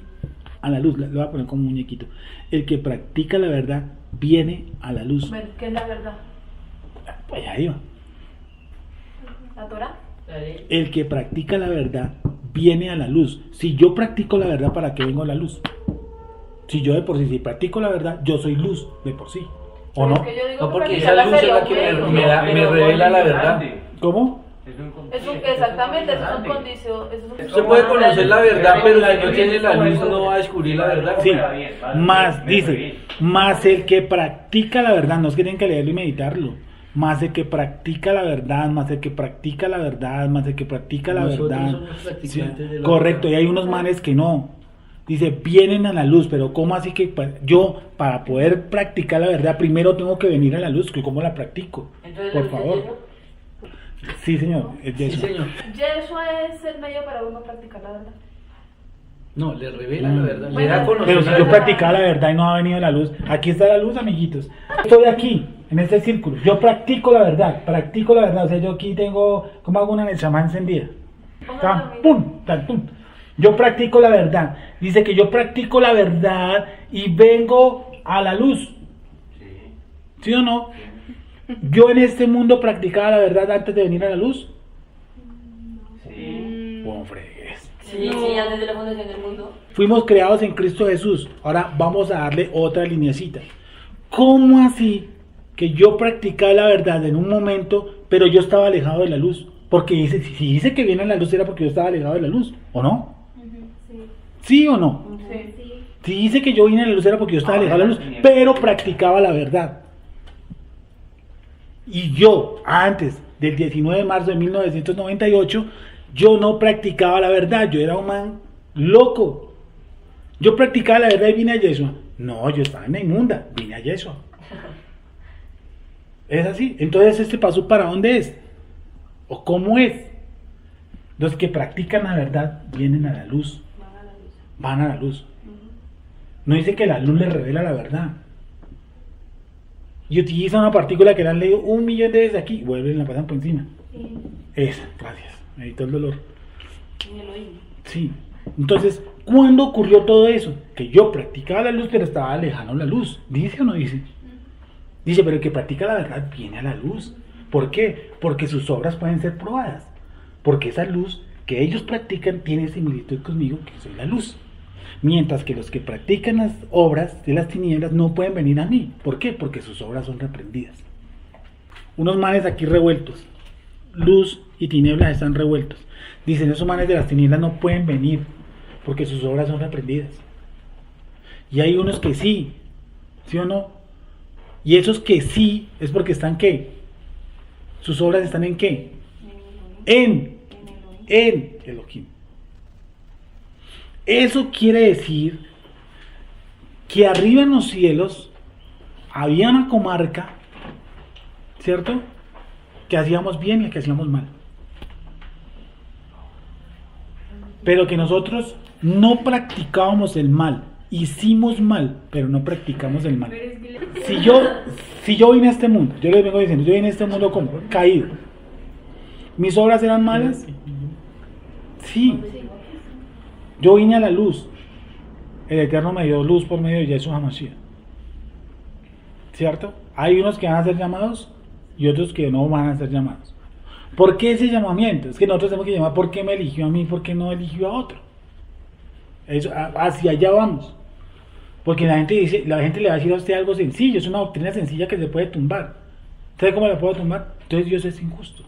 [SPEAKER 1] a la luz. Lo voy a poner como un muñequito. El que practica la verdad viene a la luz.
[SPEAKER 10] Bueno, ¿qué es la verdad?
[SPEAKER 1] Pues ahí va.
[SPEAKER 10] ¿La Torah?
[SPEAKER 9] La ley.
[SPEAKER 1] El que practica la verdad viene a la luz. Si yo practico la verdad, ¿para qué vengo a la luz? Si yo de por sí, si practico la verdad, yo soy luz de por sí. ¿O no?
[SPEAKER 10] Es que yo digo
[SPEAKER 6] No,
[SPEAKER 10] que
[SPEAKER 6] porque
[SPEAKER 10] practicarla
[SPEAKER 6] esa luz es
[SPEAKER 10] sería
[SPEAKER 6] la
[SPEAKER 10] un
[SPEAKER 6] que
[SPEAKER 10] medio.
[SPEAKER 6] me revela la verdad.
[SPEAKER 1] ¿Cómo?
[SPEAKER 10] Exactamente, eso es un condición.
[SPEAKER 6] Usted puede conocer la verdad, pero si no tiene la luz no va a descubrir la verdad.
[SPEAKER 1] Sí, más, dice, más el que practica la verdad, no es que tienen que leerlo y meditarlo, más el que practica la verdad, más el que practica la verdad, más el que practica la
[SPEAKER 6] Nosotros
[SPEAKER 1] verdad.
[SPEAKER 6] somos practicantes de la
[SPEAKER 1] Correcto, y
[SPEAKER 6] verdad.
[SPEAKER 1] hay unos manes que no. Dice, vienen a la luz, pero ¿cómo así que yo, para poder practicar la verdad, primero tengo que venir a la luz? ¿Cómo la practico?
[SPEAKER 9] Entonces,
[SPEAKER 1] Por
[SPEAKER 9] ¿la luz es
[SPEAKER 1] favor.
[SPEAKER 9] Yeshua?
[SPEAKER 1] Sí, señor, es
[SPEAKER 6] Sí,
[SPEAKER 1] Yeshua.
[SPEAKER 6] señor.
[SPEAKER 10] Yeshua es el medio para uno practicar la verdad.
[SPEAKER 6] No, le revela la verdad. Le
[SPEAKER 10] Bueno,
[SPEAKER 6] da a conocer
[SPEAKER 1] Pero si
[SPEAKER 6] la
[SPEAKER 1] yo
[SPEAKER 6] verdad.
[SPEAKER 1] practicaba la verdad y no ha venido la luz, aquí está la luz, amiguitos. Estoy aquí, en este círculo. Yo practico la verdad. O sea, yo aquí tengo, ¿cómo hago una Neshama encendida? Tan, pum, tan, pum. Yo practico la verdad. Dice que yo practico la verdad y vengo a la luz. ¿Sí o no? Yo en este mundo practicaba la verdad antes de venir a la luz. Buen fregues.
[SPEAKER 9] Sí, antes de la fundación del mundo.
[SPEAKER 1] Fuimos creados en Cristo Jesús. Ahora vamos a darle otra lineecita. ¿Cómo así que yo practicaba la verdad en un momento, pero yo estaba alejado de la luz? Porque dice, si dice que viene a la luz era porque yo estaba alejado de la luz, ¿o no? ¿Sí o no?
[SPEAKER 10] Sí.
[SPEAKER 1] Si dice que yo vine a la luz era porque yo estaba alejado de la luz, pero practicaba la verdad. Y yo, antes del 19 de marzo de 1998, yo no practicaba la verdad, yo era un man loco. Yo practicaba la verdad y vine a Yeshua. No, yo estaba en la inmunda, vine a Yeshua. Es así. Entonces, ¿este paso para dónde es? ¿O cómo es? Los que practican la verdad vienen a la luz. Van a la luz. No dice que la luz les revela la verdad. Y utiliza una partícula que la han leído 1.000.000 de veces aquí y vuelven y la pasan por encima. Esa, gracias. Me evitó el dolor. Sí. Entonces, ¿cuándo ocurrió todo eso? Que yo practicaba la luz, pero estaba lejano la luz. ¿Dice o no dice? Dice, pero el que practica la verdad viene a la luz. ¿Por qué? Porque sus obras pueden ser probadas. Porque esa luz que ellos practican tiene similitud conmigo, que soy la luz. Mientras que los que practican las obras de las tinieblas no pueden venir a mí. ¿Por qué? Porque sus obras son reprendidas. Unos manes aquí revueltos. Luz y tinieblas están revueltos. Dicen, esos manes de las tinieblas no pueden venir porque sus obras son reprendidas. Y hay unos que sí, ¿sí o no? Y esos que sí es porque están ¿qué? Sus obras están ¿en qué? En Elohim. Eso quiere decir que arriba en los cielos había una comarca, ¿cierto? Que hacíamos bien y que hacíamos mal. Pero que nosotros no practicábamos el mal. Hicimos mal, pero no practicamos el mal. Si yo vine a este mundo, yo les vengo diciendo, yo vine a este mundo como caído. ¿Mis obras eran malas? Sí. Yo vine a la luz. El Eterno me dio luz por medio de Yeshua HaMashiach. ¿Cierto? Hay unos que van a ser llamados y otros que no van a ser llamados. ¿Por qué ese llamamiento? Es que nosotros tenemos que llamar por qué me eligió a mí, por qué no eligió a otro. Eso, hacia allá vamos. Porque la gente le va a decir a usted algo sencillo, es una doctrina sencilla que se puede tumbar. ¿Sabe cómo la puedo tumbar? Entonces Dios es injusto.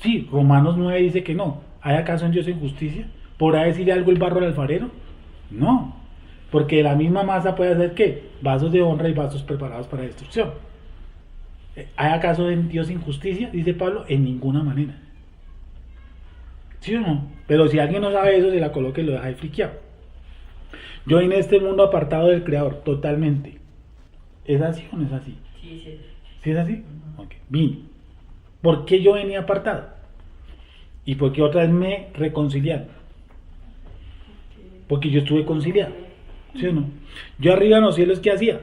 [SPEAKER 1] Sí, Romanos 9 dice que no. ¿Hay acaso en Dios injusticia? ¿Podrá decirle algo el barro al alfarero? No, porque la misma masa puede hacer ¿qué? Vasos de honra y vasos preparados para destrucción. ¿Hay acaso en Dios injusticia? Dice Pablo, en ninguna manera. ¿Sí o no? Pero si alguien no sabe eso, se la coloca y lo deja de friqueado. Yo en este mundo apartado del Creador, totalmente. ¿Es así o no es así?
[SPEAKER 9] Sí, sí.
[SPEAKER 1] ¿Sí es así? Ok, bien. ¿Por qué yo venía apartado? ¿Y por qué otra vez me reconciliaron? Porque yo estuve conciliado. ¿Sí o no? Yo arriba en los cielos, ¿qué hacía?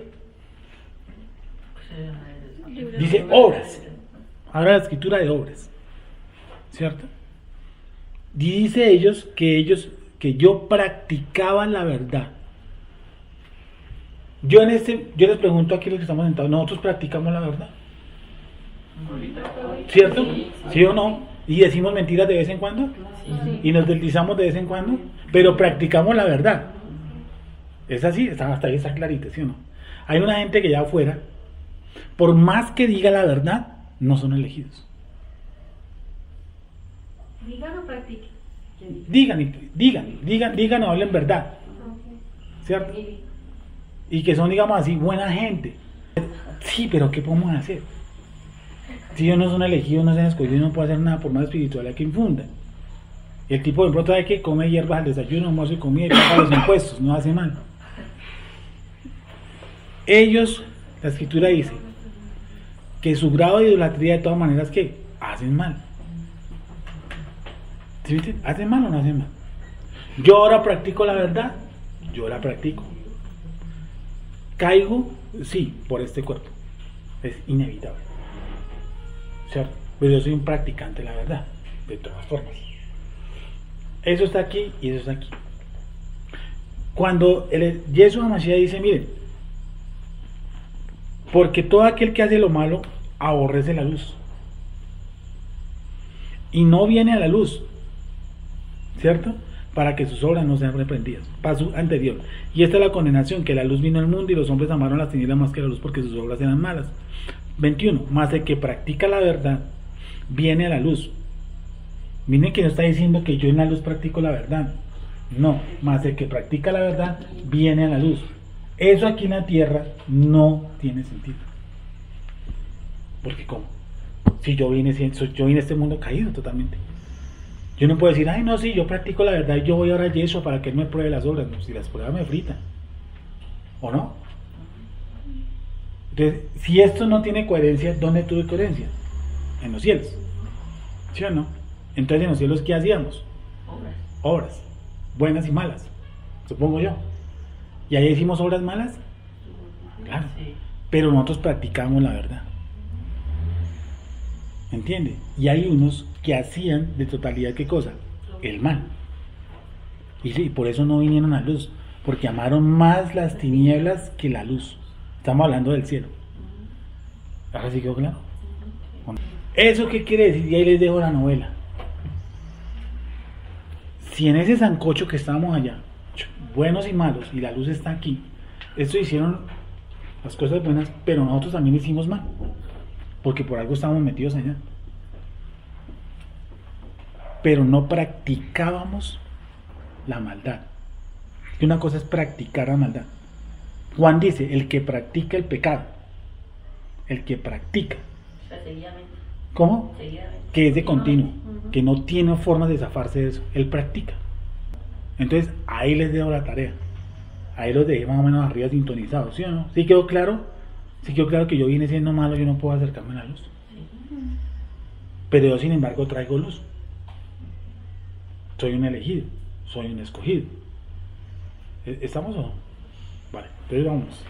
[SPEAKER 1] Dice obras. Ahora la escritura de obras. ¿Cierto? Dice que yo practicaba la verdad. Yo les pregunto aquí los que estamos sentados, ¿nosotros practicamos la verdad? ¿Cierto? ¿Sí o no? Y decimos mentiras de vez en cuando. Y nos deslizamos de vez en cuando. Pero practicamos la verdad. Es así, hasta ahí está clarito, ¿sí o no? Hay una gente que ya afuera, por más que diga la verdad, no son elegidos.
[SPEAKER 8] Digan o practiquen.
[SPEAKER 1] Digan o hablen verdad. ¿Cierto? Y que son, digamos así, buena gente. Sí, pero ¿qué podemos hacer? Si ellos no son elegidos, no son escogidos, no puede hacer nada por más espiritualidad que infundan. Y el tipo de pronto hay que come hierbas al desayuno, almuerzo y comida y paga los impuestos, no hace mal. Ellos, la escritura dice que su grado de idolatría de todas maneras que hacen mal. ¿Sí? ¿Hacen mal o no hacen mal? Yo ahora practico la verdad, yo la practico. Caigo, sí, por este cuerpo. Es inevitable. ¿Cierto? Pero yo soy un practicante de la verdad, de todas formas. Eso está aquí y eso está aquí. Cuando Yeshua HaMashiach dice, miren, porque todo aquel que hace lo malo aborrece la luz y no viene a la luz, ¿cierto? Para que sus obras no sean reprendidas. Paso anterior. Y esta es la condenación, que la luz vino al mundo y los hombres amaron las tinieblas más que la luz porque sus obras eran malas. 21. Más el que practica la verdad viene a la luz. Miren que no está diciendo que yo en la luz practico la verdad. No, más el que practica la verdad viene a la luz. Eso aquí en la tierra no tiene sentido. Porque ¿cómo? Si yo vine a este mundo caído totalmente. Yo no puedo decir, ay no, sí, yo practico la verdad y yo voy ahora a Yeshua para que él me pruebe las obras. No, si las pruebas me fritan. ¿O no? Entonces, si esto no tiene coherencia, ¿dónde tuve coherencia? En los cielos. ¿Sí o no? Entonces en los cielos, ¿qué hacíamos? Obras. Buenas y malas. Supongo yo. ¿Y ahí hicimos obras malas? Claro. Pero nosotros practicamos la verdad. ¿Entiende? Y hay unos que hacían de totalidad, ¿qué cosa? El mal. Y por eso no vinieron a la luz. Porque amaron más las tinieblas que la luz. Estamos hablando del cielo. ¿Ahora sí quedó claro? ¿Eso qué quiere decir? Y ahí les dejo la novela. Si en ese sancocho que estábamos allá, buenos y malos, y la luz está aquí, estos hicieron las cosas buenas, pero nosotros también hicimos mal, porque por algo estábamos metidos allá. Pero no practicábamos la maldad. Y una cosa es practicar la maldad. Juan dice, el que practica el pecado, el que practica. ¿Cómo? Que es de continuo, que no tiene forma de zafarse de eso, él practica. Entonces, ahí les dejo la tarea. Ahí los dejé más o menos arriba sintonizados, ¿sí o no? ¿Sí quedó claro? ¿Sí quedó claro que yo vine siendo malo, yo no puedo acercarme a la luz? Pero yo, sin embargo, traigo luz. Soy un elegido, soy un escogido. ¿Estamos o no? Vale, entonces vamos.